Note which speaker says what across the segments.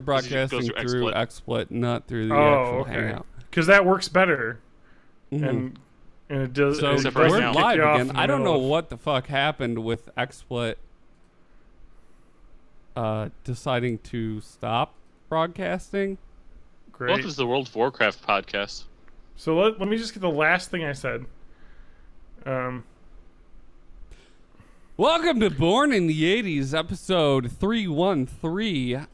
Speaker 1: broadcasting through XSplit, not through the actual Hangout.
Speaker 2: Because that works better.
Speaker 1: Mm-hmm.
Speaker 2: And it does.
Speaker 1: So we're live again. I don't know what the fuck happened with XSplit deciding to stop broadcasting.
Speaker 2: Great.
Speaker 3: Welcome to the World of Warcraft podcast.
Speaker 2: So let me just get the last thing I said.
Speaker 1: Welcome to Born in the 80s, episode 313.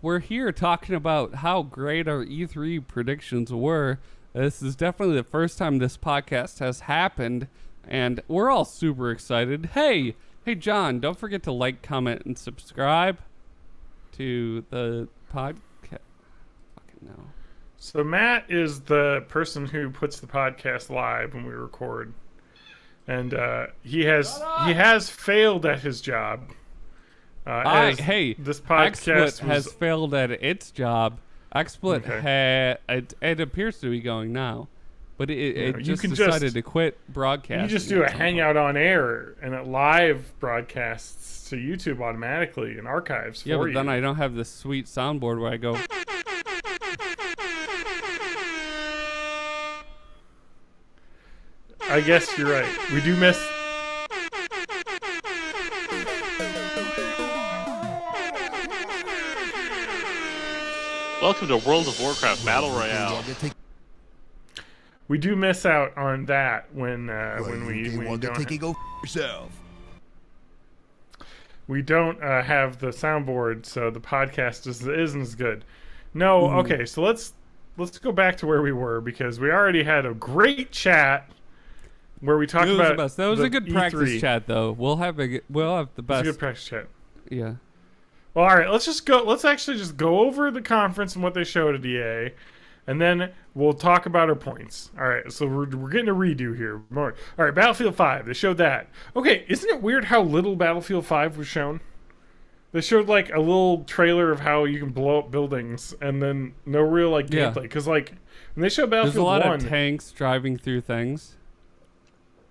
Speaker 1: We're here talking about how great our E3 predictions were. This is definitely the first time this podcast has happened, and we're all super excited. Hey, John, don't forget to like, comment, and subscribe to the podcast. Fucking no.
Speaker 2: So Matt is the person who puts the podcast live when we record. And he has failed at his job.
Speaker 1: This
Speaker 2: podcast
Speaker 1: has failed at its job. XSplit it appears to be going now, but it just decided to quit broadcasting.
Speaker 2: You just do a hangout on air, and it live broadcasts to YouTube automatically and archives for you.
Speaker 1: Yeah, but then I don't have this sweet soundboard where I go.
Speaker 2: I guess you're right. We do miss.
Speaker 3: Welcome to World of Warcraft Battle Royale.
Speaker 2: We do miss out on that when we don't. We don't have the soundboard, so the podcast isn't as good. No, okay. So let's go back to where we were because we already had a great chat. Where we talked about
Speaker 1: that was a good practice chat, though. We'll have the best.
Speaker 2: It's a good practice chat.
Speaker 1: Yeah.
Speaker 2: Well, all right. Let's actually just go over the conference and what they showed at EA, and then we'll talk about our points. All right. So we're getting a redo here. All right. Battlefield 5. They showed that. Okay. Isn't it weird how little Battlefield 5 was shown? They showed like a little trailer of how you can blow up buildings, and then no real gameplay. Because when they showed Battlefield 1,
Speaker 1: there's a lot of tanks driving through things.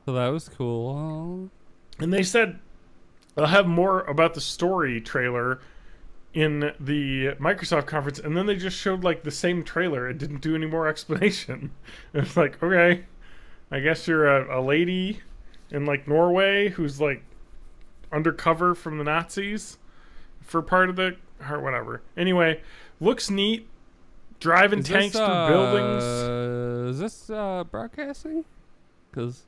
Speaker 1: So that was cool.
Speaker 2: And they said they'll have more about the story trailer in the Microsoft conference, and then they just showed the same trailer. It didn't do any more explanation. It's like, okay, I guess you're a lady in Norway who's undercover from the Nazis for part of the whatever. Anyway, looks neat. Driving tanks through buildings.
Speaker 1: Is this broadcasting? Because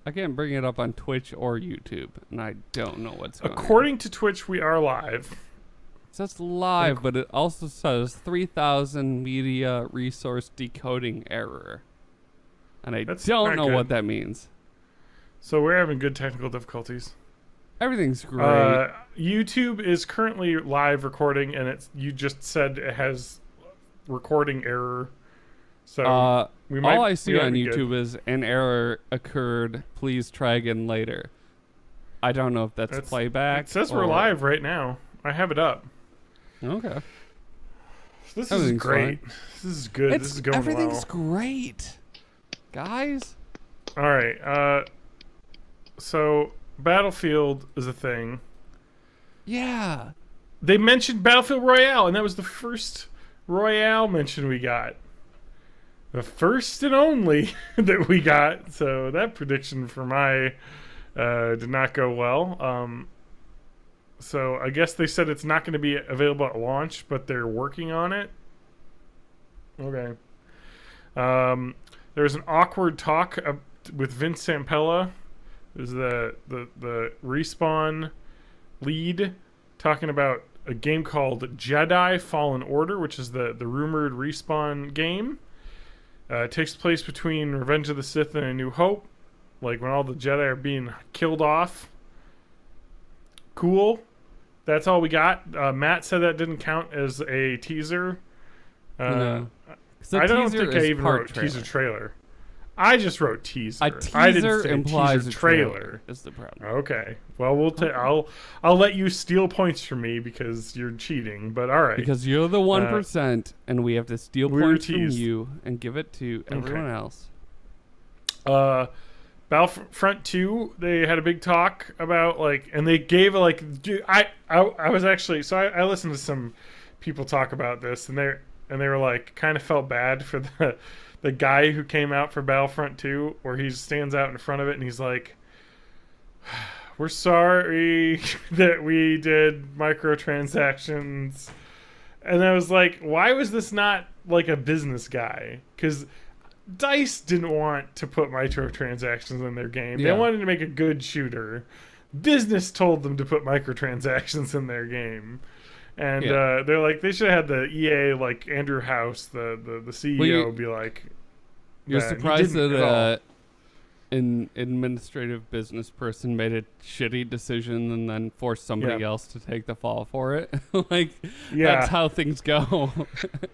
Speaker 1: I can't bring it up on Twitch or YouTube, and I don't know what's going on.
Speaker 2: According to Twitch, we are live.
Speaker 1: It says live, but it also says 3,000 media resource decoding error. And I don't know what that means.
Speaker 2: So we're having good technical difficulties.
Speaker 1: Everything's great.
Speaker 2: YouTube is currently live recording, and you just said it has recording error. So
Speaker 1: all I see on YouTube is an error occurred. Please try again later. I don't know if that's playback.
Speaker 2: It says we're live right now. I have it up.
Speaker 1: Okay.
Speaker 2: This is great. This is good. This is going well.
Speaker 1: Everything's great, guys.
Speaker 2: All right. So Battlefield is a thing.
Speaker 1: Yeah.
Speaker 2: They mentioned Battlefield Royale, and that was the first Royale mention we got. The first and only that we got. So that prediction for my did not go well. So I guess they said it's not going to be available at launch, but they're working on it. Okay. There's an awkward talk with Vince Zampella, who's the Respawn lead, talking about a game called Jedi Fallen Order, which is the rumored Respawn game. It takes place between Revenge of the Sith and A New Hope, when all the Jedi are being killed off. Cool. That's all we got. Matt said that didn't count as a teaser.
Speaker 1: No.
Speaker 2: I don't think I even wrote teaser trailer. I just wrote teaser.
Speaker 1: A teaser implies
Speaker 2: teaser
Speaker 1: a trailer. Is the problem?
Speaker 2: Okay. Well, I'll let you steal points from me because you're cheating. But all right.
Speaker 1: Because you're the 1%, and we have to steal points from you and give it to everyone else.
Speaker 2: Battlefront 2, they had a big talk about like, and they gave like, dude, I was actually, so I listened to some people talk about this, and they were like, kind of felt bad for the guy who came out for Battlefront 2, where he stands out in front of it and he's like, we're sorry that we did microtransactions. And I was like, why was this not like a business guy? Because DICE didn't want to put microtransactions in their game.
Speaker 1: Yeah.
Speaker 2: They wanted to make a good shooter. Business told them to put microtransactions in their game. And they're like, they should have had the EA, like Andrew House, the CEO, be like,
Speaker 1: you're
Speaker 2: that.
Speaker 1: surprised that an administrative business person made a shitty decision and then forced somebody else to take the fall for it. Like, that's how things go.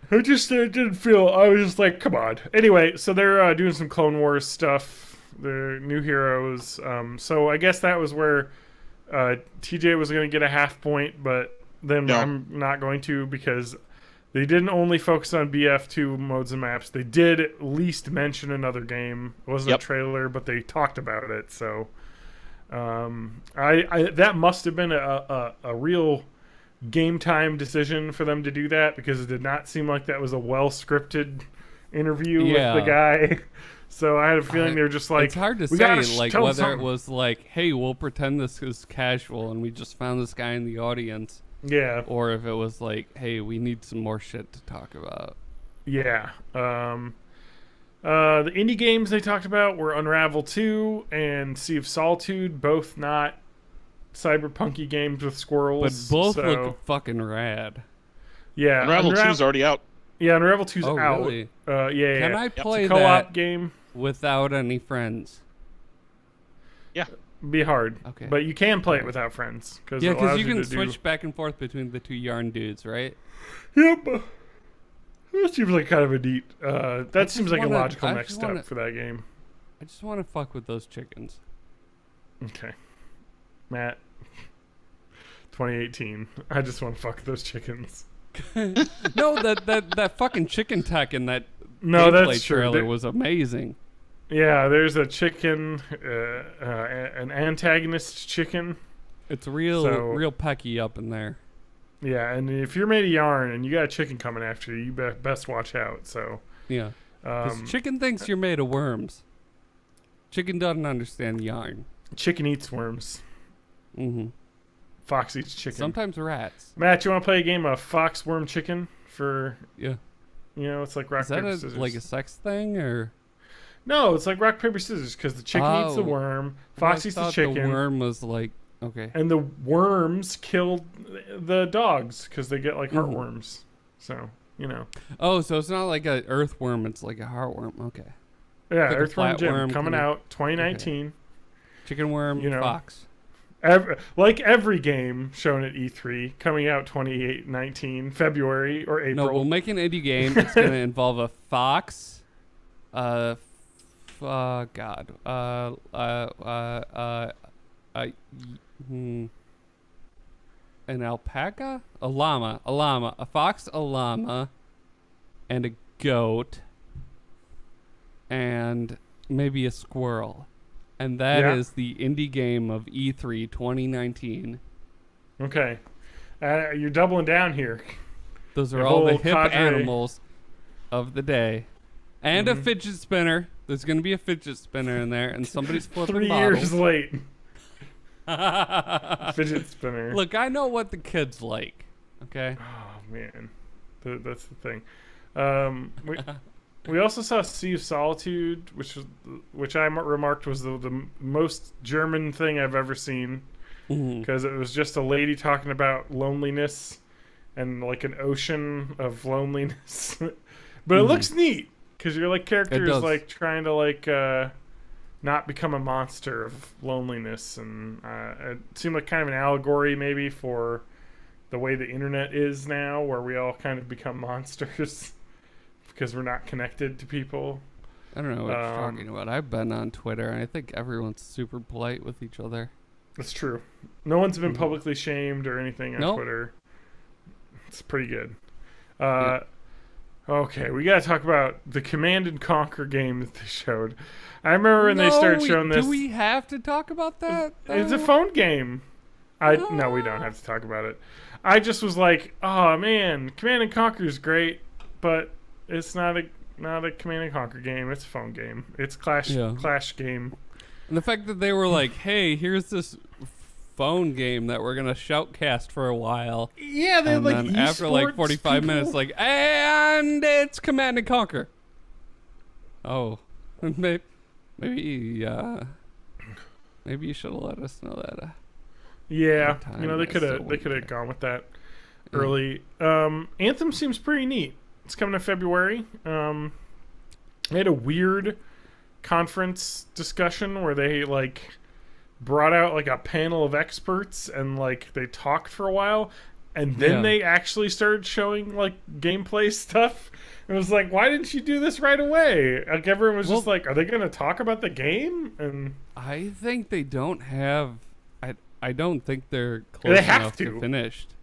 Speaker 2: I just didn't feel, I was just like, come on. Anyway, so they're doing some Clone Wars stuff. They're new heroes. So I guess that was where TJ was going to get a half point, but then I'm not going to, because they didn't only focus on BF2 modes and maps. They did at least mention another game. It wasn't a trailer, but they talked about it. So that must have been a real game time decision for them to do that, because it did not seem like that was a well-scripted interview with the guy. So I had a feeling they were just like,
Speaker 1: it's hard to say, like, whether it was like, hey, we'll pretend this is casual and we just found this guy in the audience.
Speaker 2: Yeah.
Speaker 1: Or if it was like, hey, we need some more shit to talk about.
Speaker 2: Yeah. The indie games they talked about were Unravel 2 and Sea of Solitude, both not cyberpunky games with squirrels.
Speaker 1: But both look fucking rad.
Speaker 2: Yeah.
Speaker 3: Unravel 2's already out.
Speaker 2: Yeah, Unravel 2's out.
Speaker 1: Really?
Speaker 2: Yeah.
Speaker 1: Can I play
Speaker 2: it's a co-op game
Speaker 1: without any friends?
Speaker 3: Yeah.
Speaker 2: Be hard.
Speaker 1: Okay.
Speaker 2: But you can play it without friends.
Speaker 1: Yeah, because you can switch back and forth between the two yarn dudes, right?
Speaker 2: Yep. That seems like kind of a neat... that seems like a logical next step for that game.
Speaker 1: I just want to fuck with those chickens.
Speaker 2: Okay. Matt. 2018. I just want to fuck with those chickens.
Speaker 1: No, that fucking chicken tech in that
Speaker 2: that's
Speaker 1: trailer
Speaker 2: true.
Speaker 1: was amazing.
Speaker 2: Yeah, there's a chicken, an antagonist chicken.
Speaker 1: It's real pecky up in there.
Speaker 2: Yeah, and if you're made of yarn and you got a chicken coming after you, you best watch out. So
Speaker 1: yeah, because chicken thinks you're made of worms. Chicken doesn't understand yarn.
Speaker 2: Chicken eats worms.
Speaker 1: Mm-hmm.
Speaker 2: Fox eats chicken.
Speaker 1: Sometimes rats.
Speaker 2: Matt, you want to play a game of Fox Worm Chicken for?
Speaker 1: Yeah.
Speaker 2: You know, it's like rock paper scissors.
Speaker 1: Like a sex thing, or?
Speaker 2: No, it's like rock paper scissors, because the chicken eats the worm, Fox eats the chicken.
Speaker 1: The worm was like, okay.
Speaker 2: And the worms killed the dogs because they get like heartworms. So, you know.
Speaker 1: Oh, so it's not like an earthworm; it's like a heartworm. Okay.
Speaker 2: Yeah,
Speaker 1: like
Speaker 2: Earthworm Jim coming out 2019.
Speaker 1: Okay. Chicken worm, Fox.
Speaker 2: Like every game shown at E3, coming out 2019, February or April.
Speaker 1: No, we'll make an indie game. It's going to involve a fox, an alpaca, a llama, a fox, a llama, and a goat, and maybe a squirrel. And that is the indie game of E3 2019.
Speaker 2: Okay. You're doubling down here.
Speaker 1: Those are all the hip animals of the day. And a fidget spinner. There's going to be a fidget spinner in there, and somebody's flipping
Speaker 2: 3
Speaker 1: bottles.
Speaker 2: years late. Fidget spinner.
Speaker 1: Look, I know what the kids like. Okay?
Speaker 2: Oh, man. That's the thing. We also saw Sea of Solitude, which I remarked was the most German thing I've ever seen, because it was just a lady talking about loneliness and like an ocean of loneliness. But it looks neat, because your like character is like trying to like not become a monster of loneliness, and it seemed like kind of an allegory maybe for the way the internet is now, where we all kind of become monsters. Because we're not connected to people.
Speaker 1: I don't know what you're talking about. I've been on Twitter, and I think everyone's super polite with each other.
Speaker 2: That's true. No one's been publicly shamed or anything on Twitter. It's pretty good. Okay, we gotta talk about the Command and Conquer game that they showed. I remember when they started showing this.
Speaker 1: Do we have to talk about that?
Speaker 2: It's a phone game. No, we don't have to talk about it. I just was like, oh man, Command and Conquer is great, but it's not a Command and Conquer game. It's a phone game. It's Clash game.
Speaker 1: And the fact that they were like, hey, here's this phone game that we're gonna shoutcast for a while.
Speaker 2: Yeah, they
Speaker 1: and
Speaker 2: like
Speaker 1: then after like 45 minutes, like, and it's Command and Conquer. Oh, maybe you should have let us know that.
Speaker 2: Yeah, they could have gone with that early. Anthem seems pretty neat. It's coming in February. They had a weird conference discussion where they like brought out like a panel of experts and like they talked for a while, and then they actually started showing like gameplay stuff. It was like, why didn't you do this right away? Like everyone was just like, are they going to talk about the game? And
Speaker 1: I think they don't have. I don't think they're close enough to finished.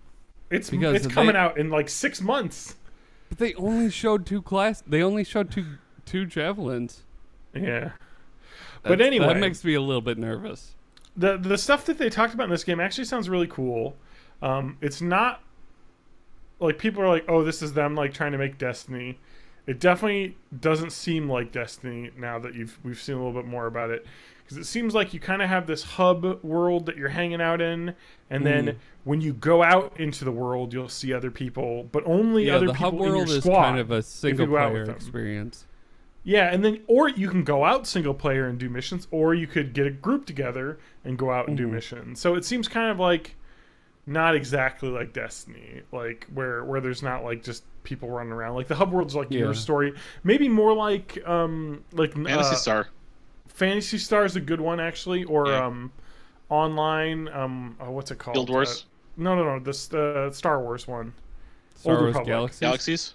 Speaker 2: It's coming out in like 6 months.
Speaker 1: But they only showed two javelins.
Speaker 2: Yeah. But anyway,
Speaker 1: that makes me a little bit nervous.
Speaker 2: The stuff that they talked about in this game actually sounds really cool. It's not like people are like, oh, this is them like trying to make Destiny. It definitely doesn't seem like Destiny now that we've seen a little bit more about it, because it seems like you kind of have this hub world that you're hanging out in, and then when you go out into the world, you'll see other people, but only other people in your squad. The hub world is kind
Speaker 1: of a single player experience.
Speaker 2: Yeah, and then or you can go out single player and do missions, or you could get a group together and go out and do missions. So it seems kind of like not exactly like Destiny, like where there's not like just people running around. Like the hub world's like your story, maybe more like
Speaker 3: Fantasy Star.
Speaker 2: Fantasy Star is a good one actually, or online. What's it called?
Speaker 3: Guild Wars.
Speaker 2: No. This Star Wars one.
Speaker 1: Star Wars
Speaker 3: Galaxies.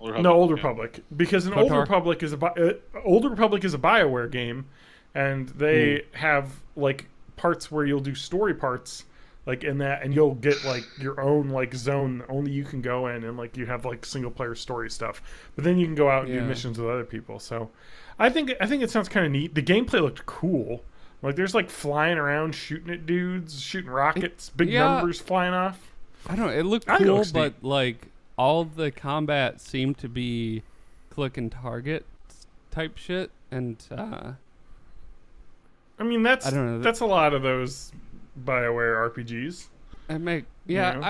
Speaker 2: Old Republic, because Old Republic is a BioWare game, and they have like parts where you'll do story parts like in that, and you'll get like your own like zone only you can go in, and like you have like single player story stuff, but then you can go out and do missions with other people. So I think it sounds kind of neat. The gameplay looked cool. Like there's like flying around shooting at dudes, shooting rockets, big numbers flying off.
Speaker 1: I don't know, it looked cool, but like all the combat seemed to be click and target type shit, and
Speaker 2: I mean that's a lot of those BioWare RPGs.
Speaker 1: I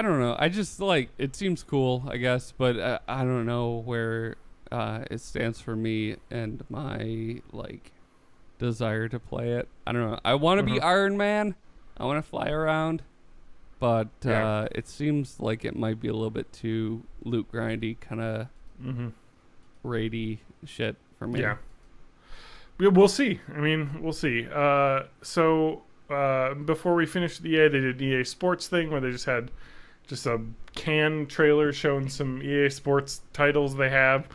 Speaker 1: don't know. I just like it seems cool, I guess, but I don't know where it stands for me and my like desire to play it. I don't know. I want to be Iron Man. I want to fly around. But it seems like it might be a little bit too loot grindy, kind of raidy shit for me.
Speaker 2: Yeah. We'll see. I mean, we'll see. So before we finished the EA, they did an EA Sports thing where they just had a canned trailer showing some EA Sports titles they have.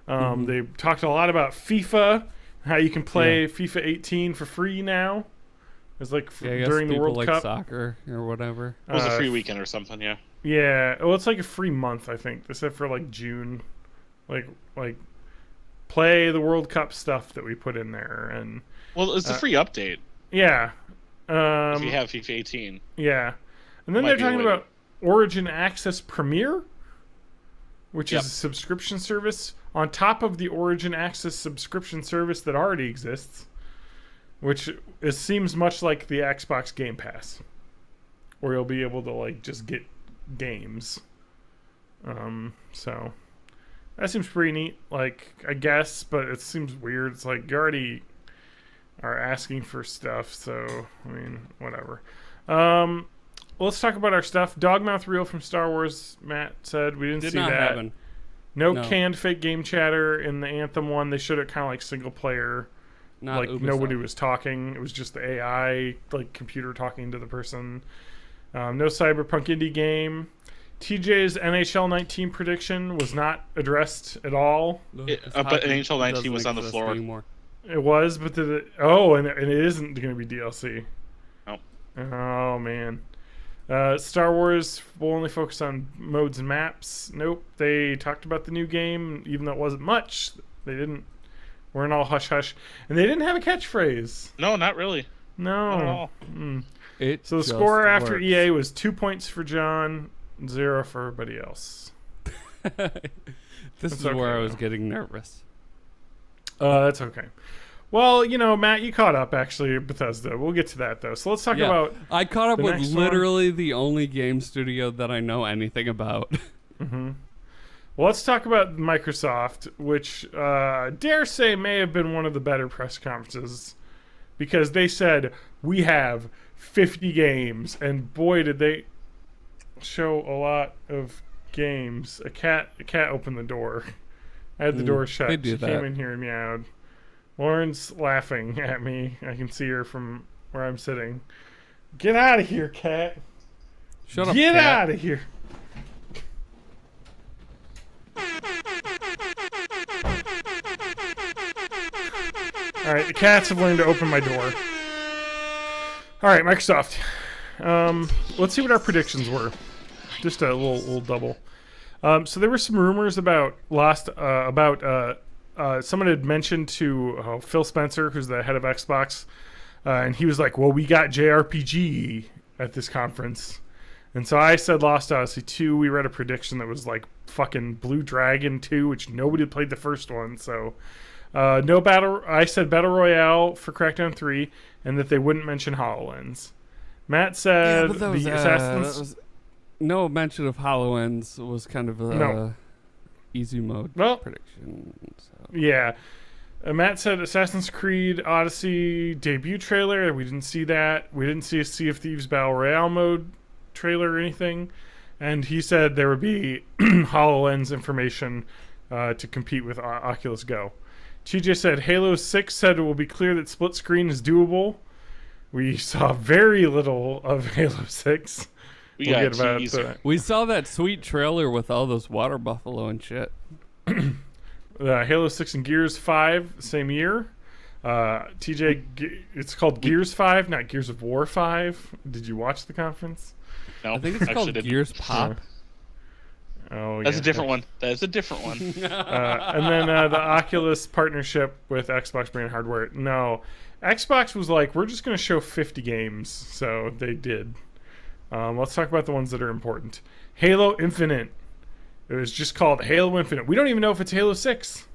Speaker 2: They talked a lot about FIFA, how you can play FIFA 18 for free now. It's like during the World Cup,
Speaker 1: soccer or whatever.
Speaker 3: It was a free weekend or something, yeah.
Speaker 2: Yeah, well, it's like a free month, I think. They said for like June, like play the World Cup stuff that we put in there, and
Speaker 3: it's a free update.
Speaker 2: Yeah,
Speaker 3: if you have FIFA 18.
Speaker 2: Yeah, and then they're talking about Origin Access Premier, which is a subscription service on top of the Origin Access subscription service that already exists. Which seems much like the Xbox Game Pass, where you'll be able to like just get games. So that seems pretty neat. Like I guess, but it seems weird. It's like you already are asking for stuff, so I mean, whatever. Let's talk about our stuff. Dogmouth Reel from Star Wars. Matt said we didn't see that.
Speaker 1: Happen.
Speaker 2: No canned fake game chatter in the Anthem one. They showed it kind of like single player. Like Ubisoft. Nobody was talking. It was just the AI, like computer talking to the person. No Cyberpunk indie game. TJ's NHL 19 prediction was not addressed at all.
Speaker 3: But NHL 19 was on the floor.
Speaker 2: Anymore. It was, but and it isn't going to be DLC.
Speaker 3: Oh.
Speaker 2: Oh man. Star Wars will only focus on modes and maps. Nope. They talked about the new game, even though it wasn't much. They didn't. Weren't all hush hush, and they didn't have a catchphrase.
Speaker 3: No, not really.
Speaker 2: No.
Speaker 3: Not at all.
Speaker 2: So the score after EA was 2 points for John, 0 for everybody else.
Speaker 1: This is where I was getting nervous.
Speaker 2: That's okay. Well, Matt, you caught up actually at Bethesda. We'll get to that though. So let's talk about.
Speaker 1: I caught up with literally the only game studio that I know anything about.
Speaker 2: Mm-hmm. Well, let's talk about Microsoft, which dare say may have been one of the better press conferences, because they said we have 50 games, and boy, did they show a lot of games. A cat opened the door. I had the door shut. She came in here and meowed. Lauren's laughing at me. I can see her from where I'm sitting. Get out of here, cat.
Speaker 1: Shut up,
Speaker 2: Get out of here. Alright, the cats have learned to open my door. Alright, Microsoft. Let's see what our predictions were. Just a little double. So there were some rumors about someone had mentioned to Phil Spencer, who's the head of Xbox, and he was like, well, we got JRPG at this conference. And so I said Lost Odyssey 2. We read a prediction that was like fucking Blue Dragon 2, which nobody played the first one. So no battle. I said Battle Royale for Crackdown 3, and that they wouldn't mention HoloLens. Matt said the Assassin's...
Speaker 1: No mention of HoloLens was kind of a easy mode prediction. So.
Speaker 2: Yeah. Matt said Assassin's Creed Odyssey debut trailer. We didn't see that. We didn't see a Sea of Thieves Battle Royale mode trailer or anything. And he said there would be HoloLens information to compete with Oculus Go. TJ said Halo 6 said it will be clear that split screen is doable. We saw very little of Halo 6.
Speaker 1: We saw that sweet trailer with all those water buffalo and shit.
Speaker 2: Halo 6 and Gears 5, same year. TJ, it's called Gears 5, not Gears of War 5. Did you watch the conference?
Speaker 3: No,
Speaker 1: I think it's called Gears Pop.
Speaker 2: Oh,
Speaker 3: that's a different one. That's a different one.
Speaker 2: And then the Oculus partnership with Xbox brand hardware. No, Xbox was like, we're just going to show 50 games, so they did. Let's talk about the ones that are important. Halo Infinite. It was just called Halo Infinite. We don't even know if it's Halo 6.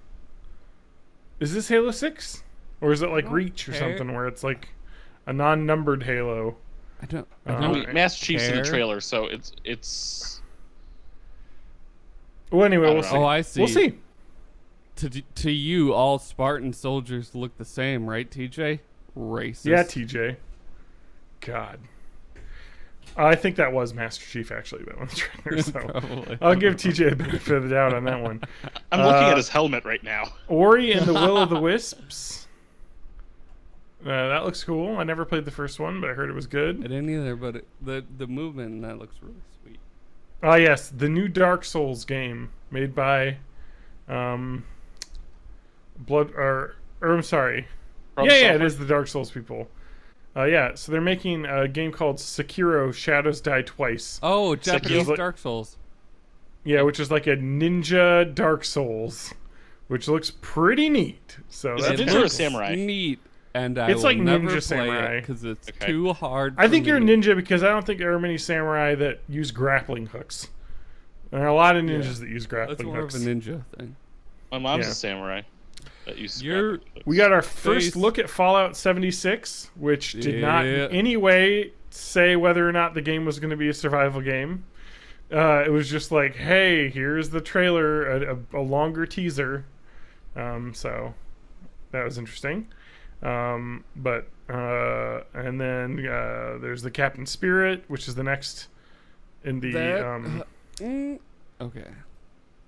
Speaker 2: Is this Halo 6? Or is it like Reach or something where it's like a non-numbered Halo?
Speaker 1: I don't
Speaker 3: Master Chief's in the trailer, so it's...
Speaker 2: Well, anyway, we'll see.
Speaker 1: Oh, I see.
Speaker 2: We'll see.
Speaker 1: To you, all Spartan soldiers look the same, right, TJ? Racist.
Speaker 2: Yeah, TJ. God. I think that was Master Chief, actually, though, in the trailer. So I'll give TJ a benefit of the doubt on that one.
Speaker 3: I'm looking at his helmet right now.
Speaker 2: Ori and the Will of the Wisps. That looks cool. I never played the first one, but I heard it was good.
Speaker 1: I didn't either, but the movement in that looks really sweet.
Speaker 2: Ah, yes, the new Dark Souls game made by, I'm sorry. It is the Dark Souls people. So they're making a game called Sekiro: Shadows Die Twice.
Speaker 1: Oh, Japanese Dark Souls.
Speaker 2: Yeah, which is like a ninja Dark Souls, which looks pretty neat. So
Speaker 3: is it ninja or samurai?
Speaker 1: Neat. And
Speaker 2: it's like
Speaker 1: never
Speaker 2: Ninja Samurai
Speaker 1: because it's too hard.
Speaker 2: I think you're a ninja because I don't think there are many samurai that use grappling hooks. There are a lot of ninjas that use grappling hooks.
Speaker 1: That's more of a ninja thing.
Speaker 3: My mom's a samurai that uses
Speaker 1: grappling
Speaker 3: hooks.
Speaker 2: We got our first look at Fallout 76, which did not in any way say whether or not the game was going to be a survival game. It was just like, hey, here's the trailer, a longer teaser. So that was interesting. And then there's the Captain Spirit, which is the next in the
Speaker 1: okay.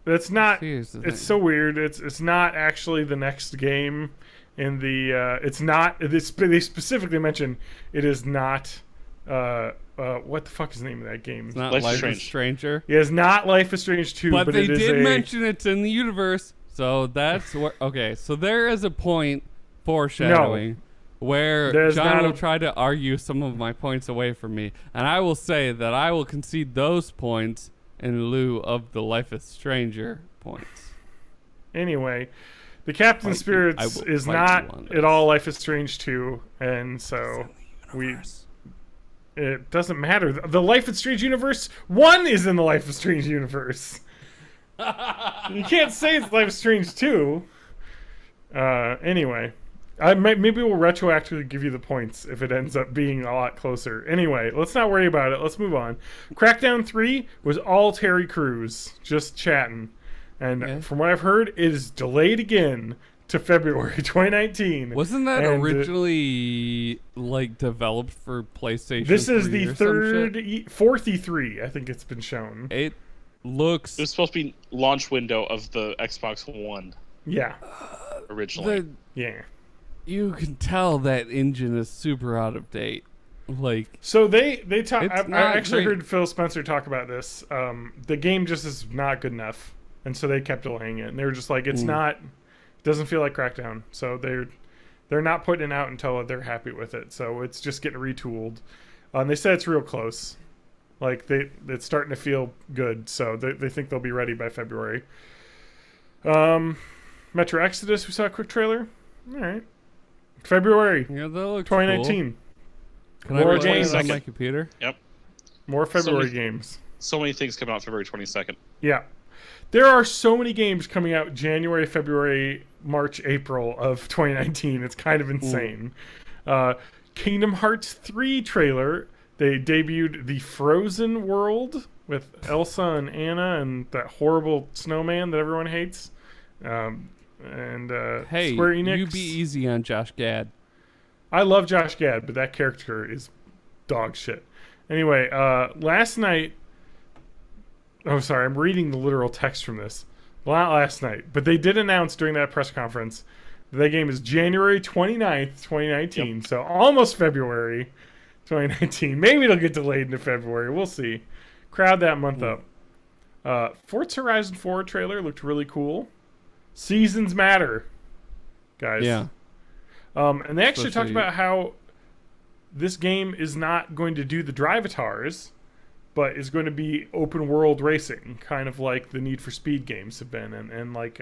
Speaker 2: That's not. It's so weird. It's not actually the next game in the. It's not. They specifically mention it is not. What the fuck is the name of that game?
Speaker 1: It's not Life is Stranger.
Speaker 2: Yeah, it's not Life is Strange 2,
Speaker 1: but they
Speaker 2: it is
Speaker 1: did mention it's in the universe. So that's where. Okay, so there is a point. Foreshadowing where John will try to argue some of my points away from me, and I will say that I will concede those points in lieu of the Life is Stranger points.
Speaker 2: Anyway, the Captain Spirits is not at all Life is Strange 2, and so it doesn't matter. The Life is Strange universe 1 is in the Life is Strange universe. You can't say it's Life is Strange 2. Anyway, maybe we'll retroactively give you the points if it ends up being a lot closer. Anyway, let's not worry about it. Let's move on. Crackdown 3 was all Terry Crews, just chatting. And from what I've heard, it is delayed again to February 2019.
Speaker 1: Wasn't that originally developed for PlayStation?
Speaker 2: This is the fourth E3. I think it's been shown.
Speaker 1: It looks.
Speaker 3: It was supposed to be launch window of the Xbox One.
Speaker 2: Yeah.
Speaker 3: Originally.
Speaker 2: You
Speaker 1: can tell that engine is super out of date.
Speaker 2: So they talk. I actually heard Phil Spencer talk about this. The game just is not good enough. And so they kept delaying it, and they were just like, "It's not. It doesn't feel like Crackdown." So they're not putting it out until they're happy with it. So it's just getting retooled. And they said it's real close. It's starting to feel good. So they think they'll be ready by February. Metro Exodus, we saw a quick trailer. All right, February.
Speaker 1: Yeah, that looks
Speaker 2: 2019.
Speaker 1: Cool. More games on my computer.
Speaker 3: Yep.
Speaker 2: More February games.
Speaker 3: So many things come out February 22nd.
Speaker 2: Yeah. There are so many games coming out January, February, March, April of 2019. It's kind of insane. Kingdom Hearts 3 trailer. They debuted the Frozen world with Elsa and Anna and that horrible snowman that everyone hates. Hey,
Speaker 1: Square Enix. You be easy on Josh Gad.
Speaker 2: I love Josh Gad, but that character is dog shit. Anyway, last night... Oh, sorry, I'm reading the literal text from this. Well, not last night, but they did announce during that press conference that the game is January 29th, 2019, so almost February 2019. Maybe it'll get delayed into February. We'll see. Crowd that month up. Forza Horizon 4 trailer looked really cool. Seasons matter, guys.
Speaker 1: Yeah.
Speaker 2: And they actually talked about how this game is not going to do the Drivatars, but is going to be open world racing, kind of like the Need for Speed games have been, and like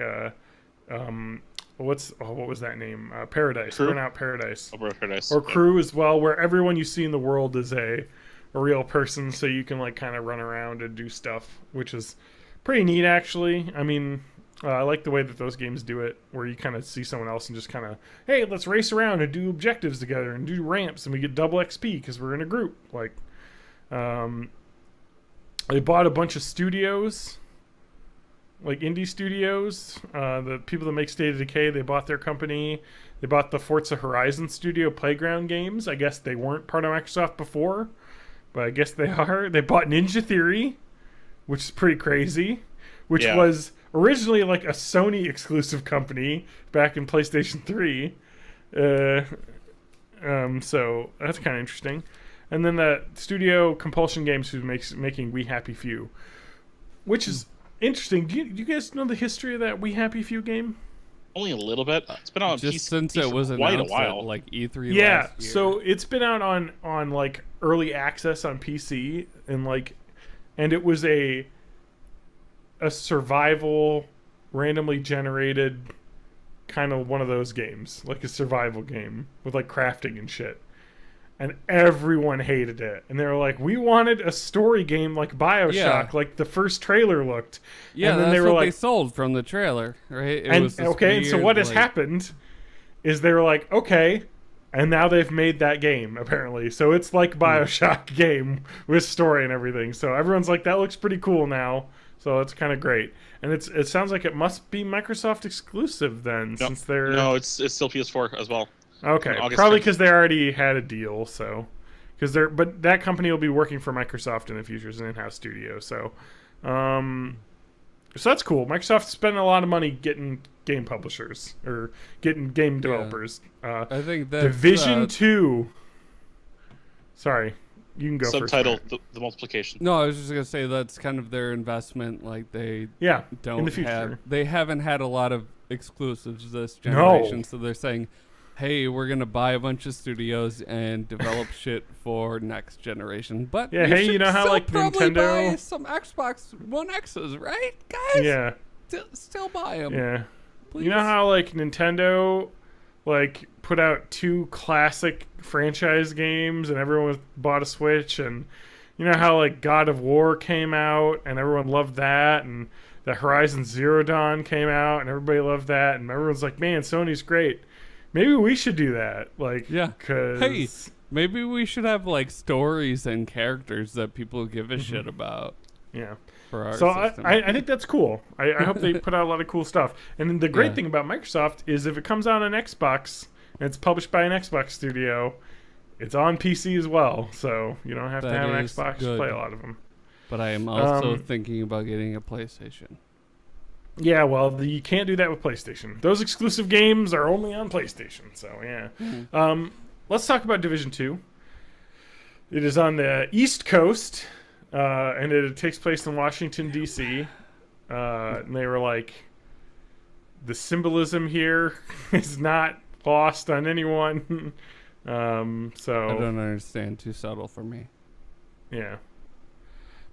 Speaker 2: what was that name? Paradise, Burnout Paradise,
Speaker 3: Paradise,
Speaker 2: or Crew as well, where everyone you see in the world is a real person, so you can like kind of run around and do stuff, which is pretty neat actually. I mean, I like the way that those games do it, where you kind of see someone else and just kind of, hey, let's race around and do objectives together and do ramps, and we get double XP because we're in a group. They bought a bunch of studios, like indie studios. The people that make State of Decay, they bought their company. They bought the Forza Horizon studio, Playground Games. I guess they weren't part of Microsoft before, but I guess they are. They bought Ninja Theory, which is pretty crazy, which was originally like a Sony exclusive company back in PlayStation 3. So that's kind of interesting. And then the studio Compulsion Games, who's making We Happy Few, which is interesting. Do you guys know the history of that We Happy Few game?
Speaker 3: Only a little bit. It's been on
Speaker 1: just since it was announced at like E3 last year.
Speaker 2: So it's been out on like early access on PC, and it was a survival, randomly generated kind of one of those games, like a survival game with like crafting and shit. And everyone hated it. And they were like, we wanted a story game like BioShock, like the first trailer looked.
Speaker 1: Yeah,
Speaker 2: and then
Speaker 1: that's
Speaker 2: they were
Speaker 1: what
Speaker 2: like,
Speaker 1: they sold from the trailer, right?
Speaker 2: and so what has happened is they were like, okay, and now they've made that game, apparently. So it's like BioShock game with story and everything. So everyone's like, that looks pretty cool now. So it's kind of great. And it sounds like it must be Microsoft exclusive then, since they're...
Speaker 3: No, it's still PS4 as well.
Speaker 2: Okay, probably because they already had a deal, so but that company will be working for Microsoft in the future as an in-house studio, so that's cool. Microsoft's spending a lot of money getting game publishers or getting game developers.
Speaker 1: I think that
Speaker 2: Division 2. Sorry, you can go
Speaker 3: subtitle
Speaker 2: first.
Speaker 3: the multiplication.
Speaker 1: No, I was just gonna say that's kind of their investment. Like they
Speaker 2: in the future.
Speaker 1: they haven't had a lot of exclusives this generation, so they're saying, hey, we're gonna buy a bunch of studios and develop shit for next generation. But
Speaker 2: Yeah,
Speaker 1: we
Speaker 2: hey,
Speaker 1: should
Speaker 2: you know how
Speaker 1: still
Speaker 2: like
Speaker 1: probably
Speaker 2: Nintendo?
Speaker 1: buy some Xbox One X's, right, guys?
Speaker 2: Yeah,
Speaker 1: Still buy them.
Speaker 2: yeah.
Speaker 1: Please.
Speaker 2: You know how like Nintendo like put out 2 classic franchise games and everyone bought a Switch, and you know how like God of War came out and everyone loved that, and the Horizon Zero Dawn came out and everybody loved that, and everyone's like, man, Sony's great. Maybe we should do that. Like,
Speaker 1: Yeah.
Speaker 2: cause
Speaker 1: Hey, maybe we should have like stories and characters that people give a shit about.
Speaker 2: yeah.
Speaker 1: For our
Speaker 2: So
Speaker 1: system.
Speaker 2: I think that's cool. I hope they put out a lot of cool stuff. And then the great thing about Microsoft is if it comes out on Xbox and it's published by an Xbox studio, it's on PC as well. So you don't have to
Speaker 1: That
Speaker 2: have an
Speaker 1: is
Speaker 2: Xbox to
Speaker 1: good.
Speaker 2: play a lot of them.
Speaker 1: But I am also thinking about getting a PlayStation.
Speaker 2: Yeah, well, you can't do that with PlayStation. Those exclusive games are only on PlayStation. So yeah. Let's talk about Division 2. It is on the East Coast. And it takes place in Washington, D.C. And they were like, the symbolism here is not lost on anyone. So
Speaker 1: I don't understand. Too subtle for me.
Speaker 2: yeah.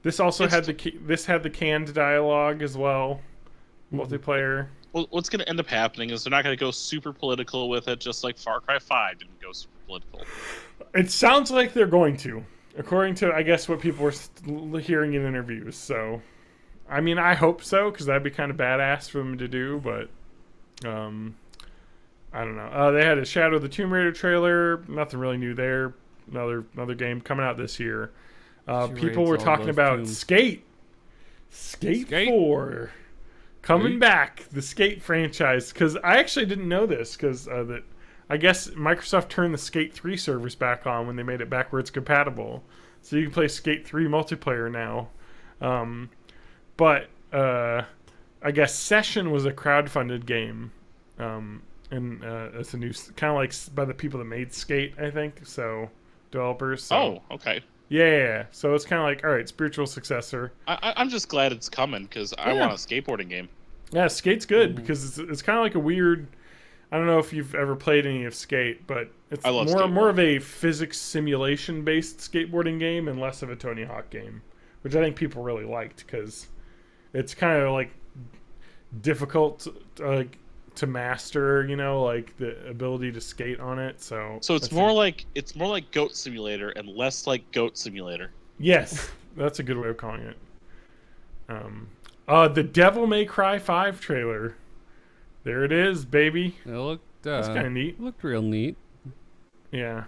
Speaker 2: This also had the canned dialogue as well, multiplayer.
Speaker 3: Well, what's going to end up happening is they're not going to go super political with it, just like Far Cry 5 didn't go super political.
Speaker 2: It sounds like they're going to, according to, I guess, what people were hearing in interviews. So, I mean, I hope so, because that'd be kind of badass for them to do, but I don't know. They had a Shadow of the Tomb Raider trailer. Nothing really new there. Another game coming out this year. People were talking about Skate 4 coming back, the Skate franchise. Because I actually didn't know this, because I guess Microsoft turned the Skate 3 servers back on when they made it backwards compatible, so you can play Skate 3 multiplayer now. But I guess Session was a crowdfunded game, and it's a new kind of like by the people that made Skate, I think. So developers. So.
Speaker 3: Oh, okay.
Speaker 2: Yeah, so it's kind of like, all right, spiritual successor.
Speaker 3: I'm just glad it's coming because I want a skateboarding game.
Speaker 2: Yeah, Skate's good because it's kind of like a weird. I don't know if you've ever played any of Skate, but it's more of a physics simulation based skateboarding game and less of a Tony Hawk game, which I think people really liked because it's kind of like difficult to master, you know, like the ability to skate on it. So
Speaker 3: it's more like Goat Simulator and less like Goat Simulator.
Speaker 2: Yes, that's a good way of calling it. The Devil May Cry 5 trailer. There it is, baby.
Speaker 1: It looked
Speaker 2: that's kind of neat.
Speaker 1: Looked real neat.
Speaker 2: Yeah.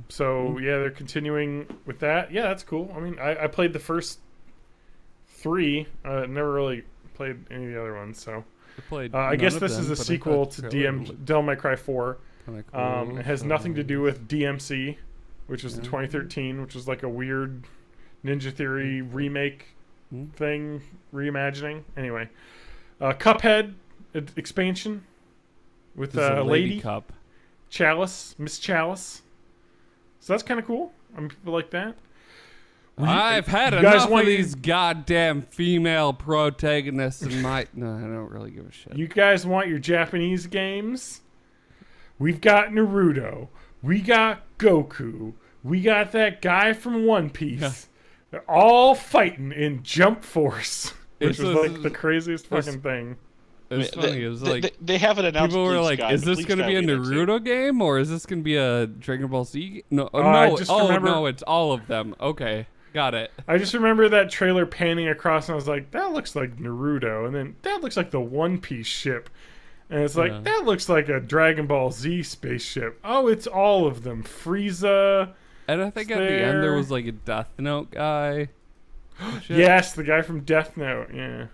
Speaker 2: So yeah, they're continuing with that. Yeah, that's cool. I mean, I played the first 3. Never really played any of the other ones. So I guess this is a sequel to Devil May Cry 4. Cool. It has nothing to do with DMC, which was in 2013, which was like a weird Ninja Theory remake thing, reimagining. Anyway, Cuphead expansion with Lady
Speaker 1: Cup.
Speaker 2: Chalice, Miss Chalice. So that's kind of cool. I mean, people like that.
Speaker 1: I've had enough of these goddamn female protagonists in my... No, I don't really give a shit.
Speaker 2: You guys want your Japanese games? We've got Naruto. We got Goku. We got that guy from One Piece. Yeah. They're all fighting in Jump Force, which was like the craziest fucking thing.
Speaker 1: It's funny. It was like
Speaker 3: they haven't announced.
Speaker 1: People were like, "Is this going to be a Naruto game or is this going to be a Dragon Ball Z?" No, no. No, it's all of them. Okay, got it.
Speaker 2: I just remember that trailer panning across, and I was like, "That looks like Naruto," and then that looks like the One Piece ship, and it's like that looks like a Dragon Ball Z spaceship. Oh, it's all of them. Frieza.
Speaker 1: And I think at the end there was like a Death Note guy.
Speaker 2: Yes, the guy from Death Note. Yeah.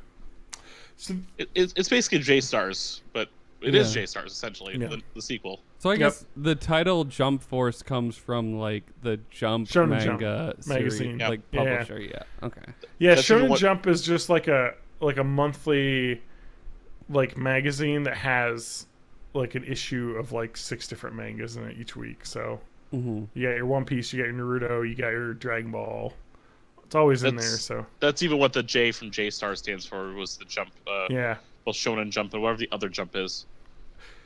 Speaker 3: So it's basically J-Stars, but it is J-Stars essentially, the sequel.
Speaker 1: So I guess the title Jump Force comes from like the Jump manga
Speaker 2: magazine,
Speaker 1: like publisher. Yeah. Okay.
Speaker 2: Yeah, Shonen Jump is just like a monthly like magazine that has like an issue of like 6 different mangas in it each week. So you got your One Piece, you got your Naruto, you got your Dragon Ball. It's always in there, so
Speaker 3: that's even what the J from J-Star stands for. Was the Jump? Well, Shonen Jump and whatever the other Jump is.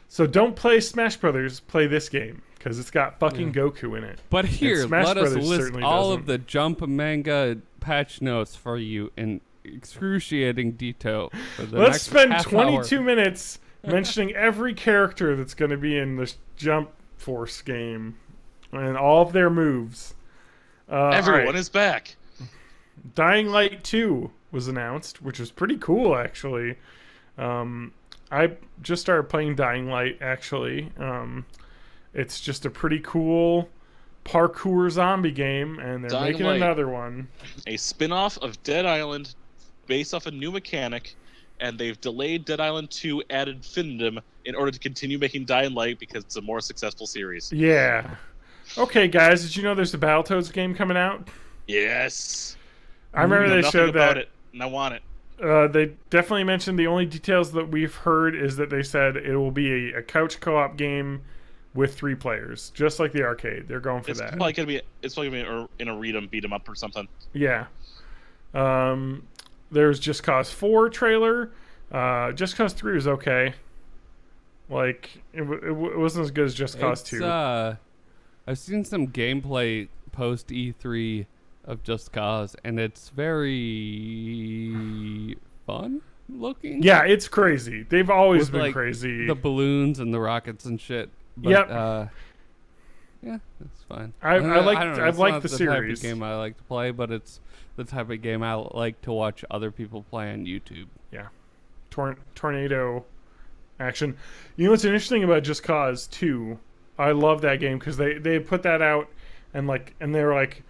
Speaker 2: So don't play Smash Brothers. Play this game because it's got fucking Goku in it.
Speaker 1: But here, let us list all
Speaker 2: doesn't.
Speaker 1: of the Jump manga patch notes for you in excruciating detail. For the
Speaker 2: Let's
Speaker 1: next
Speaker 2: spend
Speaker 1: half
Speaker 2: 22
Speaker 1: hour.
Speaker 2: minutes mentioning every character that's going to be in this Jump Force game and all of their moves.
Speaker 3: Everyone is back.
Speaker 2: Dying Light 2 was announced, which was pretty cool, actually. I just started playing Dying Light, actually. It's just a pretty cool parkour zombie game, and they're
Speaker 3: Dying
Speaker 2: making
Speaker 3: Light,
Speaker 2: another one.
Speaker 3: A spin-off of Dead Island based off a new mechanic, and they've delayed Dead Island 2 ad infinitum in order to continue making Dying Light because it's a more successful series.
Speaker 2: Yeah. Okay, guys, did you know there's a Battletoads game coming out?
Speaker 3: Yes.
Speaker 2: I remember they showed
Speaker 3: about
Speaker 2: that.
Speaker 3: it, and I want it.
Speaker 2: They definitely mentioned the only details that we've heard is that they said it will be a couch co-op game with 3 players, just like the arcade. They're going for
Speaker 3: It's
Speaker 2: that.
Speaker 3: It's probably gonna be in a read 'em, beat 'em up or something.
Speaker 2: Yeah. There's Just Cause 4 trailer. Just Cause 3 was okay. Like it wasn't as good as Just Cause 2.
Speaker 1: I've seen some gameplay post E3 of Just Cause, and it's very fun looking.
Speaker 2: Yeah, it's crazy. They've always
Speaker 1: With,
Speaker 2: been
Speaker 1: like,
Speaker 2: crazy.
Speaker 1: The balloons and the rockets and shit. But,
Speaker 2: Yep.
Speaker 1: Yeah, it's fine.
Speaker 2: I
Speaker 1: don't know,
Speaker 2: I've
Speaker 1: it's
Speaker 2: liked
Speaker 1: not
Speaker 2: the
Speaker 1: type
Speaker 2: series.
Speaker 1: of game I like to play, but it's the type of game I like to watch other people play on YouTube.
Speaker 2: Yeah. Tornado action. You know what's interesting about Just Cause 2? I love that game because they put that out and they were like,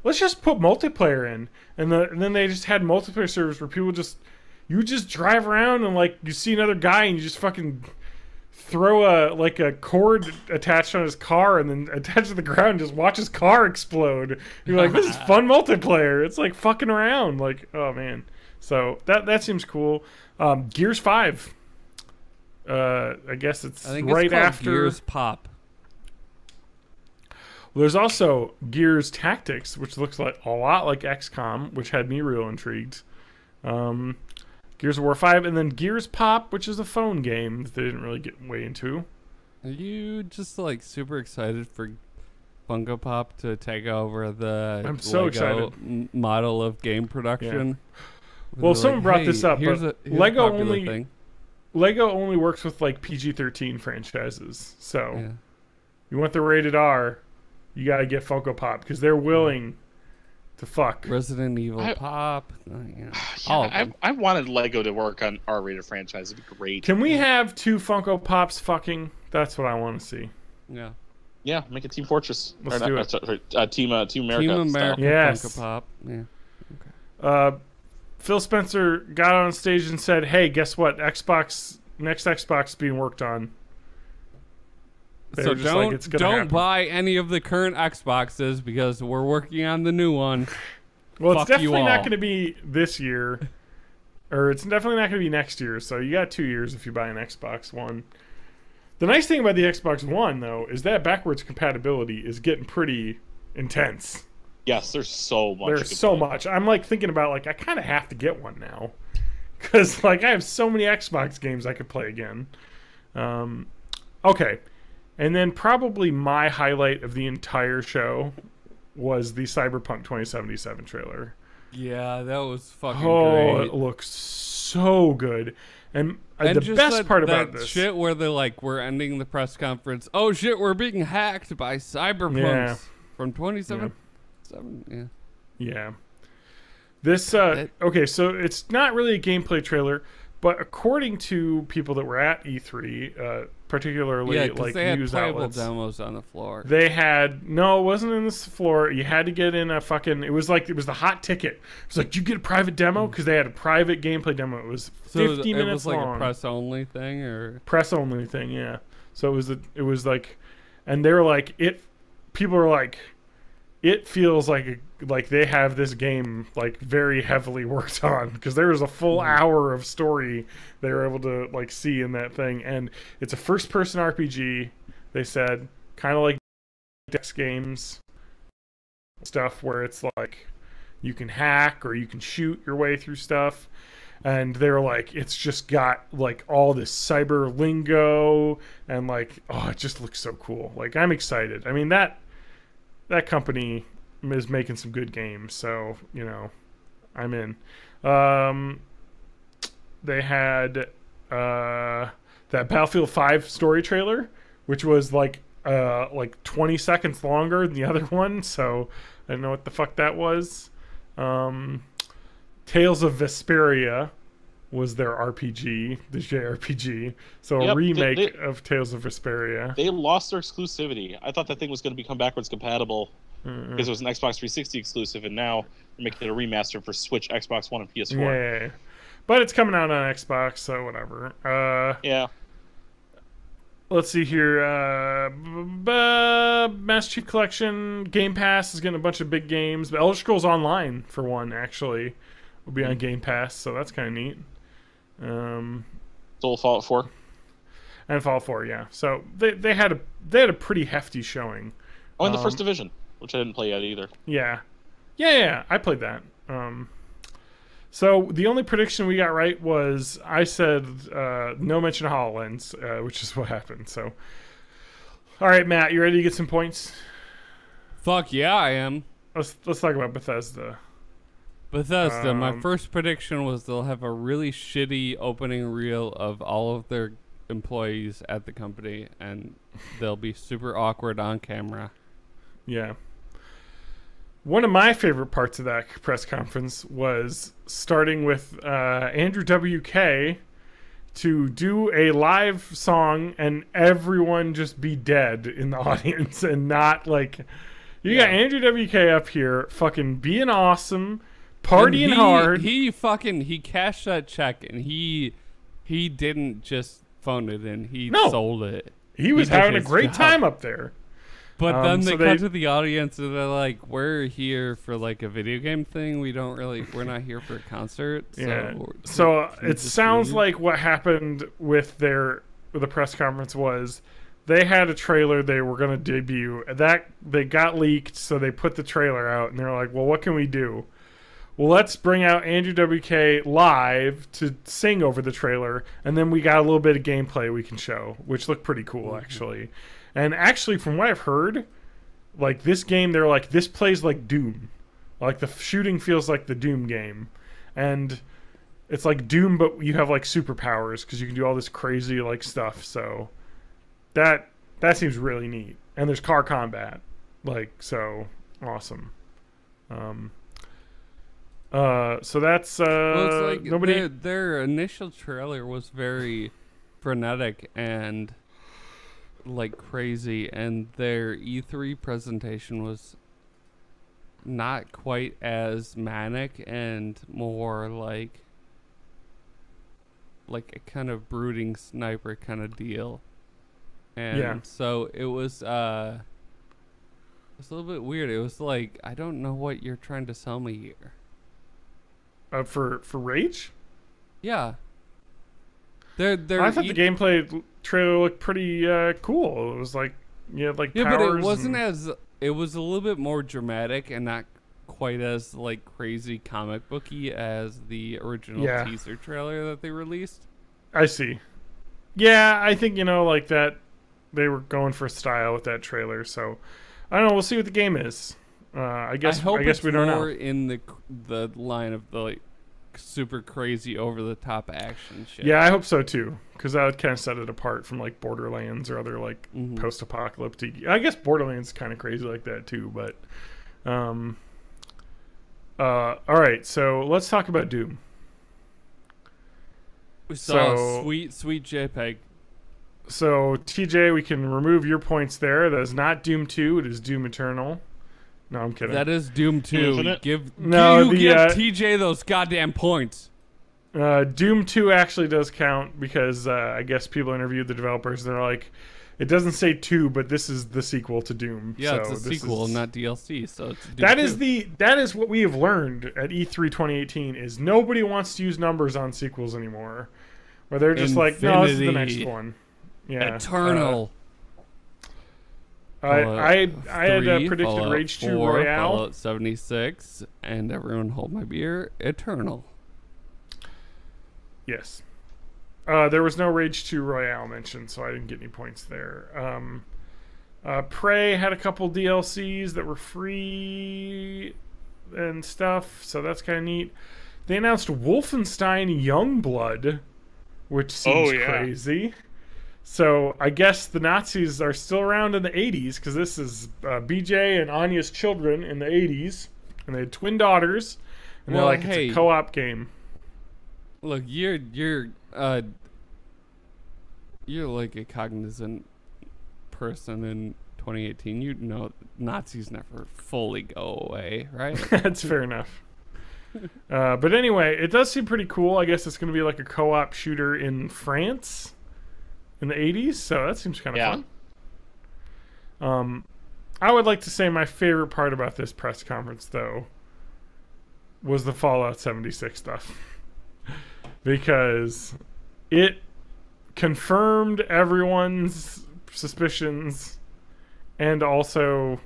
Speaker 2: let's just put multiplayer in, and then they just had multiplayer servers where people you just drive around and like you see another guy and you just fucking throw a cord attached on his car and then attach to the ground and just watch his car explode. You're like, this is fun multiplayer. It's like fucking around. Like, oh man. So that seems cool. Gears 5. I guess it's
Speaker 1: I think
Speaker 2: right
Speaker 1: it's called
Speaker 2: after
Speaker 1: Gears Pop.
Speaker 2: Well, there's also Gears Tactics, which looks like a lot like XCOM, which had me real intrigued. Gears of War 5, and then Gears Pop, which is a phone game that they didn't really get way into.
Speaker 1: Are you just like super excited for Funko Pop to take over the
Speaker 2: I'm so
Speaker 1: Lego
Speaker 2: excited.
Speaker 1: model of game production?
Speaker 2: Well,
Speaker 1: They're
Speaker 2: someone
Speaker 1: like,
Speaker 2: brought
Speaker 1: "Hey,
Speaker 2: this up,
Speaker 1: here's
Speaker 2: but
Speaker 1: a
Speaker 2: Lego
Speaker 1: popular
Speaker 2: only
Speaker 1: thing."
Speaker 2: Lego only works with like PG-13 franchises. So
Speaker 1: Yeah.
Speaker 2: you want the rated R, you gotta get Funko Pop because they're willing to fuck.
Speaker 1: Resident Evil
Speaker 3: I-
Speaker 1: Pop. All of them.
Speaker 3: I wanted Lego to work on R-rated franchise. It'd be great.
Speaker 2: Can we have 2 Funko Pops fucking? That's what I want to see.
Speaker 1: Yeah.
Speaker 3: Yeah, make a Team Fortress.
Speaker 2: Let's
Speaker 3: Or
Speaker 2: do
Speaker 3: not-
Speaker 2: it.
Speaker 3: sorry, Team America.
Speaker 1: Team
Speaker 3: style.
Speaker 1: America
Speaker 2: Yes.
Speaker 1: Funko Pop. Yeah.
Speaker 2: Phil Spencer got on stage and said, "Hey, guess what? Next Xbox is being worked on." They
Speaker 1: So
Speaker 2: were just like, "It's gonna happen."
Speaker 1: buy any of the current Xboxes because we're working on the new one.
Speaker 2: Well, it's
Speaker 1: Fuck you
Speaker 2: definitely not
Speaker 1: all.
Speaker 2: going to be this year, or it's definitely not going to be next year. So you got 2 years if you buy an Xbox One. The nice thing about the Xbox One, though, is that backwards compatibility is getting pretty intense.
Speaker 3: Yes, there's so much.
Speaker 2: There's so much. I'm like thinking about like I kind of have to get one now because like I have so many Xbox games I could play again. Okay, and then probably my highlight of the entire show was the Cyberpunk 2077 trailer.
Speaker 1: Yeah, that was fucking
Speaker 2: Oh,
Speaker 1: great.
Speaker 2: it looks so good. And,
Speaker 1: And
Speaker 2: the
Speaker 1: just
Speaker 2: best part about
Speaker 1: that
Speaker 2: this,
Speaker 1: shit where they're like, we're ending the press conference. Oh shit, we're being hacked by cyberpunks
Speaker 2: Yeah.
Speaker 1: from 27. Yeah.
Speaker 2: yeah. This okay, so it's not really a gameplay trailer, but according to people that were at E3, particularly
Speaker 1: Yeah, because
Speaker 2: like
Speaker 1: they had
Speaker 2: news
Speaker 1: playable
Speaker 2: outlets,
Speaker 1: demos on the floor.
Speaker 2: they had it wasn't in this floor. You had to get in a fucking. It was the hot ticket. It was like you get a private demo because they had a private gaminess demo. It was 50
Speaker 1: it
Speaker 2: minutes
Speaker 1: was like
Speaker 2: long.
Speaker 1: a press only thing, or
Speaker 2: Press only thing, yeah. So it was like, and they were like people were like, it feels like they have this game like very heavily worked on because there was a full hour of story they were able to like see in that thing, and it's a first person RPG. They said kind of like Dex games stuff where it's like you can hack or you can shoot your way through stuff. and they were like, it's just got like all this cyber lingo, and like, oh, it just looks so cool. Like, I'm excited. I mean, that company is making some good games, so I'm in. They had that Battlefield 5 story trailer, which was like 20 seconds longer than the other one, so I don't know what the fuck that was. Tales of Vesperia was their RPG, the JRPG. So a remake of Tales of Vesperia.
Speaker 3: They lost their exclusivity. I thought that thing was going to become backwards compatible because it was an Xbox 360 exclusive, and now they're making it a remaster for Switch, Xbox One, and PS4.
Speaker 2: Yeah. But it's coming out on Xbox, so whatever.
Speaker 3: Yeah.
Speaker 2: Let's see here. Master Chief Collection, Game Pass is getting a bunch of big games. But Elder Scrolls Online, for one, actually, will be on Game Pass, so that's kind of neat.
Speaker 3: Soul Fallout 4.
Speaker 2: And Fallout 4, yeah. So they had a pretty hefty showing.
Speaker 3: Oh, and the First Division, which I didn't play yet either.
Speaker 2: Yeah. I played that. So the only prediction we got right was I said no mention of HoloLens, which is what happened. So, all right, Matt, you ready to get some points?
Speaker 1: Fuck yeah, I am.
Speaker 2: Let's talk about Bethesda.
Speaker 1: My first prediction was they'll have a really shitty opening reel of all of their employees at the company, and they'll be super awkward on camera.
Speaker 2: Yeah. One of my favorite parts of that press conference was starting with Andrew WK to do a live song and everyone just be dead in the audience and not like... You got Andrew WK up here fucking being awesome, partying hard.
Speaker 1: He cashed that check, and he didn't just phone it in. He sold it.
Speaker 2: He was having a great time up there.
Speaker 1: But then they cut to the audience and they're like, "We're here for like a video game thing. We're not here for a concert."
Speaker 2: So it sounds like what happened with the press conference was they had a trailer they were going to debut. That they got leaked, so they put the trailer out and they're like, "Well, what can we do? Well, let's bring out Andrew WK live to sing over the trailer, and then we got a little bit of gameplay we can show," which looked pretty cool actually. And actually, from what I've heard, like this game, they're like, this plays like Doom. Like the shooting feels like the Doom game. And it's like Doom, but you have like superpowers because you can do all this crazy like stuff. So that seems really neat. And there's car combat. Like, so awesome. So that's
Speaker 1: well, it's like
Speaker 2: nobody.
Speaker 1: Their initial trailer was very frenetic and like crazy, and their E3 presentation was not quite as manic and more like a kind of brooding sniper kind of deal. And so it was a little bit weird. It was like, I don't know what you're trying to sell me here.
Speaker 2: For Rage?
Speaker 1: Yeah.
Speaker 2: I thought the gameplay trailer looked pretty cool. It was like, like powers.
Speaker 1: But it wasn't it was a little bit more dramatic and not quite as like crazy comic booky as the original teaser trailer that they released.
Speaker 2: I see. Yeah, I think like that they were going for style with that trailer. So I don't know. We'll see what the game is. I guess we don't know.
Speaker 1: In the line of the like super crazy over the top action shit.
Speaker 2: Yeah, I hope so too, because that would kind of set it apart from like Borderlands or other like post-apocalyptic. I guess Borderlands is kind of crazy like that too, but all right, so let's talk about Doom.
Speaker 1: We saw a sweet JPEG.
Speaker 2: So TJ, we can remove your points there. That is not Doom 2, it is Doom Eternal. No, I'm kidding.
Speaker 1: That is Doom 2. Give TJ those goddamn points.
Speaker 2: Doom 2 actually does count because I guess people interviewed the developers and they're like, it doesn't say 2, but this is the sequel to Doom.
Speaker 1: Yeah,
Speaker 2: so
Speaker 1: it's a sequel, not DLC. So it's Doom
Speaker 2: that is what we have learned at E3 2018 is nobody wants to use numbers on sequels anymore. Where they're just like, no, this is the next one. Yeah.
Speaker 1: Eternal.
Speaker 2: I had predicted Rage 2 Royale.
Speaker 1: Fallout 76, and everyone hold my beer, Eternal.
Speaker 2: Yes. There was no Rage 2 Royale mentioned, so I didn't get any points there. Prey had a couple DLCs that were free and stuff, so that's kind of neat. They announced Wolfenstein Youngblood, which seems crazy. So I guess the Nazis are still around in the 80s, because this is BJ and Anya's children in the 80s, and they had twin daughters, and they're like, it's a co-op game.
Speaker 1: Look, you're like a cognizant person in 2018. You know Nazis never fully go away, right?
Speaker 2: That's fair enough. But anyway, it does seem pretty cool. I guess it's going to be like a co-op shooter in France in the 80s, so that seems kind of fun. I would like to say my favorite part about this press conference, though, was the Fallout 76 stuff. Because it confirmed everyone's suspicions and also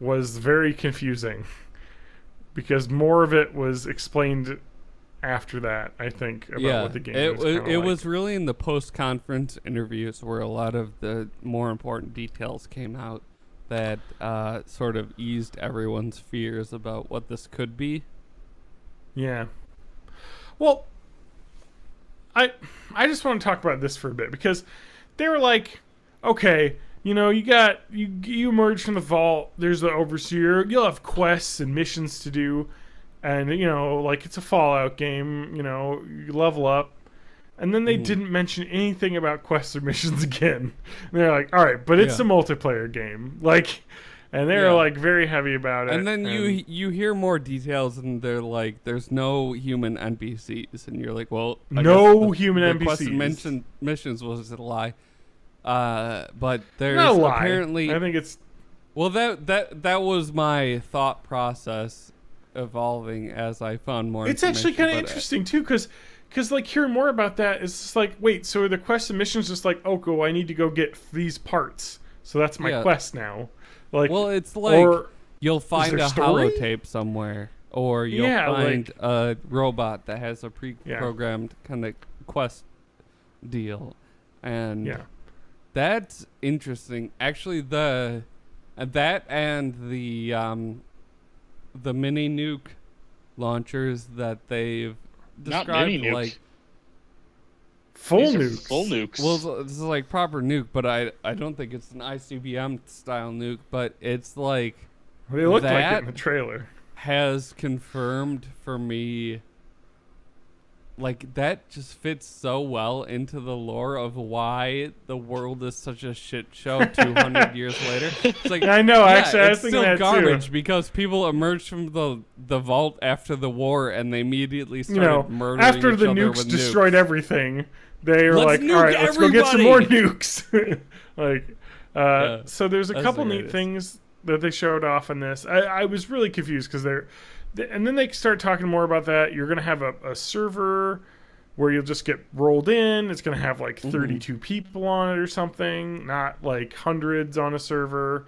Speaker 2: was very confusing. Because more of it was explained after that, I think, about what the game was kinda like.
Speaker 1: It was really in the post-conference interviews where a lot of the more important details came out that sort of eased everyone's fears about what this could be.
Speaker 2: Yeah. Well, I just want to talk about this for a bit, because they were like, okay, you know, you emerge from the vault, there's the overseer, you'll have quests and missions to do, and, you know, like, it's a Fallout game, you know, you level up. And then they didn't mention anything about quests or missions again. And they're like, all right, but it's a multiplayer game. Like, and they're like very heavy about it.
Speaker 1: And then you hear more details, and they're like, there's no human NPCs. And you're like, well,
Speaker 2: no human NPCs.
Speaker 1: Quests and missions was a lie. But there's
Speaker 2: not a lie.
Speaker 1: Apparently,
Speaker 2: I think it's...
Speaker 1: Well, that was my thought process evolving as I found more
Speaker 2: It's actually kind of interesting, too, because like hearing more about that is just like, wait, so are the quests and missions just like, oh, I need to go get these parts, so that's my quest now? Like,
Speaker 1: well, it's like you'll find a holotape somewhere, or you'll find a robot that has a pre-programmed kind of quest deal, and that's interesting. Actually, that and the mini nuke launchers that they've described,
Speaker 3: not mini nuke.
Speaker 1: Like
Speaker 2: full nukes.
Speaker 3: Full nukes.
Speaker 1: Well, it's like proper nuke, but I don't think it's an ICBM style nuke, but it's like
Speaker 2: they look like it in the trailer.
Speaker 1: Has confirmed for me, like, that just fits so well into the lore of why the world is such a shit show 200 years later. It's like,
Speaker 2: I know, actually, I was thinking that
Speaker 1: too. It's still garbage
Speaker 2: too.
Speaker 1: Because people emerged from the vault after the war, and they immediately started murdering
Speaker 2: after
Speaker 1: each
Speaker 2: the
Speaker 1: other
Speaker 2: nukes
Speaker 1: with
Speaker 2: destroyed everything. They were like, all right, let's
Speaker 1: everybody.
Speaker 2: go get some more nukes. So there's a couple neat things that they showed off in this. I was really confused because and then they start talking more about that. You're going to have a server where you'll just get rolled in. It's going to have like 32 people on it or something, not like hundreds on a server.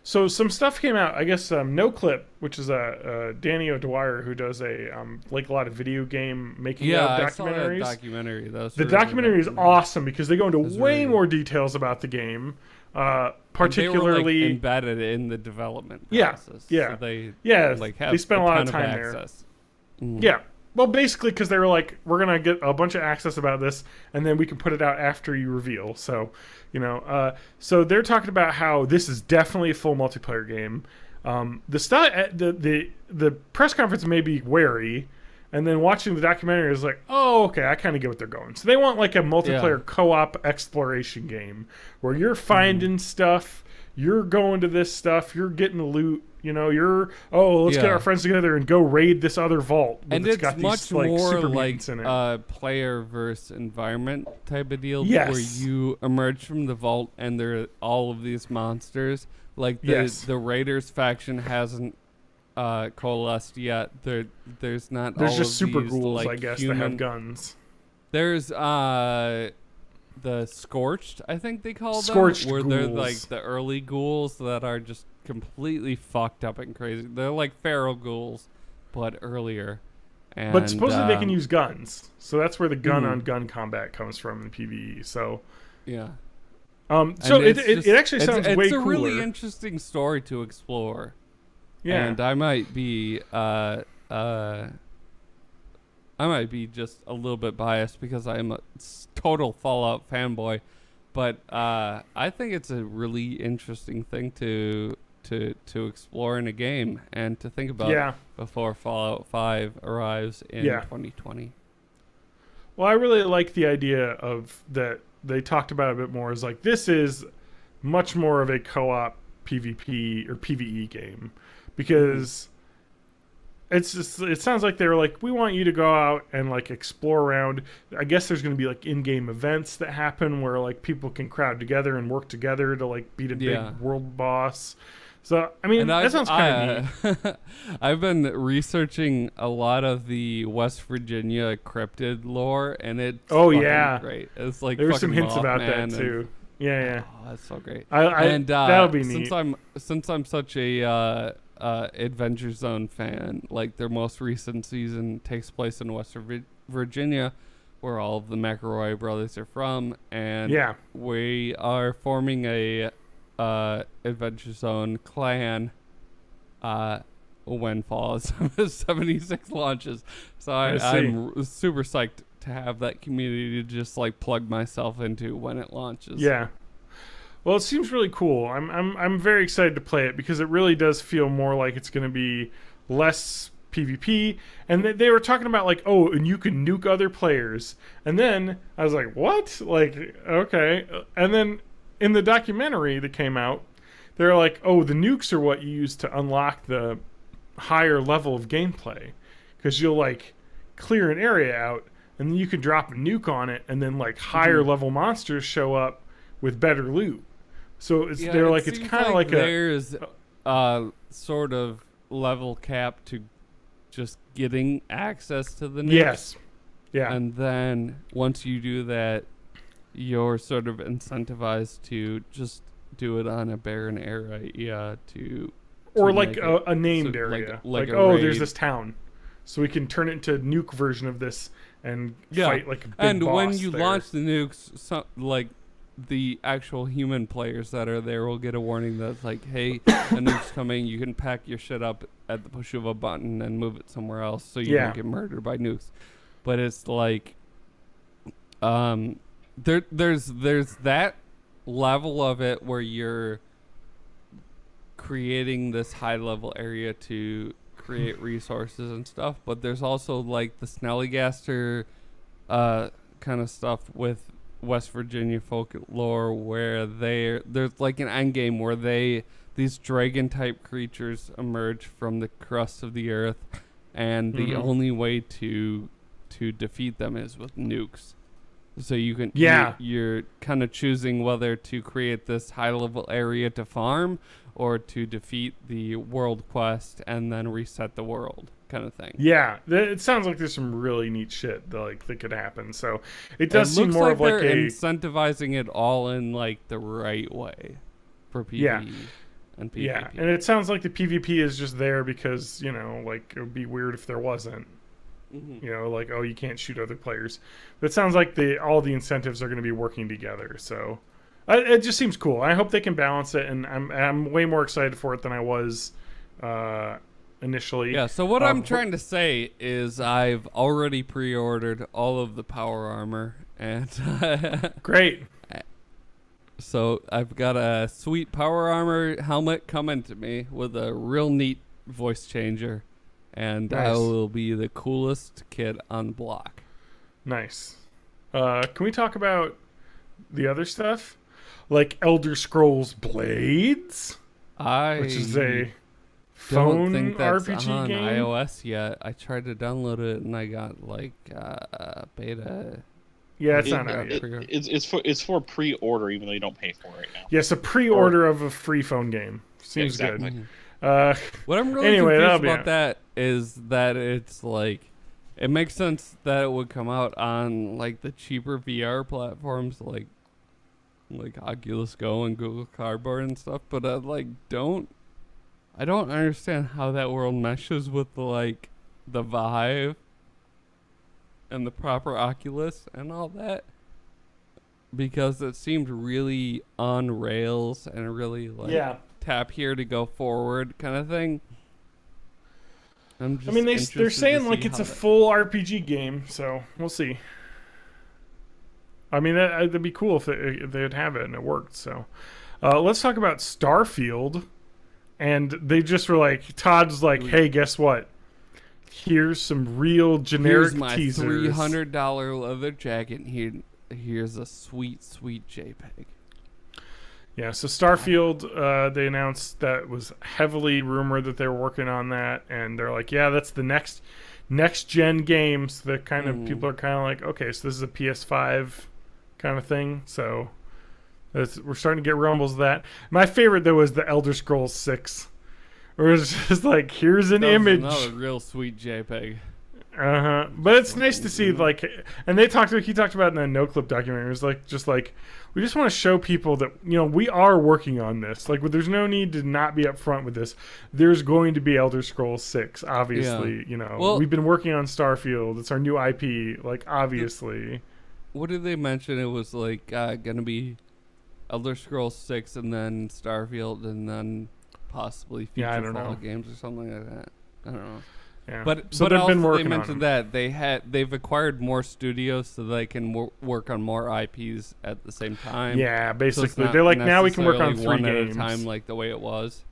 Speaker 2: So some stuff came out. I guess NoClip, which is Danny O'Dwyer, who does a lot of video game making of documentaries.
Speaker 1: I saw that documentary.
Speaker 2: The documentary is awesome because they go into way more details about the game. Particularly
Speaker 1: and they were, like, embedded in the development process.
Speaker 2: Yeah.
Speaker 1: So they
Speaker 2: they spent a lot of time there. Yeah. Well, basically, because they were like, we're going to get a bunch of access about this, and then we can put it out after you reveal. So, so they're talking about how this is definitely a full multiplayer game. The press conference may be wary, and then watching the documentary is like, oh, okay, I kind of get what they're going. So they want like a multiplayer co-op exploration game where you're finding stuff, you're going to this stuff, you're getting the loot. Let's get our friends together and go raid this other vault.
Speaker 1: And it's
Speaker 2: got
Speaker 1: much
Speaker 2: these, like,
Speaker 1: more
Speaker 2: super
Speaker 1: like
Speaker 2: mutants in it.
Speaker 1: Player versus environment type of deal,
Speaker 2: Yes.
Speaker 1: where you emerge from the vault and there are all of these monsters. Like the Raiders faction hasn't coalesced yet. There's not.
Speaker 2: There's
Speaker 1: all
Speaker 2: just
Speaker 1: of
Speaker 2: super
Speaker 1: these,
Speaker 2: ghouls,
Speaker 1: like,
Speaker 2: I guess,
Speaker 1: human...
Speaker 2: that have guns.
Speaker 1: There's the Scorched, I think they call them,
Speaker 2: Scorched
Speaker 1: where
Speaker 2: ghouls.
Speaker 1: they're like the early ghouls that are just completely fucked up and crazy. They're like feral ghouls, but earlier. And,
Speaker 2: but supposedly they can use guns, so that's where the gun-on-gun combat comes from in PvE. So
Speaker 1: yeah.
Speaker 2: So it actually sounds way cooler.
Speaker 1: It's a really interesting story to explore.
Speaker 2: Yeah.
Speaker 1: And I might be just a little bit biased because I'm a total Fallout fanboy, but I think it's a really interesting thing to explore in a game and to think about before Fallout 5 arrives in 2020.
Speaker 2: Well, I really like the idea of that they talked about a bit more is like this is much more of a co-op PvP or PvE game because it sounds like they're like, we want you to go out and like explore around. I guess there's going to be like in-game events that happen where like people can crowd together and work together to like beat a big world boss. So, I mean, that sounds kind of neat.
Speaker 1: I've been researching a lot of the West Virginia cryptid lore, and it's great. It's like
Speaker 2: there were some hints
Speaker 1: Mothman
Speaker 2: about that too. Yeah.
Speaker 1: Oh, that's so great.
Speaker 2: And that'll be neat.
Speaker 1: Since I'm such a Adventure Zone fan, like their most recent season takes place in West Virginia, where all of the McElroy brothers are from, and we are forming a Adventure Zone clan when Fallout 76 launches. So I'm super psyched to have that community to just like plug myself into when it launches.
Speaker 2: Yeah. Well, it seems really cool. I'm very excited to play it because it really does feel more like it's going to be less PvP. And they were talking about like, oh, and you can nuke other players. And then I was like, what? Like, okay. And then in the documentary that came out, they're like, oh, the nukes are what you use to unlock the higher level of gameplay. Because you'll like clear an area out and then you can drop a nuke on it and then like higher level monsters show up with better loot. So it's they're like it's kind of like
Speaker 1: there's sort of level cap to just getting access to the nukes.
Speaker 2: Yes. Yeah.
Speaker 1: And then once you do that, you're sort of incentivized to just do it on a barren area
Speaker 2: or like a named area. Like oh, there's this town. So we can turn it into a nuke version of this and fight like a big
Speaker 1: and
Speaker 2: boss
Speaker 1: when you
Speaker 2: there.
Speaker 1: launch the nukes, like the actual human players that are there will get a warning that's like, hey, a nuke's coming. You can pack your shit up at the push of a button and move it somewhere else so you don't get murdered by nukes. But it's like there's that level of it where you're creating this high level area to create resources and stuff, but there's also like the Snallygaster kind of stuff with West Virginia folklore where there's like an end game where these dragon type creatures emerge from the crust of the earth, and the only way to defeat them is with nukes. So you can you're kind of choosing whether to create this high level area to farm or to defeat the world quest and then reset the world kind of thing.
Speaker 2: Yeah, it sounds like there's some really neat shit that could happen. So it does seem more of like
Speaker 1: they're incentivizing it all in like the right way for PvE and PvP.
Speaker 2: Yeah, and it sounds like the PvP is just there because, you know, like it would be weird if there wasn't. You know, like, oh, you can't shoot other players. But it sounds like all the incentives are going to be working together. So it just seems cool. I hope they can balance it, and I'm way more excited for it than I was initially.
Speaker 1: Yeah, so what I'm trying to say is I've already pre-ordered all of the power armor. And
Speaker 2: great.
Speaker 1: So I've got a sweet power armor helmet coming to me with a real neat voice changer. And
Speaker 2: nice.
Speaker 1: I will be the coolest kid on the block.
Speaker 2: Nice. Can we talk about the other stuff? Like Elder Scrolls Blades? Which is a phone
Speaker 1: think that's
Speaker 2: RPG
Speaker 1: on
Speaker 2: game?
Speaker 1: iOS yet. I tried to download it and I got like beta.
Speaker 2: Yeah, it's not out yet.
Speaker 3: It's for pre-order, even though you don't pay for it right now.
Speaker 2: Yes, a pre-order of a free phone game. Seems good.
Speaker 1: What I'm really confused about that is that it's like, it makes sense that it would come out on like the cheaper VR platforms like Oculus Go and Google Cardboard and stuff, but I don't understand how that world meshes with like the Vive and the proper Oculus and all that, because it seemed really on rails and really like tap here to go forward kind of thing.
Speaker 2: I mean, they're saying like it's a full RPG game, so we'll see. I mean, that'd be cool if they'd have it and it worked. So let's talk about Starfield. And they just were like, Todd's like, hey, guess what? Here's some real generic teasers.
Speaker 1: Here's my $300 leather jacket. Here's a sweet, sweet JPEG.
Speaker 2: Yeah, so Starfield, they announced that it was heavily rumored that they were working on that. And they're like, yeah, that's the next gen game. So the kind of people are kind of like, okay, so this is a PS5 kind of thing. So we're starting to get rumbles of that. My favorite, though, was the Elder Scrolls 6. Where it's just like, here's an image.
Speaker 1: Another real sweet JPEG.
Speaker 2: But it's nice to see, like, and he talked about it in the NoClip documentary. It was like, we just want to show people that, you know, we are working on this. Like, there's no need to not be upfront with this. There's going to be Elder Scrolls 6, obviously. You know, we've been working on Starfield. It's our new IP. Like, obviously.
Speaker 1: What did they mention? It was like going to be Elder Scrolls 6 and then Starfield and then possibly future Fallout games or something like that. I don't know.
Speaker 2: Yeah.
Speaker 1: But
Speaker 2: so
Speaker 1: they've been working. They mentioned that they've acquired more studios so they can work on more IPs at the same time.
Speaker 2: Yeah, basically they're like, now we can work on 3 games
Speaker 1: at a time, like the way it was.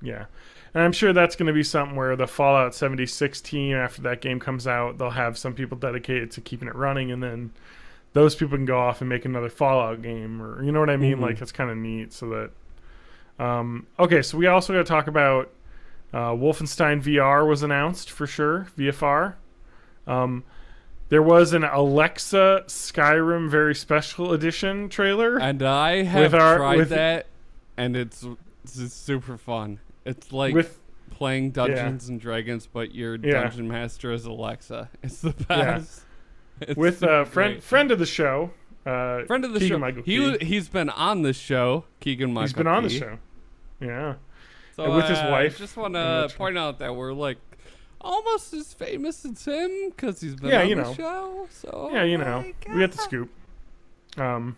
Speaker 2: Yeah, and I'm sure that's going to be something where the Fallout 76 team, after that game comes out, they'll have some people dedicated to keeping it running, and then those people can go off and make another Fallout game, or you know what I mean? Like, it's kind of neat. So that, okay, so we also got to talk about Wolfenstein VR was announced for sure, VFR. There was an Alexa Skyrim Very Special Edition trailer,
Speaker 1: and I have tried that, and it's super fun. It's like playing Dungeons and Dragons, but your dungeon master is Alexa. It's the best. It's
Speaker 2: with a friend of the show, Keegan Michael Key.
Speaker 1: He's been on the show, Keegan Michael.
Speaker 2: He's been on the show, yeah.
Speaker 1: So
Speaker 2: and with his wife.
Speaker 1: I just want to point out that we're like almost as famous as him because he's been on the show. So
Speaker 2: yeah, you know, we got the scoop. So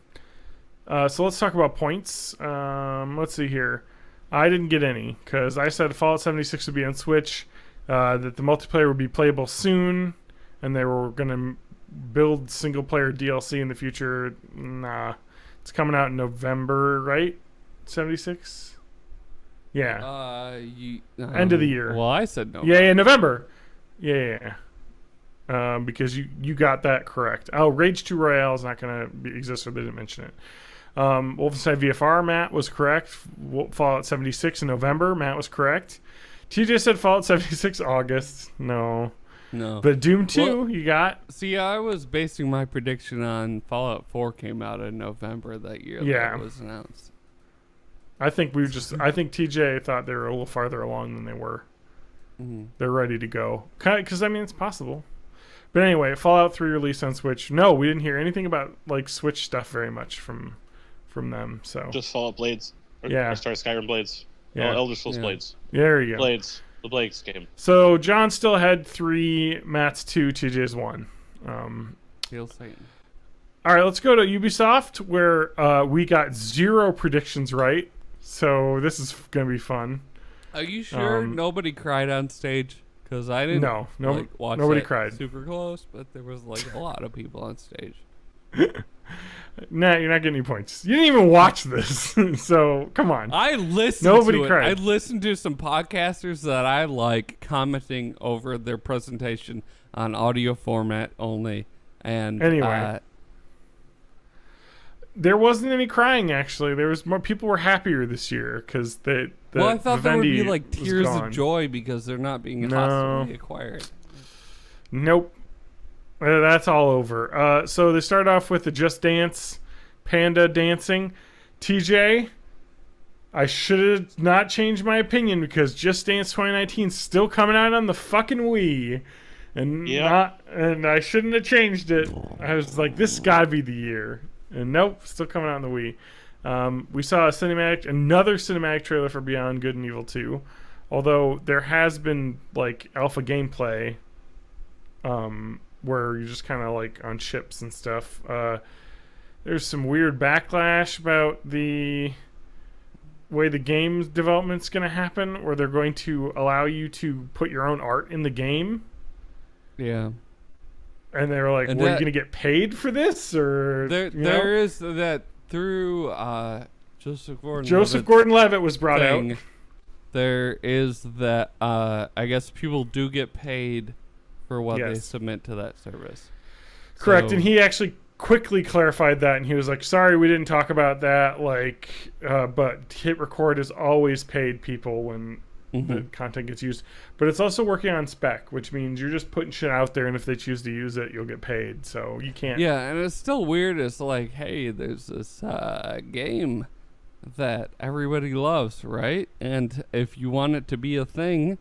Speaker 2: let's talk about points. Let's see here. I didn't get any because I said Fallout 76 would be on Switch, that the multiplayer would be playable soon, and they were going to build single player DLC in the future. Nah, it's coming out in November, right? 76. Yeah. End of the year.
Speaker 1: Well, I said November.
Speaker 2: Yeah, November. Yeah. Because you got that correct. Oh, Rage 2 Royale is not going to exist, so they didn't mention it. Wolfenstein VFR, Matt was correct. Fallout 76 in November, Matt was correct. TJ said Fallout 76 August. No. But Doom 2, you got.
Speaker 1: See, I was basing my prediction on Fallout 4 came out in November that year.
Speaker 2: Yeah.
Speaker 1: That was announced.
Speaker 2: I think TJ thought they were a little farther along than they were. They're ready to go. Because, I mean, it's possible. But anyway, Fallout 3 released on Switch. No, we didn't hear anything about, like, Switch stuff very much from them. So
Speaker 3: just Fallout Blades. Skyrim Blades.
Speaker 2: Yeah.
Speaker 3: Elder Scrolls Blades.
Speaker 2: There you go.
Speaker 3: Blades. The Blades game.
Speaker 2: So John still had 3, Matt's 2, TJ's 1.
Speaker 1: Feel Satan.
Speaker 2: All right, let's go to Ubisoft, where we got 0 predictions right. So this is going to be fun.
Speaker 1: Are you sure nobody cried on stage? Because I didn't watch
Speaker 2: nobody cried.
Speaker 1: Super close, but there was like a lot of people on stage.
Speaker 2: Nah, you're not getting any points. You didn't even watch this, so come on.
Speaker 1: I listened
Speaker 2: Nobody
Speaker 1: to it.
Speaker 2: cried.
Speaker 1: I listened to some podcasters that I like commenting over their presentation on audio format only. And
Speaker 2: anyway, there wasn't any crying. Actually, there was more. People were happier this year because
Speaker 1: I thought there would be like tears of joy because they're not being hostily acquired.
Speaker 2: Nope. That's all over. So they start off with the Just Dance panda dancing. TJ, I should have not changed my opinion because Just Dance 2019 is still coming out on the fucking Wii. And I shouldn't have changed it. I was like, this has got to be the year. And nope, still coming out on the Wii. We saw another cinematic trailer for Beyond Good and Evil 2. Although there has been like alpha gameplay where you're just kind of like on ships and stuff. There's some weird backlash about the way the game development's going to happen, where they're going to allow you to put your own art in the game.
Speaker 1: Yeah.
Speaker 2: And they're like,
Speaker 1: And
Speaker 2: "Were you going to get paid for this?" Or
Speaker 1: there is that through Joseph
Speaker 2: Gordon-Levitt was brought out.
Speaker 1: There is that I guess people do get paid for what they submit to that service.
Speaker 2: Correct,
Speaker 1: So,
Speaker 2: and he actually quickly clarified that, and he was like, "Sorry, we didn't talk about that. Like, but hit record is always paid people when the content gets used. But it's also working on spec, which means you're just putting shit out there, and if they choose to use it, you'll get paid. So you can't."
Speaker 1: Yeah, and it's still weird. It's like, hey, there's this game that everybody loves, right? And if you want it to be a thing,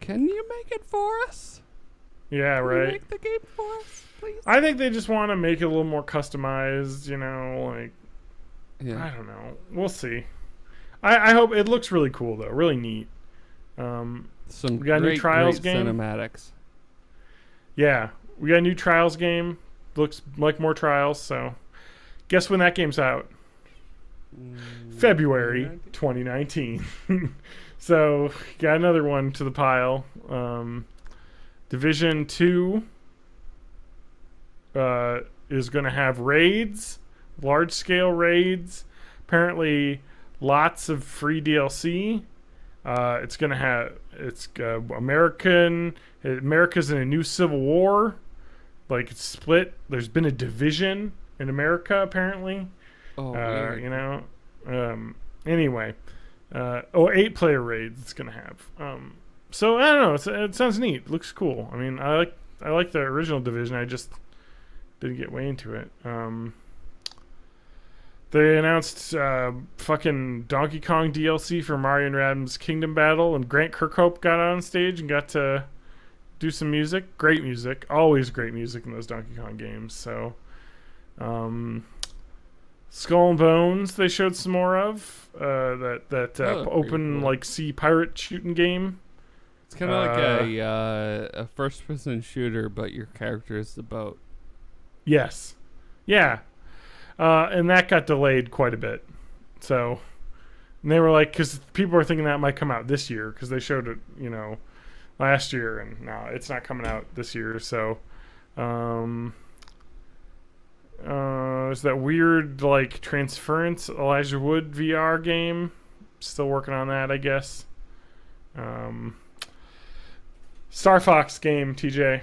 Speaker 1: can you make it for us?
Speaker 2: Yeah,
Speaker 1: Can
Speaker 2: right.
Speaker 1: you make the game for us, please?
Speaker 2: I think they just want to make it a little more customized, like,
Speaker 1: Yeah.
Speaker 2: I don't know. We'll see. I hope it looks really cool, though. Really neat.
Speaker 1: Some
Speaker 2: we got a new
Speaker 1: great,
Speaker 2: Trials
Speaker 1: great
Speaker 2: game.
Speaker 1: cinematics.
Speaker 2: Yeah, we got a new Trials game. Looks like more Trials, so guess when that game's out? February 2019. So, got another one to the pile. Division 2 is going to have raids, large-scale raids. Apparently, lots of free DLC. It's going to have America's in a new civil war. Like, it's split. There's been a division in America, apparently.
Speaker 1: Oh, weird.
Speaker 2: Anyway. 8-player raids it's going to have. So, I don't know. It sounds neat. It looks cool. I mean, I like the original Division. I just didn't get way into it. They announced fucking Donkey Kong DLC for Mario and Rabbids Kingdom Battle, and Grant Kirkhope got on stage and got to do some music. Great music. Always great music in those Donkey Kong games. So, Skull and Bones they showed some more of. That open
Speaker 1: cool.
Speaker 2: like sea pirate shooting game.
Speaker 1: It's kind of like a first-person shooter, but your character is the boat.
Speaker 2: Yes. Yeah. And that got delayed quite a bit. So, and they were like, because people were thinking that might come out this year, because they showed it, last year, and no, it's not coming out this year. So, it's that weird, like, Transference Elijah Wood VR game. Still working on that, I guess. Star Fox game, TJ.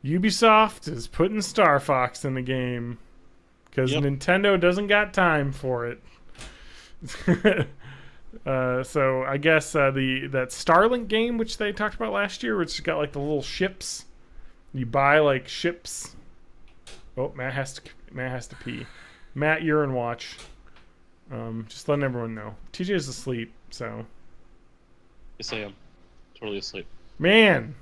Speaker 2: Ubisoft is putting Star Fox in the game because Nintendo doesn't got time for it. So I guess that Starlink game, which they talked about last year, which got like the little ships. You buy like ships. Oh, Matt has to pee. Matt, urine watch. Just letting everyone know. TJ is asleep, so.
Speaker 3: Yes, I am. Totally asleep.
Speaker 2: Man,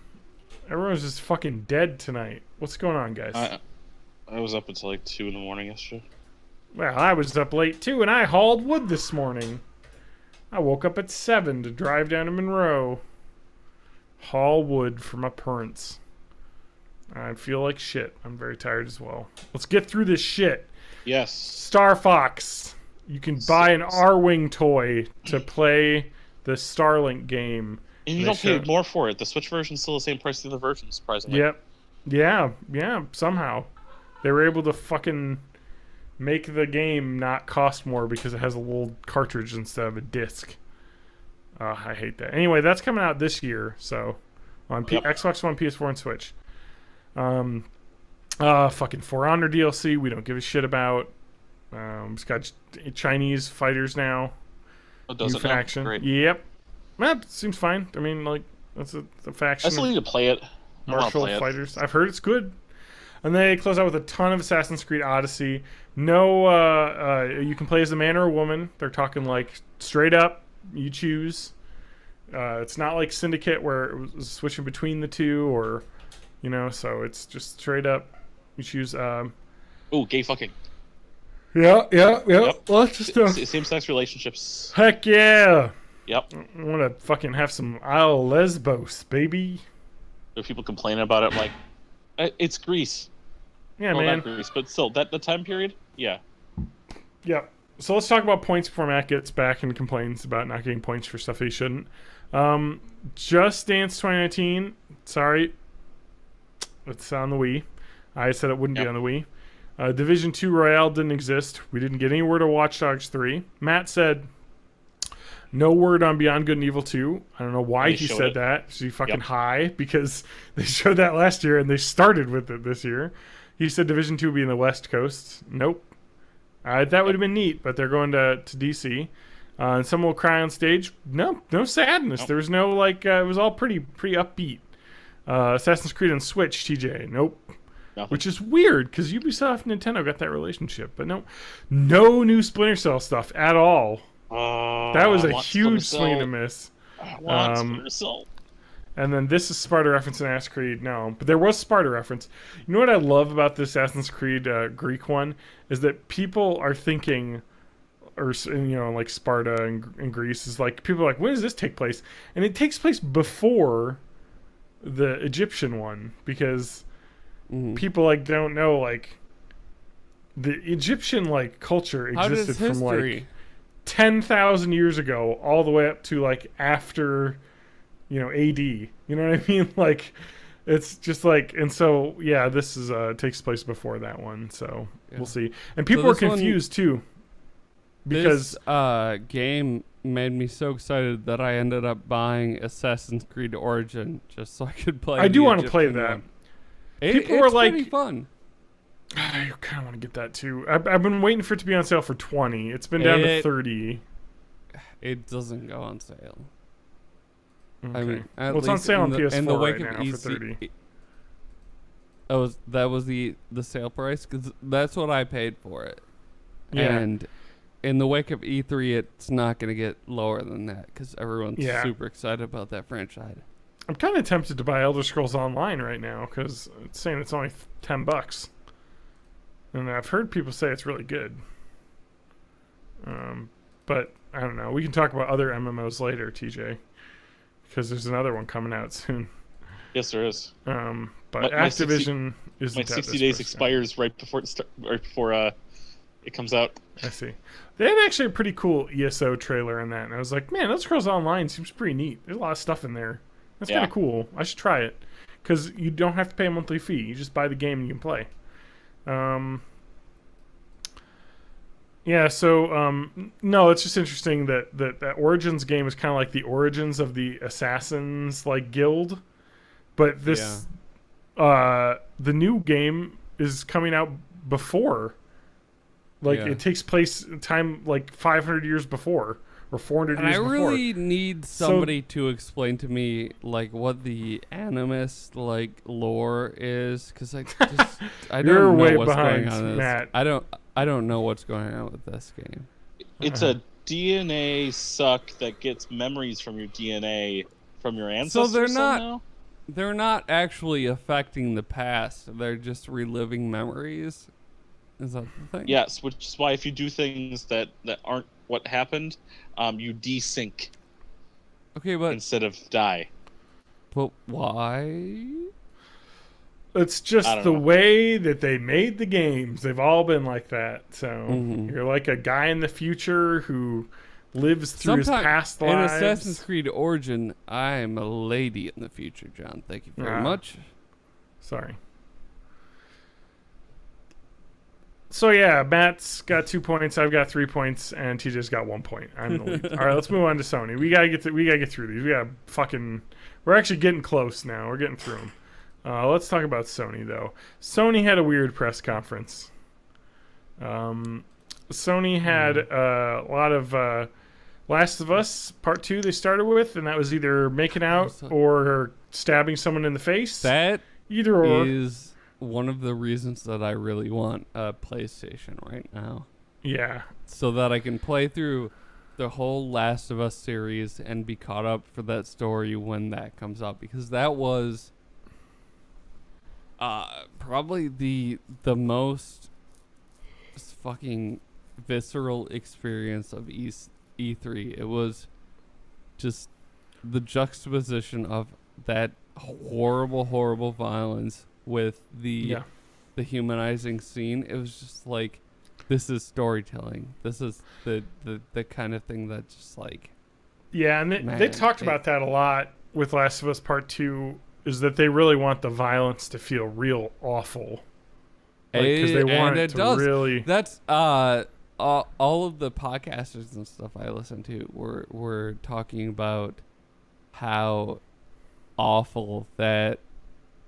Speaker 2: everyone's just fucking dead tonight. What's going on, guys?
Speaker 3: I was up until like 2 in the morning yesterday.
Speaker 2: Well, I was up late too, and I hauled wood this morning. I woke up at 7 to drive down to Monroe. Haul wood for my parents. I feel like shit. I'm very tired as well. Let's get through this shit.
Speaker 3: Yes.
Speaker 2: Star Fox. You can buy an R-Wing toy to play the Starlink game.
Speaker 3: And you don't pay more for it. The Switch version's still the same price as the other version, surprisingly.
Speaker 2: Yep. Yeah, somehow. They were able to fucking make the game not cost more because it has a little cartridge instead of a disc. I hate that. Anyway, that's coming out this year, so on Xbox One, PS4, and Switch. Fucking For Honor DLC, we don't give a shit about. It's got Chinese fighters now.
Speaker 3: Oh, does
Speaker 2: new
Speaker 3: it now?
Speaker 2: faction.
Speaker 3: Great.
Speaker 2: Yep. That seems fine. I mean, like, that's a faction.
Speaker 3: I still need to play it.
Speaker 2: Martial fighters. I've heard it's good. And they close out with a ton of Assassin's Creed Odyssey. No, you can play as a man or a woman. They're talking like straight up. You choose. It's not like Syndicate where it was switching between the two, or so it's just straight up. You choose.
Speaker 3: Oh, gay fucking.
Speaker 2: Yeah. Lots of stuff.
Speaker 3: Same-sex relationships.
Speaker 2: Heck yeah.
Speaker 3: Yep.
Speaker 2: I want to fucking have some Isle Lesbos, baby.
Speaker 3: There were people complaining about it. I'm like, it's Greece.
Speaker 2: Yeah,
Speaker 3: Well,
Speaker 2: man.
Speaker 3: not Greece, but still, the time period, yeah.
Speaker 2: Yeah. So let's talk about points before Matt gets back and complains about not getting points for stuff he shouldn't. Just Dance 2019. Sorry. It's on the Wii. I said it wouldn't be on the Wii. Division 2 Royale didn't exist. We didn't get any word of Watch Dogs 3. Matt said no word on Beyond Good and Evil 2. I don't know why he said that. Is he fucking high? Because they showed that last year and they started with it this year. He said Division 2 would be in the West Coast. Nope. That would have been neat, but they're going to DC. And someone will cry on stage. No sadness. Nope. There was no it was all pretty upbeat. Assassin's Creed on Switch, TJ. Nope.
Speaker 3: Nothing.
Speaker 2: Which is weird because Ubisoft and Nintendo got that relationship, but no new Splinter Cell stuff at all. That was a huge swing and a miss.
Speaker 3: I want Splinter Cell.
Speaker 2: And then this is Sparta reference in Assassin's Creed. No, but there was Sparta reference. You know what I love about this Assassin's Creed Greek one is that people are thinking, or like Sparta and Greece is like people are like, when does this take place? And it takes place before the Egyptian one because people don't know the Egyptian culture existed from 10,000 years ago all the way up to after AD. You know what I mean? It's just and so this is takes place before that one, so we'll see. And people were confused too because
Speaker 1: this game made me so excited that I ended up buying Assassin's Creed Origin just so I could play.
Speaker 2: I do want to play that. People were
Speaker 1: pretty fun.
Speaker 2: I kind of want to get that too. I've been waiting for it to be on sale for $20. It's been down to $30.
Speaker 1: It doesn't go on sale.
Speaker 2: Okay.
Speaker 1: I mean,
Speaker 2: it's on sale on PS4
Speaker 1: in the wake
Speaker 2: right
Speaker 1: of
Speaker 2: now for $30.
Speaker 1: That was the sale price because that's what I paid for it.
Speaker 2: Yeah.
Speaker 1: And in the wake of E3, it's not going to get lower than that because everyone's super excited about that franchise.
Speaker 2: I'm kind of tempted to buy Elder Scrolls Online right now because it's saying it's only $10, and I've heard people say it's really good. But I don't know. We can talk about other MMOs later, TJ, because there's another one coming out soon.
Speaker 3: Yes, there is.
Speaker 2: But Activision is
Speaker 3: my 60 days expires right before it comes out.
Speaker 2: I see. They had actually a pretty cool ESO trailer in that, and I was like, man, Elder Scrolls Online seems pretty neat. There's a lot of stuff in there. That's kind of cool. I should try it because you don't have to pay a monthly fee. You just buy the game and you can play. No, it's just interesting that Origins game is kind of like the origins of the Assassins guild, but this the new game is coming out before. It takes place time 500 years before or 400 years before.
Speaker 1: I really need somebody to explain to me what the Animus lore is because I don't know what's going on in this. I don't know what's going on with this game.
Speaker 3: It's a DNA suck that gets memories from your DNA from your ancestors.
Speaker 1: So they're not actually affecting the past. They're just reliving memories. Is that the thing?
Speaker 3: Yes, which is why if you do things that aren't what happened, you desync.
Speaker 1: Okay, but
Speaker 3: instead of die.
Speaker 1: But why?
Speaker 2: It's just the way that they made the games. They've all been like that. So you're like a guy in the future who lives through his past lives.
Speaker 1: In Assassin's Creed Origin, I'm a lady in the future, John. Thank you very much.
Speaker 2: Sorry. So Matt's got 2 points, I've got 3 points, and TJ's got 1 point. I'm the lead. All right, let's move on to Sony. We gotta get through these. We're actually getting close now. We're getting through them. Let's talk about Sony though. Sony had a weird press conference. Sony had a lot of Last of Us Part 2 they started with, and that was either making out or stabbing someone in the face.
Speaker 1: That
Speaker 2: either or
Speaker 1: is one of the reasons that I really want a PlayStation right now.
Speaker 2: Yeah.
Speaker 1: So that I can play through the whole Last of Us series and be caught up for that story when that comes out, because that was probably the most fucking visceral experience of E3. It was just the juxtaposition of that horrible violence with the humanizing scene. It was just like, this is storytelling. This is the kind of thing that just like.
Speaker 2: Yeah, and they talked about that a lot with Last of Us Part 2, is that they really want the violence to feel real awful. Because they want it to really.
Speaker 1: That's all of the podcasters and stuff I listen to were talking about how awful that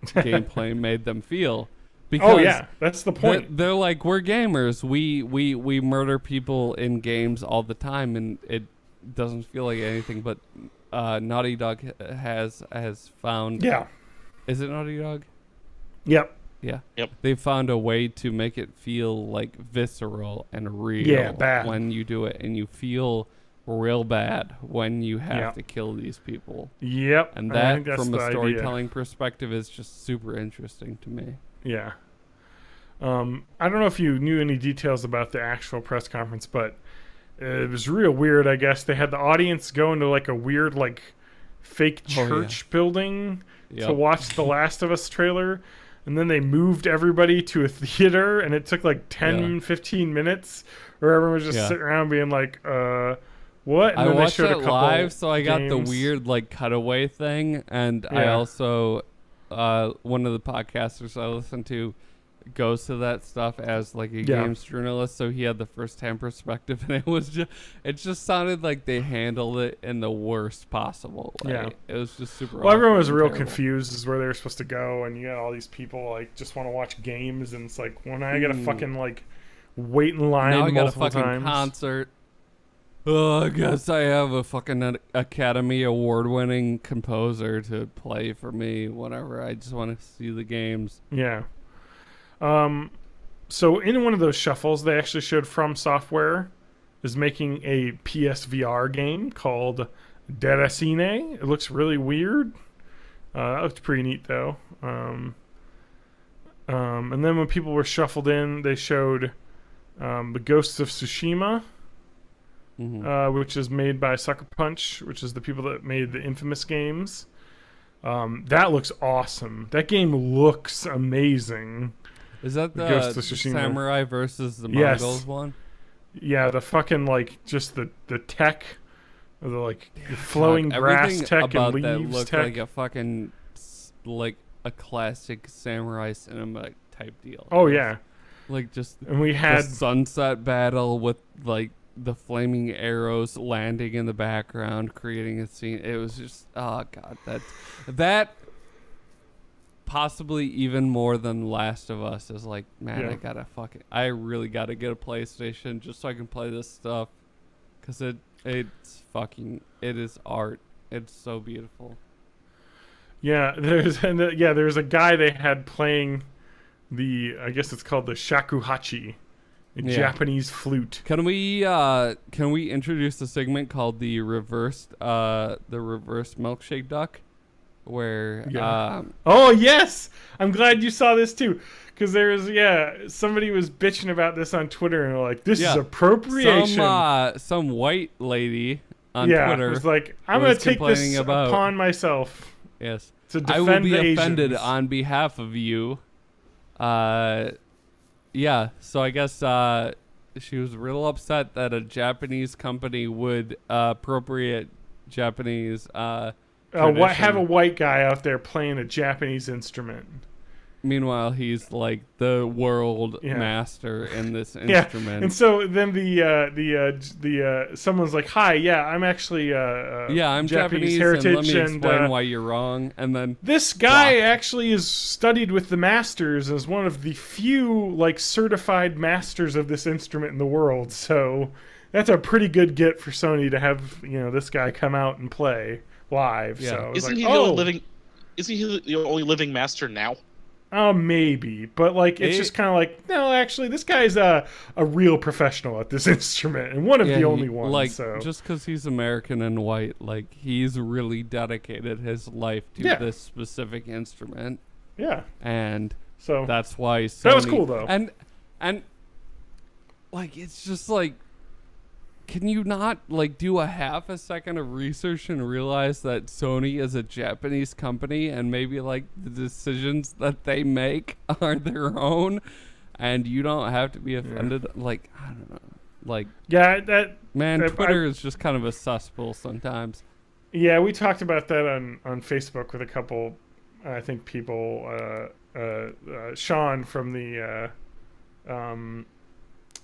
Speaker 1: gameplay made them feel. Because
Speaker 2: that's the point.
Speaker 1: They're like, we're gamers. We murder people in games all the time, and it doesn't feel like anything. But Naughty Dog has found.
Speaker 2: Yeah.
Speaker 1: Is it Naughty Dog?
Speaker 2: Yep.
Speaker 1: Yeah.
Speaker 3: Yep.
Speaker 1: They found a way to make it feel like visceral and real
Speaker 2: bad.
Speaker 1: when you do it, and you feel real bad when you have to kill these people.
Speaker 2: Yep.
Speaker 1: And that, from a storytelling perspective, is just super interesting to me.
Speaker 2: Yeah. I don't know if you knew any details about the actual press conference, but it was real weird, I guess. They had the audience go into like a weird like fake church building to watch the Last of Us trailer. And then they moved everybody to a theater, and it took like 10, 15 minutes where everyone was just sitting around being like, what? And
Speaker 1: I
Speaker 2: then
Speaker 1: watched
Speaker 2: they showed
Speaker 1: it
Speaker 2: a couple
Speaker 1: live, so I got the
Speaker 2: games.
Speaker 1: weird like cutaway thing. And I also, one of the podcasters I listen to goes to that stuff as like a games journalist, so he had the first-hand perspective, and it just sounded like they handled it in the worst possible way.
Speaker 2: Yeah.
Speaker 1: It was just super.
Speaker 2: Well, everyone was real
Speaker 1: terrible.
Speaker 2: confused as where they were supposed to go, and you got all these people like just want to watch games, and it's like, well, now I gotta fucking like wait in line
Speaker 1: now I got a
Speaker 2: multiple
Speaker 1: fucking
Speaker 2: times.
Speaker 1: Concert. Oh, I guess I have a fucking Academy Award-winning composer to play for me. Whatever. I just want to see the games.
Speaker 2: Yeah. So in one of those shuffles, they actually showed From Software is making a PSVR game called Deracine. It looks really weird. That looks pretty neat though. And then when people were shuffled in, they showed the Ghosts of Tsushima, which is made by Sucker Punch, which is the people that made the Infamous games. That looks awesome. That game looks amazing.
Speaker 1: Is that the
Speaker 2: Ghost of Tsushima.
Speaker 1: Samurai versus the Mongols one?
Speaker 2: Yeah, the fucking like just the tech, the like flowing grass tech
Speaker 1: about
Speaker 2: and
Speaker 1: that
Speaker 2: leaves
Speaker 1: looked
Speaker 2: tech.
Speaker 1: like a fucking like a classic samurai cinema type deal.
Speaker 2: Oh yeah,
Speaker 1: like just
Speaker 2: and we had
Speaker 1: the sunset battle with like the flaming arrows landing in the background, creating a scene. It was just god, that possibly even more than Last of Us is like, man, I really gotta get a PlayStation just so I can play this stuff, because it is art. It's so beautiful.
Speaker 2: Yeah, there's a guy they had playing I guess it's called the shakuhachi, a Japanese flute.
Speaker 1: Can we introduce a segment called the reversed milkshake duck, where
Speaker 2: oh yes, I'm glad you saw this too, because somebody was bitching about this on Twitter, and they're like, this is appropriation.
Speaker 1: Some white lady on Twitter
Speaker 2: was like, I'm gonna take this upon myself.
Speaker 1: Yes,
Speaker 2: to defend
Speaker 1: I will be
Speaker 2: the
Speaker 1: offended
Speaker 2: Asians.
Speaker 1: on behalf of you. So I guess she was real upset that a Japanese company would appropriate Japanese
Speaker 2: have a white guy out there playing a Japanese instrument.
Speaker 1: Meanwhile, he's like the world master in this instrument.
Speaker 2: And so then someone's like, "Hi, I'm actually
Speaker 1: I'm Japanese
Speaker 2: heritage,
Speaker 1: and let me explain why you're wrong." And then
Speaker 2: this guy actually is studied with the masters and is one of the few like certified masters of this instrument in the world. So that's a pretty good get for Sony to have this guy come out and play live.
Speaker 1: Yeah.
Speaker 2: So
Speaker 3: isn't he the only living master now?
Speaker 2: Oh, maybe, but like it's just kind of like, no, actually, this guy's a real professional at this instrument and one of the only ones.
Speaker 1: Like,
Speaker 2: so
Speaker 1: just because he's American and white, like he's really dedicated his life to this specific instrument.
Speaker 2: Yeah,
Speaker 1: and
Speaker 2: so
Speaker 1: that's why Sony,
Speaker 2: that was cool though.
Speaker 1: And like it's just like can you not like do a half a second of research and realize that Sony is a Japanese company and maybe like the decisions that they make are their own, and you don't have to be offended? Like, I don't know. Like,
Speaker 2: yeah, that
Speaker 1: man, Twitter is just kind of a cesspool sometimes.
Speaker 2: Yeah, we talked about that on Facebook with a couple, I think, people. Sean from the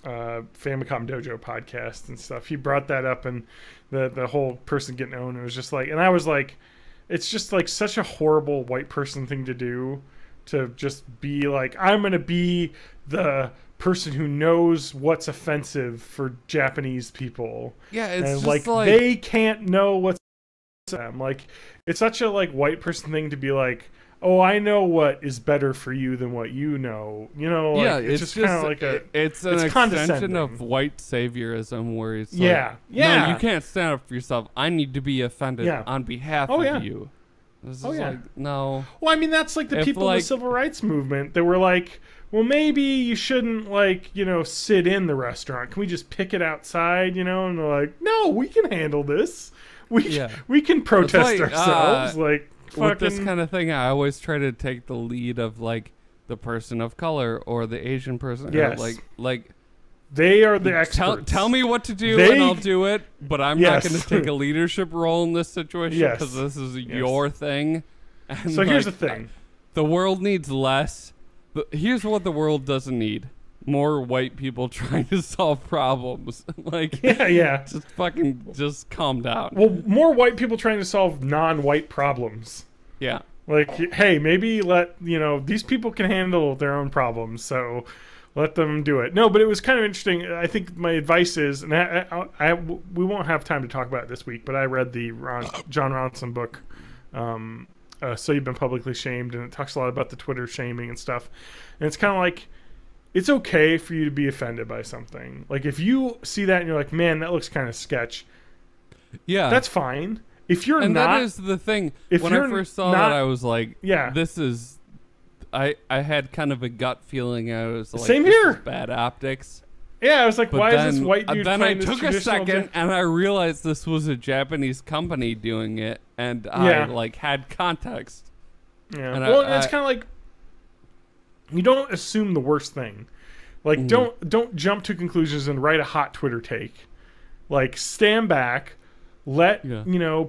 Speaker 2: Famicom Dojo podcast and stuff. He brought that up, and the whole person getting owned. It was just like, and I was like, it's just like such a horrible white person thing to do, to just be like, I'm gonna be the person who knows what's offensive for Japanese people.
Speaker 1: Yeah, it's
Speaker 2: and
Speaker 1: just
Speaker 2: like they can't know what's them. Like, it's such a like white person thing to be like, oh, I know what is better for you than what you know. You know, like,
Speaker 1: yeah,
Speaker 2: it's just kind of like
Speaker 1: it's an extension of white saviorism where it's
Speaker 2: yeah,
Speaker 1: like, no, you can't stand up for yourself. I need to be offended on behalf of you. This is like, no.
Speaker 2: Well, I mean, that's like the people in the civil rights movement. They were like, well, maybe you shouldn't, like, you know, sit in the restaurant. Can we just pick it outside, you know? And they're like, no, we can handle this. We can protest ourselves. Like,
Speaker 1: with this kind of thing, I always try to take the lead of, like, the person of color or the Asian person.
Speaker 2: Yes.
Speaker 1: Or like
Speaker 2: they are the experts.
Speaker 1: Tell me what to do and I'll do it, but I'm not going to take a leadership role in this situation because this is your thing. And
Speaker 2: so here's the thing.
Speaker 1: The world needs less. Here's what the world doesn't need. More white people trying to solve problems. Like, just calm down.
Speaker 2: Well, more white people trying to solve non-white problems.
Speaker 1: Yeah.
Speaker 2: Like, hey, maybe these people can handle their own problems, so let them do it. No, but it was kind of interesting. I think my advice is, and we won't have time to talk about it this week, but I read the John Ronson book, So You've Been Publicly Shamed, and it talks a lot about the Twitter shaming and stuff. And it's kind of like, it's okay for you to be offended by something. Like, if you see that and you're like, man, that looks kind of sketch.
Speaker 1: Yeah.
Speaker 2: That's fine. If you're
Speaker 1: and
Speaker 2: not...
Speaker 1: that is the thing. When I first saw that, I was like, this is... I had kind of a gut feeling. I was like,
Speaker 2: same here.
Speaker 1: Bad optics.
Speaker 2: Yeah, I was like, why is this white dude
Speaker 1: then
Speaker 2: playing
Speaker 1: I
Speaker 2: this
Speaker 1: took a second and I realized this was a Japanese company doing it, and I like had context.
Speaker 2: Yeah. And it's kind of like, you don't assume the worst thing. Like, don't jump to conclusions and write a hot Twitter take. Like, stand back, let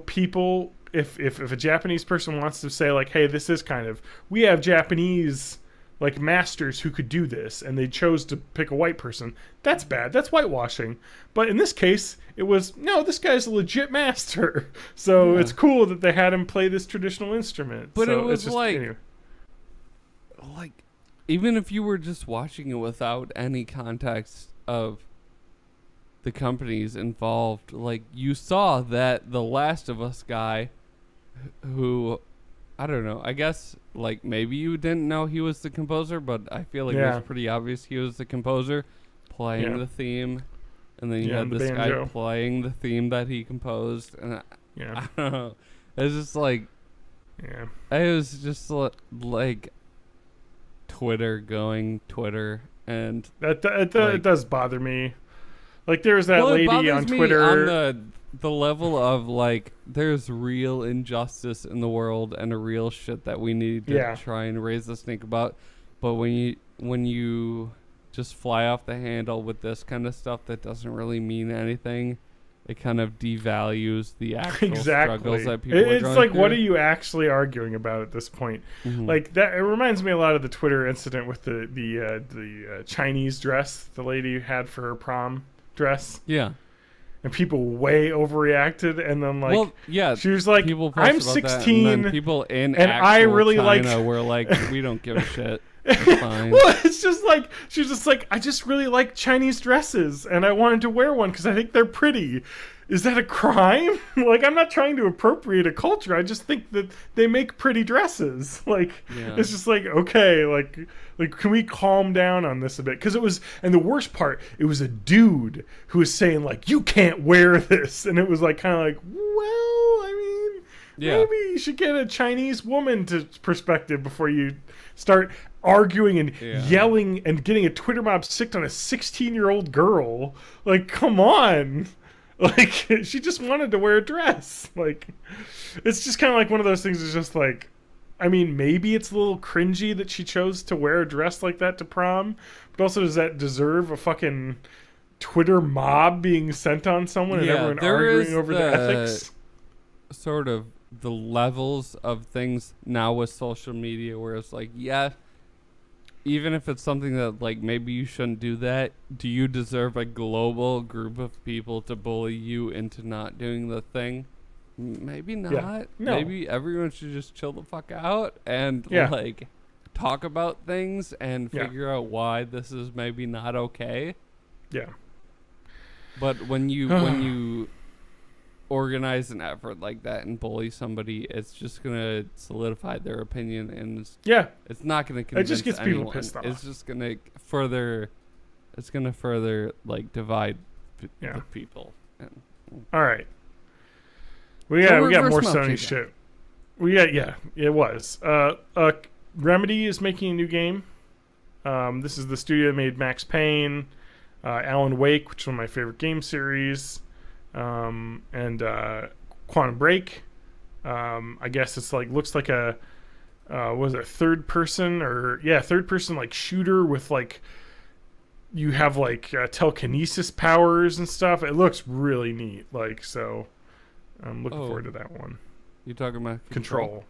Speaker 2: people. If a Japanese person wants to say, like, hey, this is kind of, we have Japanese like masters who could do this, and they chose to pick a white person, that's bad. That's whitewashing. But in this case, it was, no, this guy's a legit master. So it's cool that they had him play this traditional instrument.
Speaker 1: But
Speaker 2: so
Speaker 1: it was
Speaker 2: it's just,
Speaker 1: like even if you were just watching it without any context of the companies involved, like, you saw that the Last of Us guy, who, I don't know, I guess, like, maybe you didn't know he was the composer, but I feel like it was pretty obvious he was the composer, playing the theme, and then you had this guy playing the theme that he composed, and I don't know, it was just like, it was just like Twitter, and
Speaker 2: it does bother me. Like, there's that lady on Twitter
Speaker 1: on the level of, like, there's real injustice in the world and a real shit that we need to try and raise the stink about. But when you just fly off the handle with this kind of stuff that doesn't really mean anything, it kind of devalues the actual struggles that people are going through.
Speaker 2: It's like, what are you actually arguing about at this point? Like, that, it reminds me a lot of the Twitter incident with the Chinese dress the lady had for her prom dress.
Speaker 1: Yeah.
Speaker 2: And people way overreacted, and then she was like, I'm 16
Speaker 1: and people in
Speaker 2: and I really
Speaker 1: China were like, we don't give a shit. Fine.
Speaker 2: Well, it's just like, she's just like, I just really like Chinese dresses and I wanted to wear one because I think they're pretty. Is that a crime? Like, I'm not trying to appropriate a culture. I just think that they make pretty dresses. Like, it's just like, okay, like can we calm down on this a bit? Because it was, and the worst part, it was a dude who was saying, like, you can't wear this. And it was like, kind of like, well, I mean, maybe you should get a Chinese woman to perspective before you start arguing and yelling and getting a Twitter mob sicked on a 16-year-old girl. Like, come on. Like, she just wanted to wear a dress. Like, it's just kind of like one of those things. Is just like, I mean, maybe it's a little cringy that she chose to wear a dress like that to prom, but also does that deserve a fucking Twitter mob being sent on someone and everyone arguing over the ethics?
Speaker 1: Sort of the levels of things now with social media, where it's like, yeah, even if it's something that like maybe you shouldn't do that, do you deserve a global group of people to bully you into not doing the thing? Maybe not.
Speaker 2: Yeah. No.
Speaker 1: Maybe everyone should just chill the fuck out and
Speaker 2: Yeah.
Speaker 1: like talk about things and
Speaker 2: Yeah.
Speaker 1: figure out why this is maybe not okay.
Speaker 2: Yeah.
Speaker 1: But when you organize an effort like that and bully somebody, it's just gonna solidify their opinion, and it's not gonna convince
Speaker 2: It just gets
Speaker 1: anyone.
Speaker 2: people pissed off.
Speaker 1: It's just gonna further like divide the people. And,
Speaker 2: All right. We got
Speaker 1: reverse
Speaker 2: more
Speaker 1: milk
Speaker 2: Sony
Speaker 1: tea
Speaker 2: shit. It was. Remedy is making a new game. This is the studio that made Max Payne, Alan Wake, which is one of my favorite game series, and Quantum Break. I guess it's like looks like a was it third person like shooter with like you have like telekinesis powers and stuff. It looks really neat. Like so. I'm looking forward to that one.
Speaker 1: you talking about
Speaker 2: Control.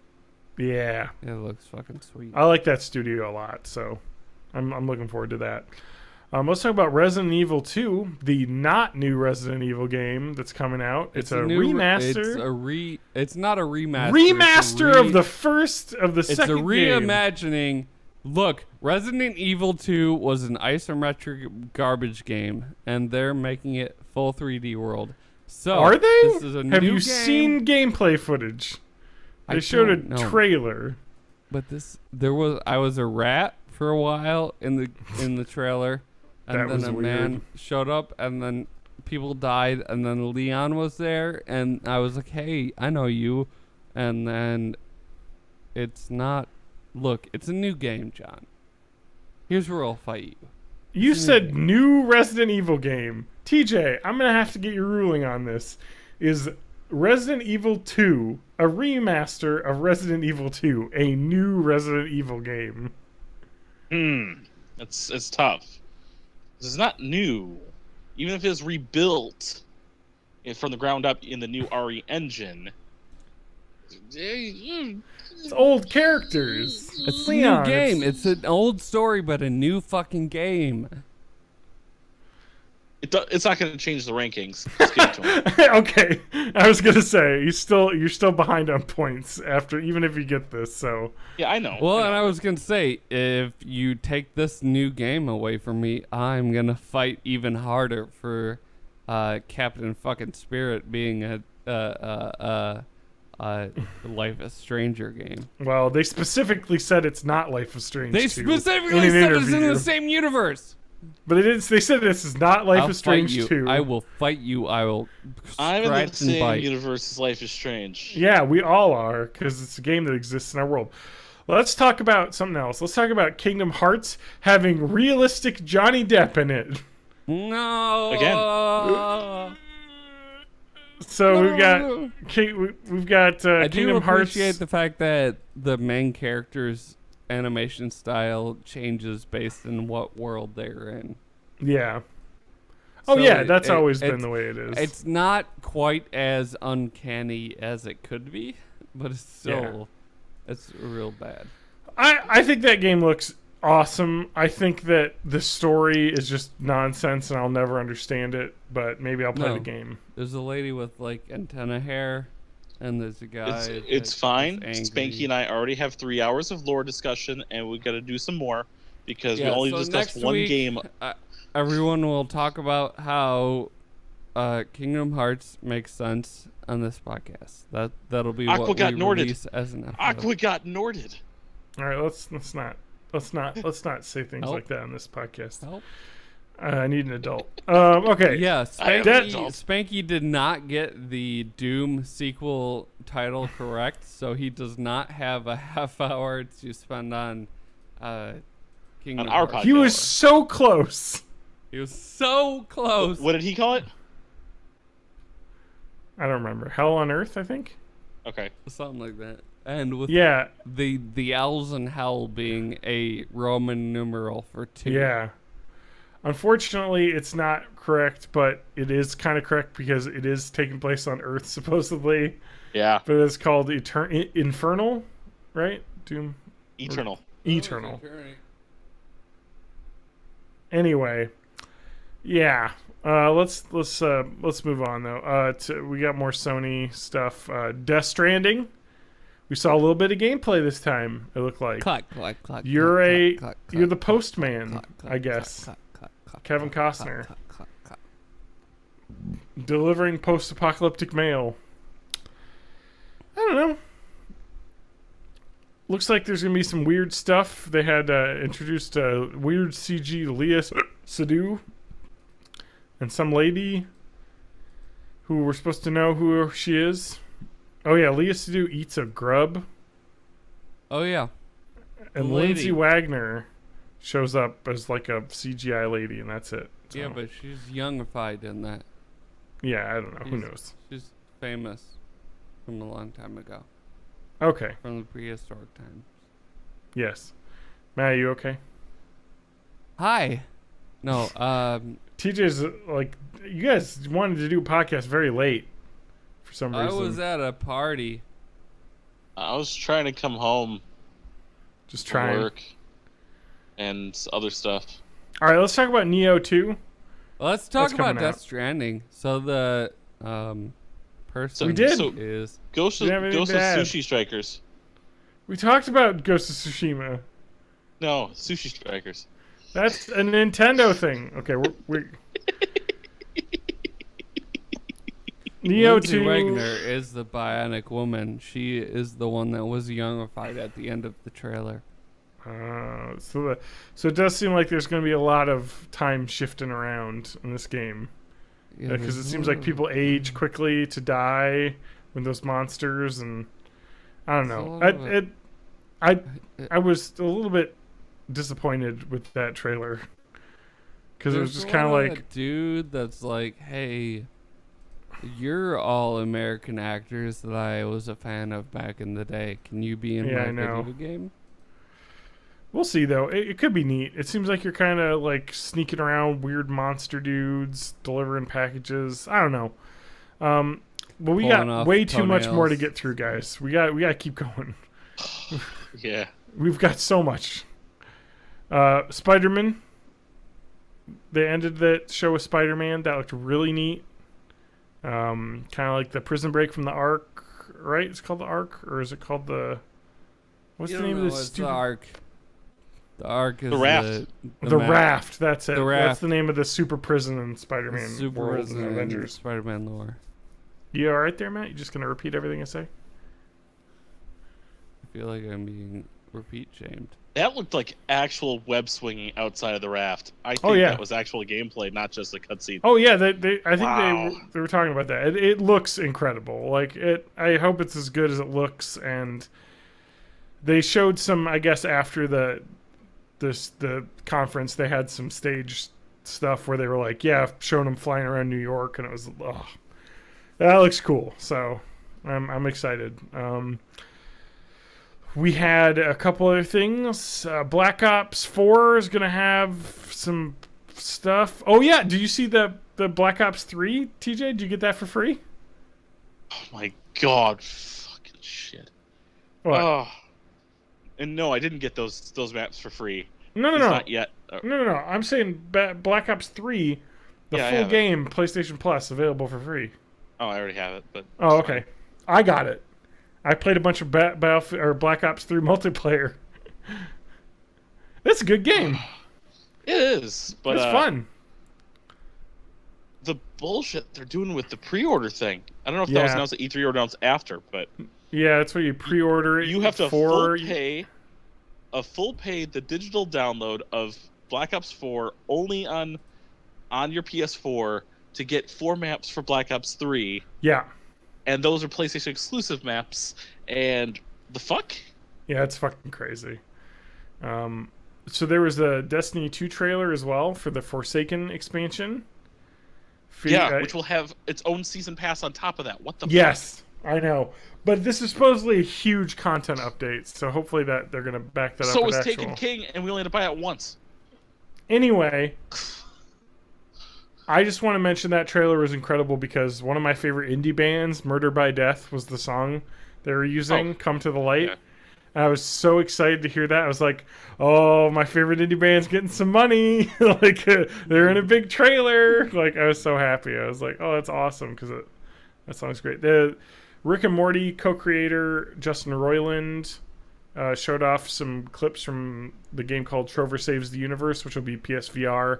Speaker 2: Yeah.
Speaker 1: It looks fucking sweet.
Speaker 2: I like that studio a lot, so I'm looking forward to that. Let's talk about Resident Evil 2, the not new Resident Evil game that's coming out. It's a remaster.
Speaker 1: It's not a remaster.
Speaker 2: Remaster of the first of the second game.
Speaker 1: It's a reimagining. Look, Resident Evil 2 was an isometric garbage game, and they're making it full 3D world. So
Speaker 2: are they?
Speaker 1: This is a
Speaker 2: Have
Speaker 1: new
Speaker 2: you
Speaker 1: game.
Speaker 2: seen gameplay footage? They
Speaker 1: I
Speaker 2: showed a
Speaker 1: don't know.
Speaker 2: trailer.
Speaker 1: But I was a rat for a while in the trailer, and
Speaker 2: That
Speaker 1: then
Speaker 2: was
Speaker 1: a
Speaker 2: weird.
Speaker 1: man showed up, and then people died, and then Leon was there, and I was like, hey, I know you, and then it's not. Look, it's a new game, John. Here's where I'll fight you.
Speaker 2: You said new Resident Evil game. TJ, I'm going to have to get your ruling on this. Is Resident Evil 2 a remaster of Resident Evil 2, a new Resident Evil game?
Speaker 3: It's tough. This is not new. Even if it's rebuilt from the ground up in the new RE engine.
Speaker 2: It's old characters.
Speaker 1: It's
Speaker 2: Leon,
Speaker 1: a new game. It's an old story, but a new fucking game.
Speaker 3: It's not going to change the rankings. Let's give it to 'em.
Speaker 2: Okay, I was gonna say you're still behind on points after even if you get this. So
Speaker 3: Yeah, I know.
Speaker 1: Well,
Speaker 3: I know.
Speaker 1: and I was gonna say, if you take this new game away from me, I'm gonna fight even harder for Captain fucking Spirit being a Life is Stranger game.
Speaker 2: well, they specifically said it's not Life is Strange.
Speaker 1: They
Speaker 2: 2
Speaker 1: specifically
Speaker 2: in an
Speaker 1: said it's in
Speaker 2: interview.
Speaker 1: the same universe.
Speaker 2: But they said this is not Life
Speaker 1: I'll
Speaker 2: is
Speaker 1: fight
Speaker 2: Strange
Speaker 1: you.
Speaker 2: 2.
Speaker 1: I will fight you. I will
Speaker 3: I'm in
Speaker 1: scratch
Speaker 3: the
Speaker 1: and
Speaker 3: same
Speaker 1: bite.
Speaker 3: universe as Life is Strange.
Speaker 2: Yeah, we all are, because it's a game that exists in our world. Let's talk about something else. Let's talk about Kingdom Hearts having realistic Johnny Depp in it.
Speaker 1: No.
Speaker 3: Again.
Speaker 2: So we've got
Speaker 1: I do
Speaker 2: Kingdom Hearts.
Speaker 1: appreciate the fact that the main character's animation style changes based on what world they're in.
Speaker 2: Yeah. Oh
Speaker 1: So
Speaker 2: yeah, that's
Speaker 1: it-
Speaker 2: always been
Speaker 1: it's-
Speaker 2: the way it is.
Speaker 1: It's not quite as uncanny as it could be, but it's still it's real bad.
Speaker 2: I think that game looks awesome. I think that the story is just nonsense and I'll never understand it, but maybe I'll play the game.
Speaker 1: There's a lady with like antenna hair, and there's a guy.
Speaker 3: It's
Speaker 1: that's
Speaker 3: fine.
Speaker 1: angry.
Speaker 3: Spanky and I already have 3 hours of lore discussion, and we got to do some more because we only
Speaker 1: so
Speaker 3: discussed
Speaker 1: next
Speaker 3: one
Speaker 1: week,
Speaker 3: game.
Speaker 1: Everyone will talk about how Kingdom Hearts makes sense on this podcast. That'll be
Speaker 3: Aqua
Speaker 1: what
Speaker 3: got
Speaker 1: we
Speaker 3: Norded.
Speaker 1: release as an episode.
Speaker 3: Aqua got Norded.
Speaker 2: All right, let's not say things
Speaker 1: Nope.
Speaker 2: like that on this podcast.
Speaker 1: Nope.
Speaker 2: I need an adult. Okay.
Speaker 1: Yeah,
Speaker 3: I am
Speaker 1: Spanky,
Speaker 3: adult.
Speaker 1: Spanky did not get the Doom sequel title correct, so he does not have a half hour to spend on Kingdom
Speaker 3: On our
Speaker 1: Hearts.
Speaker 3: podcast.
Speaker 2: He was so close.
Speaker 1: He was so close.
Speaker 3: What did he call it?
Speaker 2: I don't remember. Hell on Earth, I think.
Speaker 3: Okay.
Speaker 1: Something like that. And with
Speaker 2: Yeah,
Speaker 1: the elves in hell being a Roman numeral for 2.
Speaker 2: yeah. Unfortunately, it's not correct, but it is kind of correct because it is taking place on Earth, supposedly.
Speaker 3: Yeah.
Speaker 2: But it's called Infernal, right? Doom.
Speaker 3: Eternal.
Speaker 2: Eternal. Anyway, yeah. Let's move on though. We got more Sony stuff. Death Stranding. We saw a little bit of gameplay this time. It looked like you're the postman, I guess. Kevin Costner delivering post-apocalyptic mail. I don't know. Looks like there's gonna be some weird stuff. They had introduced a weird CG Leah Sadu and some lady who we're supposed to know who she is. Oh yeah, Leah Sadu eats a grub.
Speaker 1: Oh yeah.
Speaker 2: And Lindsay Wagner shows up as like a CGI lady, and that's it. So.
Speaker 1: Yeah, but she's youngified in that.
Speaker 2: Yeah, I don't know. Who knows?
Speaker 1: She's famous from a long time ago.
Speaker 2: Okay.
Speaker 1: From the prehistoric times.
Speaker 2: Yes. Matt, are you okay?
Speaker 1: Hi. No,
Speaker 2: TJ's like, you guys wanted to do a podcast very late for some reason.
Speaker 1: I was at a party.
Speaker 3: I was trying to come home.
Speaker 2: Just trying.
Speaker 3: Work and other stuff.
Speaker 2: All right, let's talk about Neo 2.
Speaker 1: Let's talk about Death Stranding. So the person
Speaker 2: we did.
Speaker 1: is
Speaker 3: Ghost of Sushi Strikers.
Speaker 2: We talked about Ghost of Tsushima.
Speaker 3: No, Sushi Strikers.
Speaker 2: That's a Nintendo thing. Okay, we're Neo
Speaker 1: Lindsay
Speaker 2: 2.
Speaker 1: Wagner is the bionic woman. She is the one that was youngified at the end of the trailer.
Speaker 2: So it does seem like there's going to be a lot of time shifting around in this game. Because it seems like people age quickly to die with those monsters, and I don't know. I was a little bit disappointed with that trailer because it was just kind of like
Speaker 1: a dude that's like, hey, you're all American actors that I was a fan of back in the day. Can you be in my video game?
Speaker 2: We'll see though. It could be neat. It seems like you're kind of like sneaking around weird monster dudes delivering packages. I don't know. But we got way too much more to get through, guys. We got to keep going.
Speaker 3: Yeah.
Speaker 2: We've got so much. Spider-Man. They ended that show with Spider-Man. That looked really neat. Kind of like the Prison Break from the Ark, right? It's called the Ark, or is it called the? What's the name of this stupid?
Speaker 1: The Ark. The Ark is
Speaker 3: the Raft.
Speaker 2: The Raft. That's it.
Speaker 1: The Raft.
Speaker 2: That's the name of the super prison in Spider-Man
Speaker 1: Super
Speaker 2: world
Speaker 1: prison
Speaker 2: in Avengers.
Speaker 1: Spider-Man lore.
Speaker 2: You all right there, Matt? You just gonna repeat everything I say?
Speaker 1: I feel like I'm being repeat shamed.
Speaker 3: That looked like actual web swinging outside of the raft. I think that was actual gameplay, not just a cutscene.
Speaker 2: Oh yeah, I think they were talking about that. It looks incredible. Like it. I hope it's as good as it looks. And they showed some, I guess, after the conference, they had some stage stuff where they were like, yeah, showing them flying around New York, and it was, that looks cool. So I'm excited. We had a couple other things. Black Ops 4 is gonna have some stuff. Oh yeah, did you see the Black Ops 3, TJ? Did you get that for free?
Speaker 3: Oh my god, fucking shit.
Speaker 2: What?
Speaker 3: Oh. And no, I didn't get those maps for free.
Speaker 2: No.
Speaker 3: Not yet.
Speaker 2: No. I'm saying Black Ops 3, the full game, PlayStation Plus, available for free.
Speaker 3: Oh, I already have it, but.
Speaker 2: Oh, okay. I got it. I played a bunch of Black Ops 3 multiplayer. It's a good game.
Speaker 3: It is, but
Speaker 2: it's fun.
Speaker 3: The bullshit they're doing with the pre-order thing. I don't know if that was announced at E3 or announced after, but
Speaker 2: yeah, that's where you pre-order it.
Speaker 3: You have to full pay the digital download of Black Ops 4 only on your PS4 to get 4 maps for Black Ops 3.
Speaker 2: Yeah.
Speaker 3: And those are PlayStation exclusive maps, and the fuck?
Speaker 2: Yeah, it's fucking crazy. So there was a Destiny 2 trailer as well for the Forsaken expansion.
Speaker 3: Which will have its own season pass on top of that. What the
Speaker 2: Yes, I know. But this is supposedly a huge content update, so hopefully that they're going to back that up
Speaker 3: So
Speaker 2: with
Speaker 3: is
Speaker 2: actual...
Speaker 3: Taken King, and we only had to buy it once.
Speaker 2: Anyway, I just want to mention that trailer was incredible because one of my favorite indie bands, Murder by Death, was the song they were using, Come to the Light.
Speaker 3: Yeah.
Speaker 2: And I was so excited to hear that. I was like, oh, my favorite indie band's getting some money. Like, they're in a big trailer. Like, I was so happy. I was like, oh, that's awesome because that song's great. The Rick and Morty co-creator Justin Roiland showed off some clips from the game called Trover Saves the Universe, which will be PSVR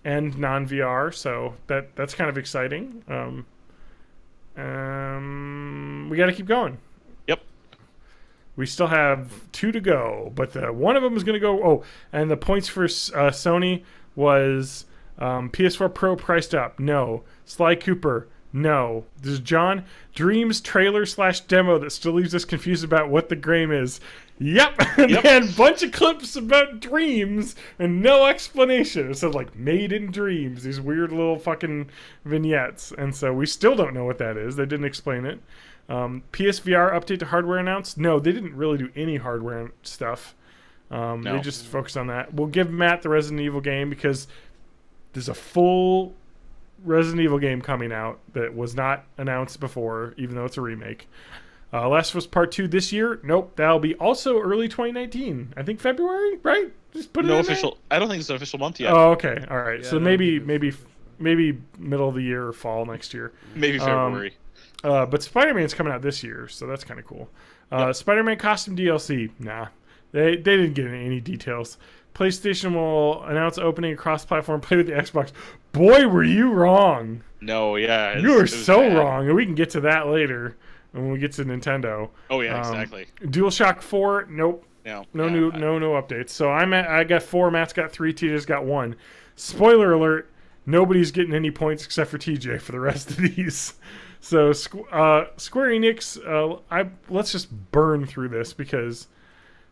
Speaker 2: and non-VR. So that's kind of exciting. We got to keep going.
Speaker 3: Yep.
Speaker 2: We still have 2 to go, but one of them is going to go... Oh, and the points for Sony was PS4 Pro priced up. No. Sly Cooper. No. There's John. Dreams trailer/demo that still leaves us confused about what the game is. Yep. And then a bunch of clips about Dreams and no explanation. It said, like, Made in Dreams. These weird little fucking vignettes. And so we still don't know what that is. They didn't explain it. PSVR update to hardware announced. No, they didn't really do any hardware stuff.
Speaker 3: No.
Speaker 2: They just focused on that. We'll give Matt the Resident Evil game because there's a full Resident Evil game coming out that was not announced before, even though it's a remake. Last of Us Part 2 this year. Nope, that'll be also early 2019. I think February, right? Just put it in
Speaker 3: official.
Speaker 2: there.
Speaker 3: I don't think it's an official month yet.
Speaker 2: Oh, okay, all right.
Speaker 1: Yeah,
Speaker 2: So maybe middle of the year or fall next year.
Speaker 3: Maybe February.
Speaker 2: But Spider-Man's coming out this year, so that's kind of cool. Spider-Man costume DLC. Nah, they didn't get any details. PlayStation will announce opening a cross-platform play with the Xbox. Boy, were you wrong.
Speaker 3: No, yeah.
Speaker 2: You were so
Speaker 3: bad.
Speaker 2: wrong, and we can get to that later when we get to Nintendo.
Speaker 3: Oh yeah, exactly.
Speaker 2: DualShock 4. Nope. No new updates. So I got 4. Matt's got 3. TJ's got 1. Spoiler alert: nobody's getting any points except for TJ for the rest of these. So Square Enix, let's just burn through this because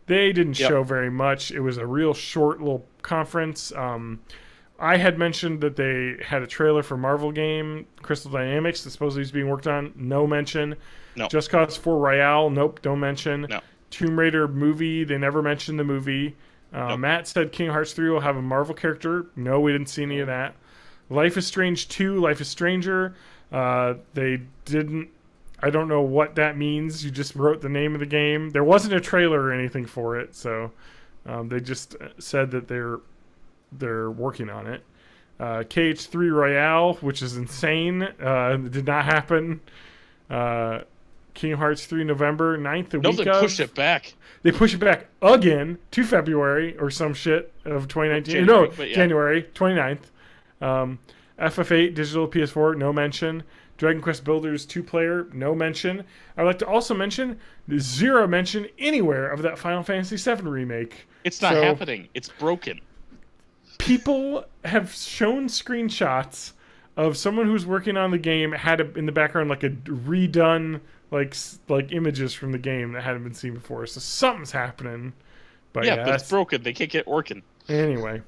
Speaker 2: they didn't show very much. It was a real short little conference. I had mentioned that they had a trailer for Marvel game Crystal Dynamics that supposedly is being worked on. No mention.
Speaker 3: No.
Speaker 2: Just Cause 4 Royale. Nope, don't mention.
Speaker 3: No.
Speaker 2: Tomb Raider movie. They never mentioned the movie.
Speaker 3: Nope.
Speaker 2: Matt said Kingdom Hearts 3 will have a Marvel character. No, we didn't see any of that. Life is Strange 2, Life is Stranger. They didn't... I don't know what that means. You just wrote the name of the game. There wasn't a trailer or anything for it, so they just said that they're working on it. KH3 Royale, which is insane. It did not happen. Kingdom Hearts 3 November 9th, the week
Speaker 3: they pushed it back.
Speaker 2: They pushed it back again to February or some shit of 2019. January 29th. FF8 digital PS4, no mention. Dragon Quest Builders 2-player, no mention. I'd like to also mention, 0 mention anywhere of that Final Fantasy VII remake.
Speaker 3: It's not happening. It's broken.
Speaker 2: People have shown screenshots of someone who's working on the game had in the background like a redone like images from the game that hadn't been seen before. So something's happening. But
Speaker 3: but it's broken. They can't get working.
Speaker 2: Anyway.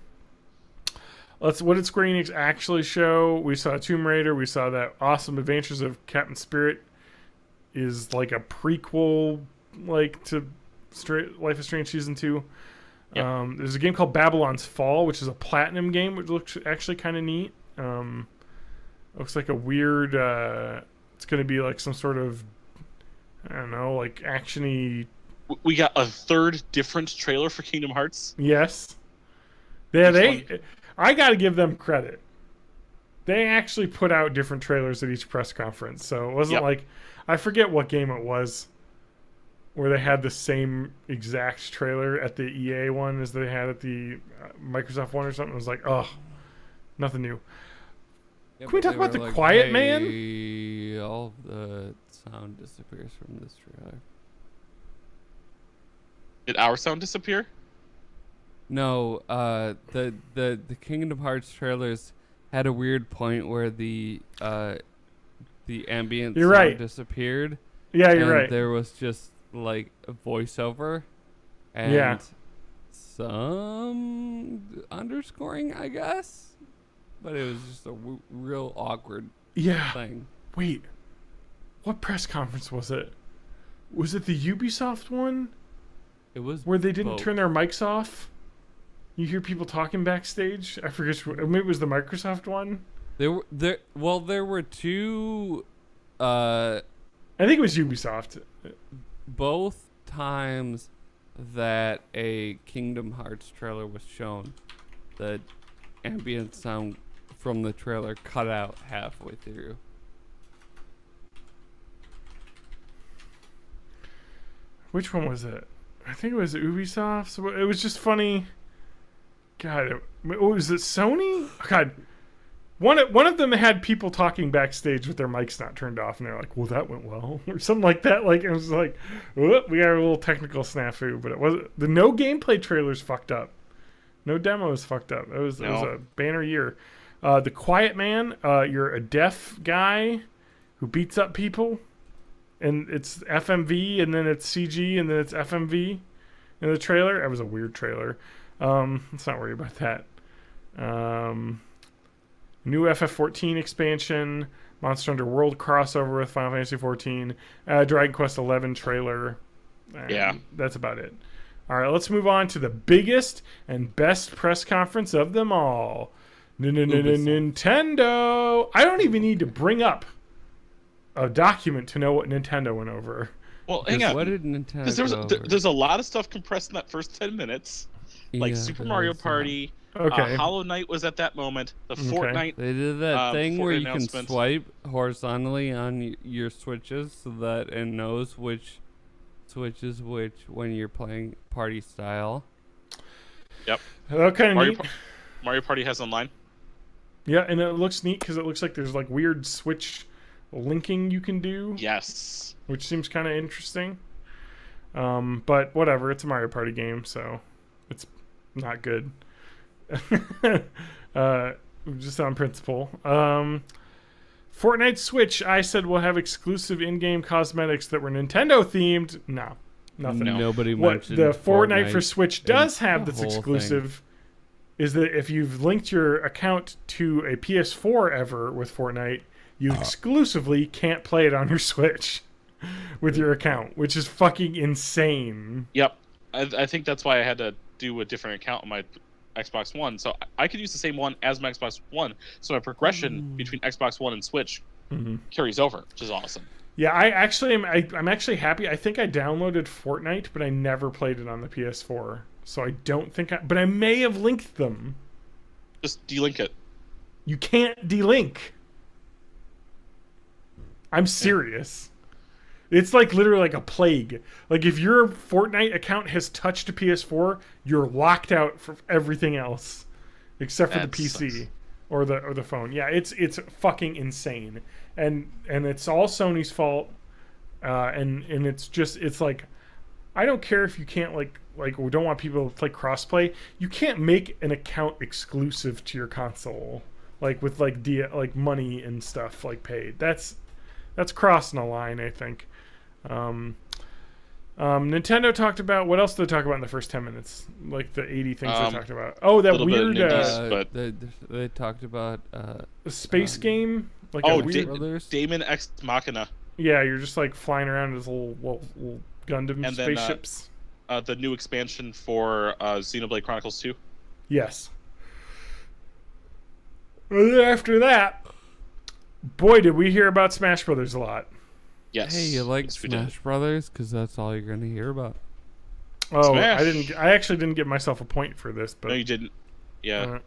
Speaker 2: What did Square Enix actually show? We saw Tomb Raider. We saw that awesome Adventures of Captain Spirit is like a prequel to Life is Strange Season 2. Yep. There's a game called Babylon's Fall, which is a platinum game, which looks actually kind of neat. Looks like a weird... it's going to be like some sort of, I don't know, like action-y...
Speaker 3: We got a third different trailer for Kingdom Hearts?
Speaker 2: Yes. Yeah, I got to give them credit. They actually put out different trailers at each press conference, so it wasn't like... I forget what game it was where they had the same exact trailer at the EA one as they had at the Microsoft one or something. It was like, oh, nothing new.
Speaker 1: Yeah,
Speaker 2: can we talk about The
Speaker 1: like,
Speaker 2: Quiet
Speaker 1: hey,
Speaker 2: Man?
Speaker 1: All of the sound disappears from this trailer.
Speaker 3: Did our sound disappear?
Speaker 1: No, the Kingdom Hearts trailers had a weird point where the ambient sound disappeared.
Speaker 2: Yeah, you're right.
Speaker 1: There was just like a voiceover and some underscoring, I guess. But it was just a real awkward
Speaker 2: Yeah.
Speaker 1: thing.
Speaker 2: Wait. What press conference was it? Was it the Ubisoft one?
Speaker 1: It was
Speaker 2: Where they didn't
Speaker 1: both.
Speaker 2: turn their mics off? You hear people talking backstage? I forget. Maybe it was the Microsoft one.
Speaker 1: There were two.
Speaker 2: I think it was Ubisoft.
Speaker 1: Both times that a Kingdom Hearts trailer was shown, the ambient sound from the trailer cut out halfway through.
Speaker 2: Which one was it? I think it was Ubisoft. So it was just funny. God, was it Sony? God, one of them had people talking backstage with their mics not turned off, and they're like, "Well, that went well," or something like that. Like it was like, "Whoop, we got a little technical snafu," but it wasn't. The no gameplay trailers fucked up. No demos fucked up. It was a banner year. The Quiet Man. You're a deaf guy who beats up people, and it's FMV, and then it's CG, and then it's FMV in the trailer. It was a weird trailer. Let's not worry about that. New FF14 expansion, Monster Hunter World crossover with Final Fantasy 14, Dragon Quest 11 trailer.
Speaker 3: Yeah.
Speaker 2: That's about it. All right, let's move on to the biggest and best press conference of them all. Nintendo. I don't even need to bring up a document to know what Nintendo went over.
Speaker 3: Well, hang on.
Speaker 1: What did Nintendo?
Speaker 3: Because there's a lot of stuff compressed in that first 10 minutes, like
Speaker 1: Yeah,
Speaker 3: Super
Speaker 1: there
Speaker 3: Mario
Speaker 1: was that.
Speaker 3: Party.
Speaker 2: Okay.
Speaker 3: Hollow Knight was at that moment. The Fortnite.
Speaker 1: They did that thing where
Speaker 3: Fortnite
Speaker 1: you can
Speaker 3: announcement.
Speaker 1: swipe horizontally on your switches so that it knows which switches which when you're playing party style.
Speaker 3: Yep.
Speaker 2: That kind of neat.
Speaker 3: Mario Party has online.
Speaker 2: Yeah, and it looks neat because it looks like there's like weird Switch linking you can do,
Speaker 3: Yes.
Speaker 2: which seems kind of interesting. But whatever, it's a Mario Party game, so it's not good. Just on principle. Fortnite Switch, I said will have exclusive in-game cosmetics that were Nintendo themed. No, nothing.
Speaker 3: No.
Speaker 1: Nobody
Speaker 2: What
Speaker 1: mentioned
Speaker 2: the Fortnite for Switch does
Speaker 1: and
Speaker 2: have
Speaker 1: the
Speaker 2: that's
Speaker 1: whole
Speaker 2: exclusive is that if you've linked your account to a PS4 ever with Fortnite, you exclusively can't play it on your Switch with your account, which is fucking insane.
Speaker 3: Yep. I think that's why I had to do a different account on my Xbox One. So I could use the same one as my Xbox One. So my progression between Xbox One and Switch carries over, which is awesome.
Speaker 2: Yeah, I'm actually happy. I think I downloaded Fortnite, but I never played it on the PS4. So I don't think but I may have linked them.
Speaker 3: Just delink it.
Speaker 2: You can't delink. I'm serious. It's like literally like a plague. Like if your Fortnite account has touched a PS4, you're locked out from everything else except for
Speaker 3: That
Speaker 2: the PC
Speaker 3: sucks.
Speaker 2: or the phone. Yeah, it's fucking insane. And it's all Sony's fault. And it's like I don't care if you can't like we don't want people to play crossplay. You can't make an account exclusive to your console like with like money and stuff like paid. That's crossing a line, I think. Nintendo talked about what else did they talk about in the first 10 minutes? Like the 80 things they talked about. Oh, that
Speaker 3: little bit of
Speaker 2: weird
Speaker 3: Nindies. But-
Speaker 1: they talked about
Speaker 2: space game. Like
Speaker 3: Oh,
Speaker 2: a weird,
Speaker 1: Brothers.
Speaker 3: Damon X Machina.
Speaker 2: yeah, you're just like flying around as little Gundam
Speaker 3: And then,
Speaker 2: spaceships.
Speaker 3: The new expansion for Xenoblade Chronicles 2.
Speaker 2: Yes. And then after that, boy, did we hear about Smash Brothers a lot.
Speaker 3: Yes.
Speaker 1: Hey, you like
Speaker 3: Yes, we did.
Speaker 1: Smash Brothers? Because that's all you're gonna hear about.
Speaker 2: Oh,
Speaker 3: Smash.
Speaker 2: I actually didn't give myself a point for this, but
Speaker 3: No, you didn't. Yeah.
Speaker 2: uh,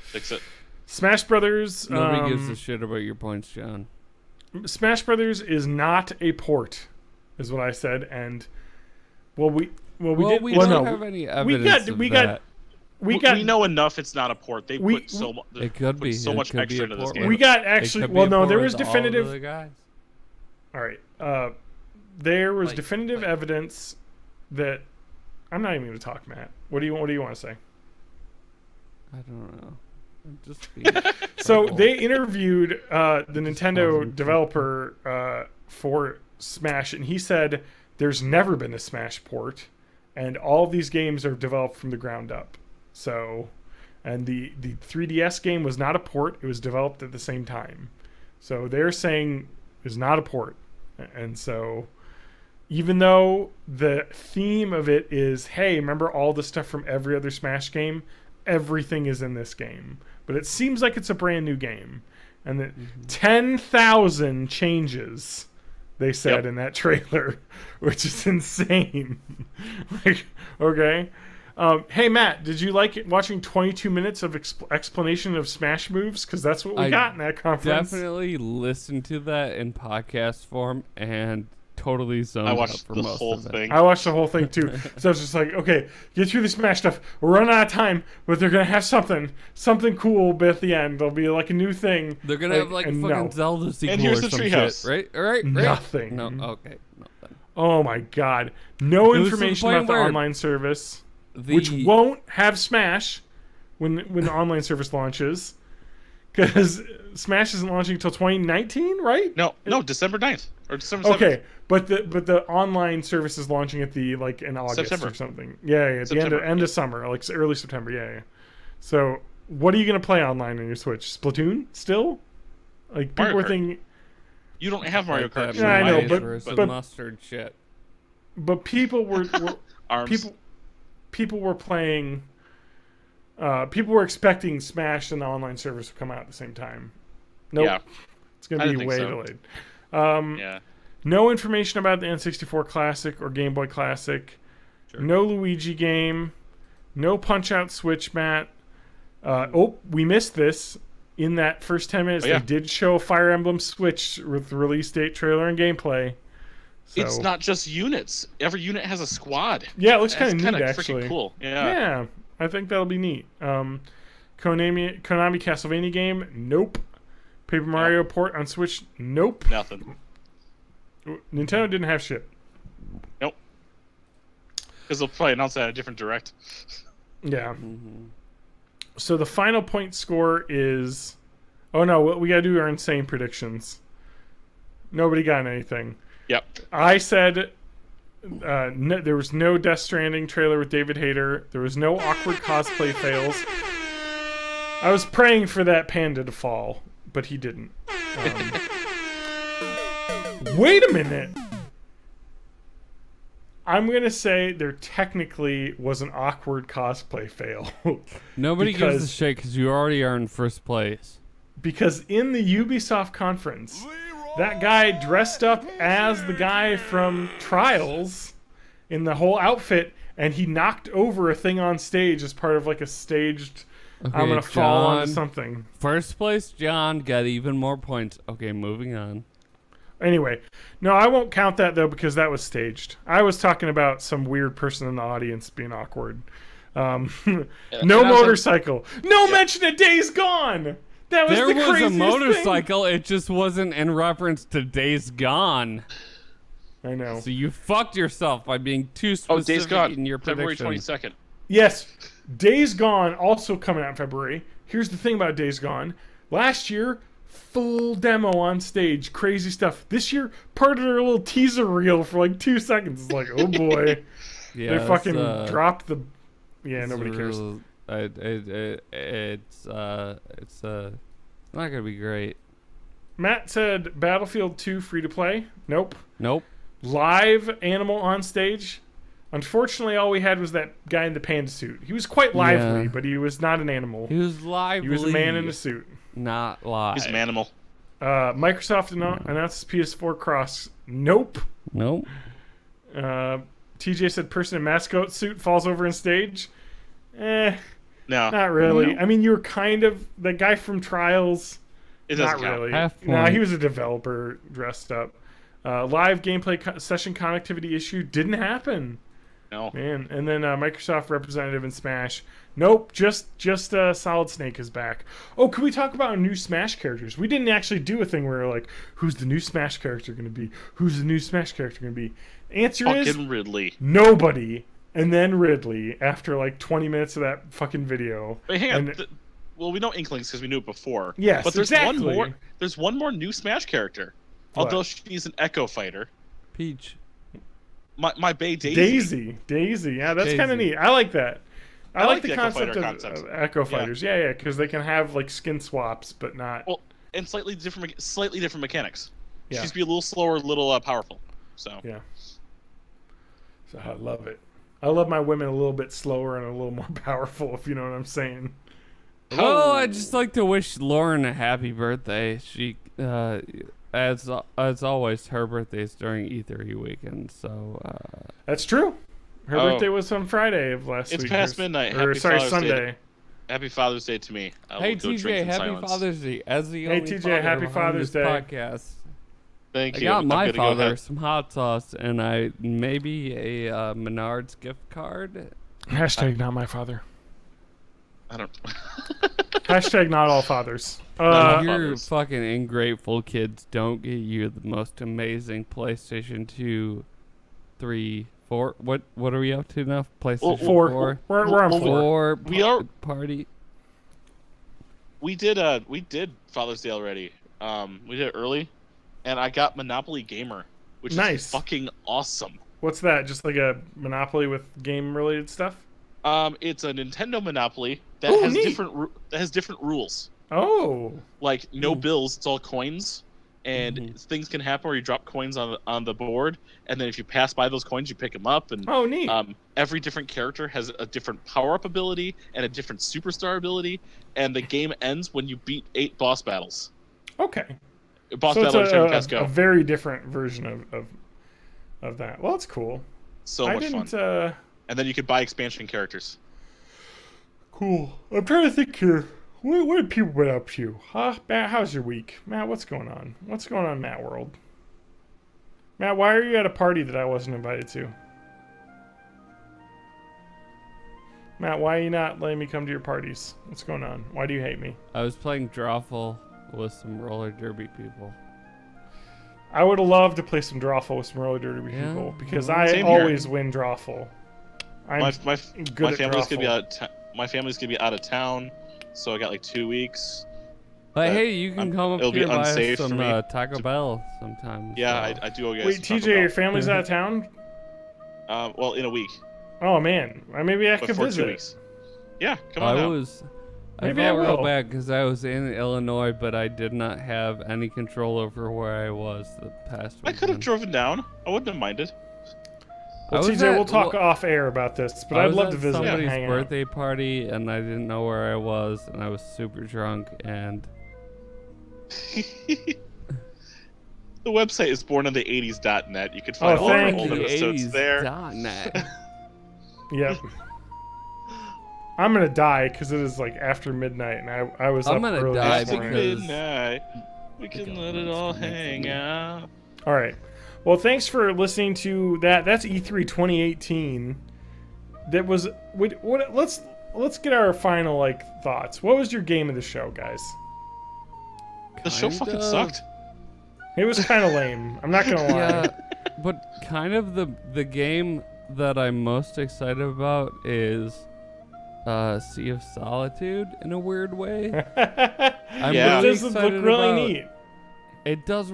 Speaker 3: Fix it.
Speaker 2: Smash Brothers.
Speaker 1: Nobody gives a shit about your points, John.
Speaker 2: Smash Brothers is not a port, is what I said, and we
Speaker 1: don't have any evidence of that.
Speaker 3: We know enough. It's not a port. They
Speaker 2: We-
Speaker 3: put so much.
Speaker 1: It could be.
Speaker 3: so
Speaker 1: It
Speaker 3: much
Speaker 1: could be
Speaker 3: extra
Speaker 1: a
Speaker 3: into this
Speaker 1: port
Speaker 3: game.
Speaker 1: with-
Speaker 2: we got
Speaker 1: it
Speaker 2: actually.
Speaker 1: could be
Speaker 2: Well,
Speaker 1: a
Speaker 2: no,
Speaker 1: port
Speaker 2: there
Speaker 1: with
Speaker 2: was
Speaker 1: all of
Speaker 2: definitive.
Speaker 1: the guys.
Speaker 2: All right. There was
Speaker 1: Like-
Speaker 2: definitive evidence that I'm not even going to talk, Matt. What do you want to say?
Speaker 1: I don't know. I'm just being
Speaker 2: So
Speaker 1: troubled.
Speaker 2: they interviewed the Nintendo
Speaker 1: causing
Speaker 2: developer for Smash, and he said there's never been a Smash port, and all of these games are developed from the ground up. So And the 3DS game was not a port. It was developed at the same time. So they're saying it's not a port. And so even though the theme of it is, hey, remember all the stuff from every other Smash game? Everything is in this game. But it seems like it's a brand new game. And that 10,000 changes, they said in that trailer, which is insane. Like, okay. Hey, Matt, did you like watching 22 minutes of explanation of Smash moves? Because that's what we got in that conference.
Speaker 1: Definitely listened to that in podcast form and totally zoned out for most of it. I watched the whole thing.
Speaker 2: I watched the whole thing, too. So I was just like, okay, get through the Smash stuff. We're running out of time, but they're going to have something cool at the end. There'll be like a new thing.
Speaker 1: They're going to have like a fucking Zelda sequel
Speaker 3: and here's
Speaker 1: or
Speaker 3: the
Speaker 1: some
Speaker 3: treehouse.
Speaker 1: Shit, right?
Speaker 2: Nothing.
Speaker 1: No, okay. Nothing.
Speaker 2: Oh, my God. No information about the online service. Which won't have Smash when the online service launches, because Smash isn't launching until 2019, right?
Speaker 3: No, December 9th or December 7th.
Speaker 2: Okay, but the online service is launching at the in August or something. Yeah, the end of summer, like early September. Yeah. So what are you gonna play online on your Switch? Splatoon still? Like people were thinking.
Speaker 3: You don't have Mario Kart.
Speaker 2: Yeah, I know, but
Speaker 1: mustard shit.
Speaker 2: But people were
Speaker 3: Arms.
Speaker 2: People were playing. People were expecting Smash and the online service to come out at the same time. Nope. Yeah. It's going to be way delayed. No information about the N64 Classic or Game Boy Classic. Sure. No Luigi game. No Punch-Out Switch, Matt. We missed this. In that first 10 minutes, they did show Fire Emblem Switch with the release date, trailer, and gameplay. So.
Speaker 3: It's not just units. Every unit has a squad.
Speaker 2: Yeah, it looks kind of neat, actually.
Speaker 3: Cool. Yeah,
Speaker 2: I think that'll be neat. Konami Castlevania game? Nope. Paper Mario port on Switch? Nope.
Speaker 3: Nothing.
Speaker 2: Nintendo didn't have shit.
Speaker 3: Nope. Because they'll probably announce that at a different direct.
Speaker 2: Yeah. So the final point score is... Oh, no, we got to do our insane predictions. Nobody got anything.
Speaker 3: Yep.
Speaker 2: I said there was no Death Stranding trailer with David Hayter. There was no awkward cosplay fails. I was praying for that panda to fall, but he didn't. Wait a minute. I'm going to say there technically was an awkward cosplay fail.
Speaker 1: Nobody gives a shit because you already are in first place.
Speaker 2: Because in the Ubisoft conference... That guy dressed up as the guy from Trials in the whole outfit, and he knocked over a thing on stage as part of like a staged, I'm going to fall onto something.
Speaker 1: First place, John, got even more points. Okay, moving on.
Speaker 2: Anyway, no, I won't count that, though, because that was staged. I was talking about some weird person in the audience being awkward. No motorcycle. No mention of Days Gone! There was a
Speaker 1: motorcycle, it just wasn't in reference to Days Gone.
Speaker 2: I know.
Speaker 1: So you fucked yourself by being too specific in your prediction.
Speaker 3: February 22nd.
Speaker 2: Yes. Days Gone also coming out in February. Here's the thing about Days Gone. Last year, full demo on stage. Crazy stuff. This year, part of their little teaser reel for like 2 seconds. It's like, oh boy. They fucking dropped the... Yeah, nobody cares.
Speaker 1: It's not gonna be great.
Speaker 2: Matt said Battlefield 2 free to play. Nope. Live animal on stage. Unfortunately, all we had was that guy in the panda suit. He was quite lively, but he was not an animal.
Speaker 1: He was lively.
Speaker 2: He was a man in a suit.
Speaker 1: Not live.
Speaker 3: He's an animal.
Speaker 2: Microsoft announced PS4 Cross. Nope. TJ said person in mascot suit falls over in stage.
Speaker 3: No.
Speaker 2: Not really. No. I mean, you were kind of... The guy from Trials...
Speaker 3: It doesn't
Speaker 2: not really.
Speaker 1: Count.
Speaker 2: No, he was a developer dressed up. Live gameplay session connectivity issue didn't happen.
Speaker 3: No.
Speaker 2: Man. And then Microsoft representative in Smash. Nope. Just Solid Snake is back. Oh, can we talk about new Smash characters? We didn't actually do a thing where we're like, who's the new Smash character going to be? Who's the new Smash character going to be? Answer is...
Speaker 3: Ridley.
Speaker 2: Nobody. And then Ridley, after like 20 minutes of that fucking video.
Speaker 3: Wait, hang on. Well, we know Inklings because we knew it before.
Speaker 2: Yes,
Speaker 3: but there's
Speaker 2: exactly.
Speaker 3: one more. There's one more new Smash character.
Speaker 2: What?
Speaker 3: Although she's an Echo Fighter.
Speaker 1: Peach.
Speaker 3: My bae Daisy.
Speaker 2: Daisy. Yeah, that's kind of neat. I like that. I like the
Speaker 3: Echo
Speaker 2: concept
Speaker 3: Fighter
Speaker 2: of Echo Fighters. Yeah, because they can have like skin swaps, but not.
Speaker 3: Well, and slightly different mechanics.
Speaker 2: Yeah.
Speaker 3: She's be a little slower, a little powerful. So
Speaker 2: Yeah. So I love it. I love my women a little bit slower and a little more powerful, if you know what I'm saying.
Speaker 1: Well, I'd just like to wish Lauren a happy birthday. She, as always, her birthday's during E3 weekend, so.
Speaker 2: That's true. Her birthday was on Friday of last week.
Speaker 3: It's past midnight.
Speaker 2: Sunday.
Speaker 3: Happy Father's Day to me.
Speaker 1: Hey TJ, happy Father's Day. As the only
Speaker 2: TJ,
Speaker 1: father
Speaker 2: happy
Speaker 1: behind
Speaker 2: Father's
Speaker 1: this
Speaker 2: Day.
Speaker 1: podcast.
Speaker 3: Thank
Speaker 1: I
Speaker 3: you.
Speaker 1: got
Speaker 3: I'm
Speaker 1: my
Speaker 3: gonna go
Speaker 1: father
Speaker 3: ahead.
Speaker 1: some hot sauce and maybe a Menards gift card.
Speaker 2: Hashtag not my father.
Speaker 3: I don't.
Speaker 2: Hashtag not all fathers.
Speaker 3: Not
Speaker 1: Your
Speaker 3: fathers.
Speaker 1: fucking ingrateful kids don't get you the most amazing PlayStation 2, 3, 4. What are we up to now? PlayStation 4.
Speaker 2: We're on 4.
Speaker 1: 4
Speaker 3: We are-
Speaker 1: party.
Speaker 3: We did Father's Day already. We did it early, and I got Monopoly Gamer, which
Speaker 2: Nice.
Speaker 3: is fucking awesome.
Speaker 2: What's that? Just like a Monopoly with game-related stuff?
Speaker 3: It's a Nintendo Monopoly that
Speaker 2: Oh,
Speaker 3: has
Speaker 2: neat.
Speaker 3: different rules.
Speaker 2: Oh.
Speaker 3: Like no bills, it's all coins, and things can happen where you drop coins on the board, and then if you pass by those coins, you pick them up. And
Speaker 2: Oh, neat.
Speaker 3: every different character has a different power-up ability and a different superstar ability, and the game ends when you beat 8 boss battles.
Speaker 2: Okay.
Speaker 3: Boss
Speaker 2: So it's
Speaker 3: battle every time you
Speaker 2: a
Speaker 3: go.
Speaker 2: very different version of that. Well, it's cool.
Speaker 3: So
Speaker 2: I
Speaker 3: much
Speaker 2: didn't,
Speaker 3: fun. And then you could buy expansion characters.
Speaker 2: Cool. I'm trying to think here. What have people been up to? Huh? Matt, how's your week? Matt, what's going on? What's going on in Matt World? Matt, why are you at a party that I wasn't invited to? Matt, why are you not letting me come to your parties? What's going on? Why do you hate me?
Speaker 1: I was playing Drawful with some roller derby people.
Speaker 2: I would have loved to play some Drawful with some roller derby
Speaker 1: Yeah.
Speaker 2: people because
Speaker 1: Same
Speaker 2: I
Speaker 3: here.
Speaker 2: always win Drawful. I'm
Speaker 3: My
Speaker 2: good
Speaker 3: my
Speaker 2: at
Speaker 3: family's gonna be
Speaker 2: Drawful.
Speaker 3: my family's gonna be out of town, so I got like 2 weeks.
Speaker 1: But
Speaker 3: But
Speaker 1: hey, you can come up
Speaker 3: it'll be
Speaker 1: here and buy us
Speaker 3: unsafe for
Speaker 1: some
Speaker 3: me
Speaker 1: Taco Bell sometime.
Speaker 3: Yeah,
Speaker 1: so.
Speaker 3: I do owe you guys.
Speaker 2: Wait,
Speaker 3: Taco
Speaker 2: TJ,
Speaker 3: Bell.
Speaker 2: your family's out of town?
Speaker 3: Well, in a week,
Speaker 2: Oh man, maybe I
Speaker 3: but
Speaker 2: could
Speaker 3: for
Speaker 2: visit.
Speaker 3: 2 weeks. Yeah, come on out.
Speaker 1: I
Speaker 2: Maybe I
Speaker 1: felt real
Speaker 2: will.
Speaker 1: bad because I was in Illinois, but I did not have any control over where I was the past
Speaker 3: I could have
Speaker 1: weekend.
Speaker 3: driven down. I wouldn't have minded.
Speaker 2: Well,
Speaker 1: I was
Speaker 2: TJ,
Speaker 1: at-
Speaker 2: we'll talk
Speaker 1: well,
Speaker 2: off air about this, but
Speaker 1: I
Speaker 2: I'd
Speaker 1: was
Speaker 2: love
Speaker 1: at
Speaker 2: to visit and
Speaker 1: somebody's
Speaker 2: hang out.
Speaker 1: birthday party, and I didn't know where I was, and I was super drunk, and
Speaker 3: The website is bornintheeighties.net. You can find
Speaker 2: Oh,
Speaker 3: all our
Speaker 2: thank
Speaker 3: old
Speaker 2: you.
Speaker 3: episodes there.
Speaker 1: .net.
Speaker 2: Yep. I'm gonna die because it is like after midnight, and I was
Speaker 1: I'm
Speaker 2: up
Speaker 1: gonna
Speaker 2: early
Speaker 1: die
Speaker 2: this
Speaker 3: After
Speaker 2: morning.
Speaker 1: because-
Speaker 3: midnight, we can let it all hang out.
Speaker 2: All right. Well, thanks for listening to that. That's E3 2018. That was what? Let's get our final thoughts. What was your game of the show, guys?
Speaker 3: The show
Speaker 1: Kind
Speaker 3: fucking
Speaker 1: of.
Speaker 3: sucked.
Speaker 2: It was kind of lame. I'm not gonna lie.
Speaker 1: Yeah, but kind of the game that I'm most excited about is Sea of Solitude in a weird way. I'm
Speaker 3: Yeah.
Speaker 2: It
Speaker 1: really
Speaker 2: does look
Speaker 1: excited
Speaker 2: really
Speaker 1: about-
Speaker 2: neat.
Speaker 1: It does.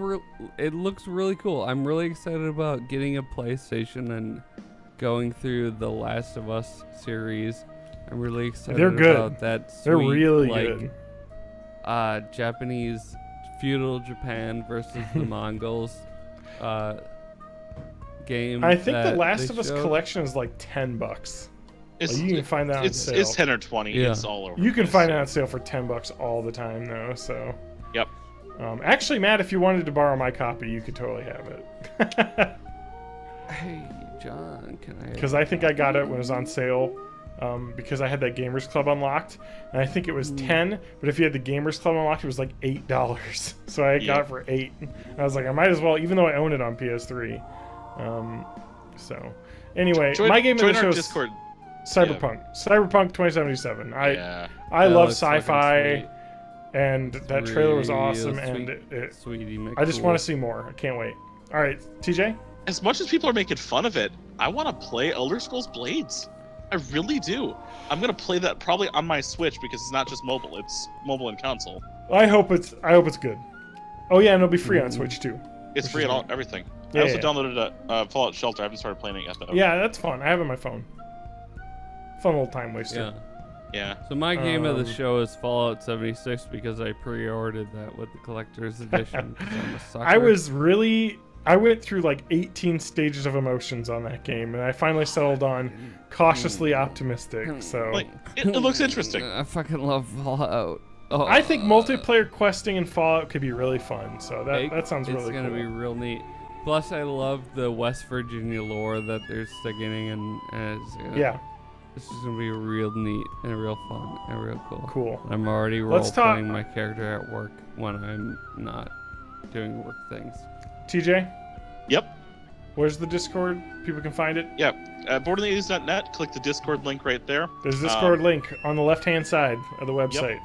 Speaker 1: It looks really cool. I'm really excited about getting a PlayStation and going through the Last of Us series. I'm really excited
Speaker 2: They're good.
Speaker 1: about that.
Speaker 2: They're
Speaker 1: Sweet,
Speaker 2: really
Speaker 1: like,
Speaker 2: good.
Speaker 1: Japanese feudal Japan versus the Mongols game.
Speaker 2: I think The
Speaker 1: that
Speaker 2: Last
Speaker 1: they
Speaker 2: of Us
Speaker 1: showed.
Speaker 2: collection is like $10.
Speaker 3: It's,
Speaker 2: You can find that on
Speaker 3: it's,
Speaker 2: sale.
Speaker 3: it's 10 or 20.
Speaker 1: Yeah.
Speaker 3: It's all over.
Speaker 2: You can
Speaker 3: the
Speaker 2: find it
Speaker 3: place.
Speaker 2: on sale for $10 all the time, though. So,
Speaker 3: Yep.
Speaker 2: actually, Matt, if you wanted to borrow my copy, you could totally have it.
Speaker 1: Hey, John, can I?
Speaker 2: Because I think I got it when it was on sale. Because I had that Gamers Club unlocked, and I think it was 10. But if you had the Gamers Club unlocked, it was like $8. So I got it for 8. And I was like, I might as well, even though I own it on PS3. So anyway, my game of the
Speaker 3: join
Speaker 2: show
Speaker 3: our
Speaker 2: is
Speaker 3: Discord.
Speaker 2: Cyberpunk 2077.
Speaker 3: Yeah.
Speaker 2: I
Speaker 1: That
Speaker 2: love
Speaker 1: looks fucking
Speaker 2: sci-fi,
Speaker 1: sweet.
Speaker 2: and that trailer was
Speaker 1: Real
Speaker 2: awesome.
Speaker 1: sweet,
Speaker 2: And it,
Speaker 1: Sweetie
Speaker 2: I just
Speaker 1: McCool.
Speaker 2: want to see more. I can't wait. All right, TJ.
Speaker 3: As much as people are making fun of it, I want to play Elder Scrolls Blades. I really do. I'm gonna play that probably on my Switch because it's not just mobile; it's mobile and console.
Speaker 2: I hope it's good. Oh yeah, and it'll be free on Switch too.
Speaker 3: It's
Speaker 2: Which
Speaker 3: free
Speaker 2: is
Speaker 3: on all,
Speaker 2: great.
Speaker 3: everything.
Speaker 2: Yeah,
Speaker 3: I also
Speaker 2: yeah.
Speaker 3: downloaded Fallout Shelter. I haven't started playing it yet though.
Speaker 2: Yeah, that's fun. I have it on my phone. fun little time waster.
Speaker 3: Yeah.
Speaker 1: So my game of the show is Fallout 76 because I pre-ordered that with the collector's edition. 'Cause I'm a sucker.
Speaker 2: I went through like 18 stages of emotions on that game, and I finally settled on cautiously optimistic. So
Speaker 3: Like, it looks interesting.
Speaker 1: I fucking love Fallout. Oh,
Speaker 2: I think multiplayer questing in Fallout could be really fun. So that sounds really cool.
Speaker 1: It's gonna be real neat. Plus, I love the West Virginia lore that they're sticking in. And
Speaker 2: Yeah.
Speaker 1: This is gonna be real neat and real fun and real cool.
Speaker 2: Cool.
Speaker 1: I'm already
Speaker 2: Let's
Speaker 1: role-playing my character at work when I'm not doing work things.
Speaker 2: TJ,
Speaker 3: Yep.
Speaker 2: where's the Discord? People can find it.
Speaker 3: Yeah. Borderlands.net. Click the Discord link right there.
Speaker 2: There's a Discord link on the left-hand side of the website.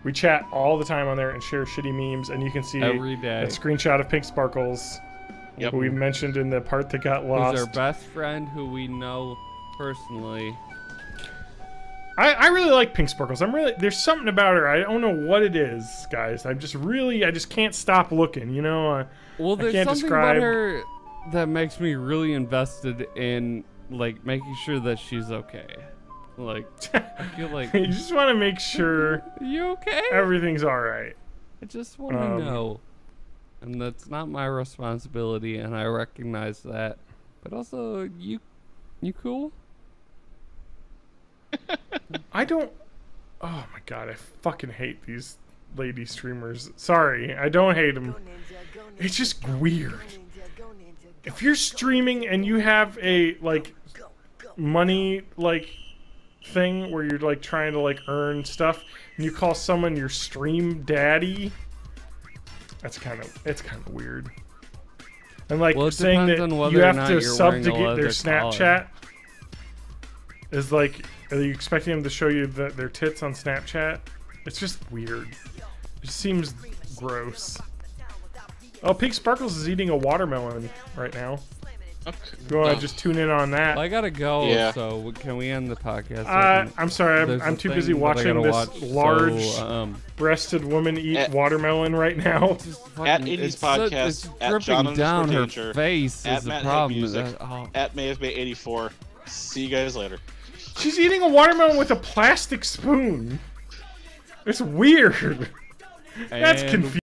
Speaker 2: We chat all the time on there and share shitty memes, and you can see
Speaker 1: Every day.
Speaker 2: a screenshot of Pink Sparkles,
Speaker 3: Yep.
Speaker 2: who we mentioned in the part that got lost.
Speaker 1: Who's our best friend who we know personally.
Speaker 2: I really like Pink Sparkles. There's something about her. I don't know what it is, guys. I just can't stop looking, you know?
Speaker 1: Well,
Speaker 2: I
Speaker 1: there's
Speaker 2: can't
Speaker 1: something
Speaker 2: describe.
Speaker 1: about her that makes me really invested in, like, making sure that she's okay. Like, I feel like...
Speaker 2: You just want to make sure
Speaker 1: You okay?
Speaker 2: everything's alright.
Speaker 1: I just want to know. And that's not my responsibility, and I recognize that. But also, you cool?
Speaker 2: I don't... Oh my god, I fucking hate these lady streamers. Sorry, I don't hate them. It's just weird. If you're streaming and you have a, like, money, like, thing where you're, like, trying to, like, earn stuff, and you call someone your stream daddy, it's kind of weird. And, like,
Speaker 1: Well, it
Speaker 2: saying
Speaker 1: depends
Speaker 2: that
Speaker 1: on whether
Speaker 2: you
Speaker 1: or
Speaker 2: have
Speaker 1: not
Speaker 2: to
Speaker 1: you're
Speaker 2: sub
Speaker 1: wearing
Speaker 2: to
Speaker 1: a
Speaker 2: get their
Speaker 1: leather
Speaker 2: Snapchat is, like, are you expecting them to show you their tits on Snapchat? It's just weird. It just seems gross. Oh, Pink Sparkles is eating a watermelon right now.
Speaker 3: Okay.
Speaker 2: If you want to just tune in on that.
Speaker 1: Well, I gotta go,
Speaker 3: Yeah.
Speaker 1: so can we end the podcast?
Speaker 2: I'm sorry,
Speaker 1: There's
Speaker 2: I'm
Speaker 1: a
Speaker 2: too
Speaker 1: thing
Speaker 2: busy
Speaker 1: that I
Speaker 2: watching
Speaker 1: gotta
Speaker 2: this
Speaker 1: watch,
Speaker 2: large
Speaker 1: so,
Speaker 2: breasted woman eat
Speaker 3: At-
Speaker 2: watermelon right now.
Speaker 3: At Eighties Podcast,
Speaker 1: it's
Speaker 3: at
Speaker 1: dripping
Speaker 3: John
Speaker 1: down her
Speaker 3: Danger,
Speaker 1: face
Speaker 3: at
Speaker 1: is the
Speaker 3: Matt
Speaker 1: problem.
Speaker 3: Music,
Speaker 1: Oh.
Speaker 3: at MayofMay84. See you guys later.
Speaker 2: She's eating a watermelon with a plastic spoon. It's weird. That's
Speaker 1: And
Speaker 2: confusing.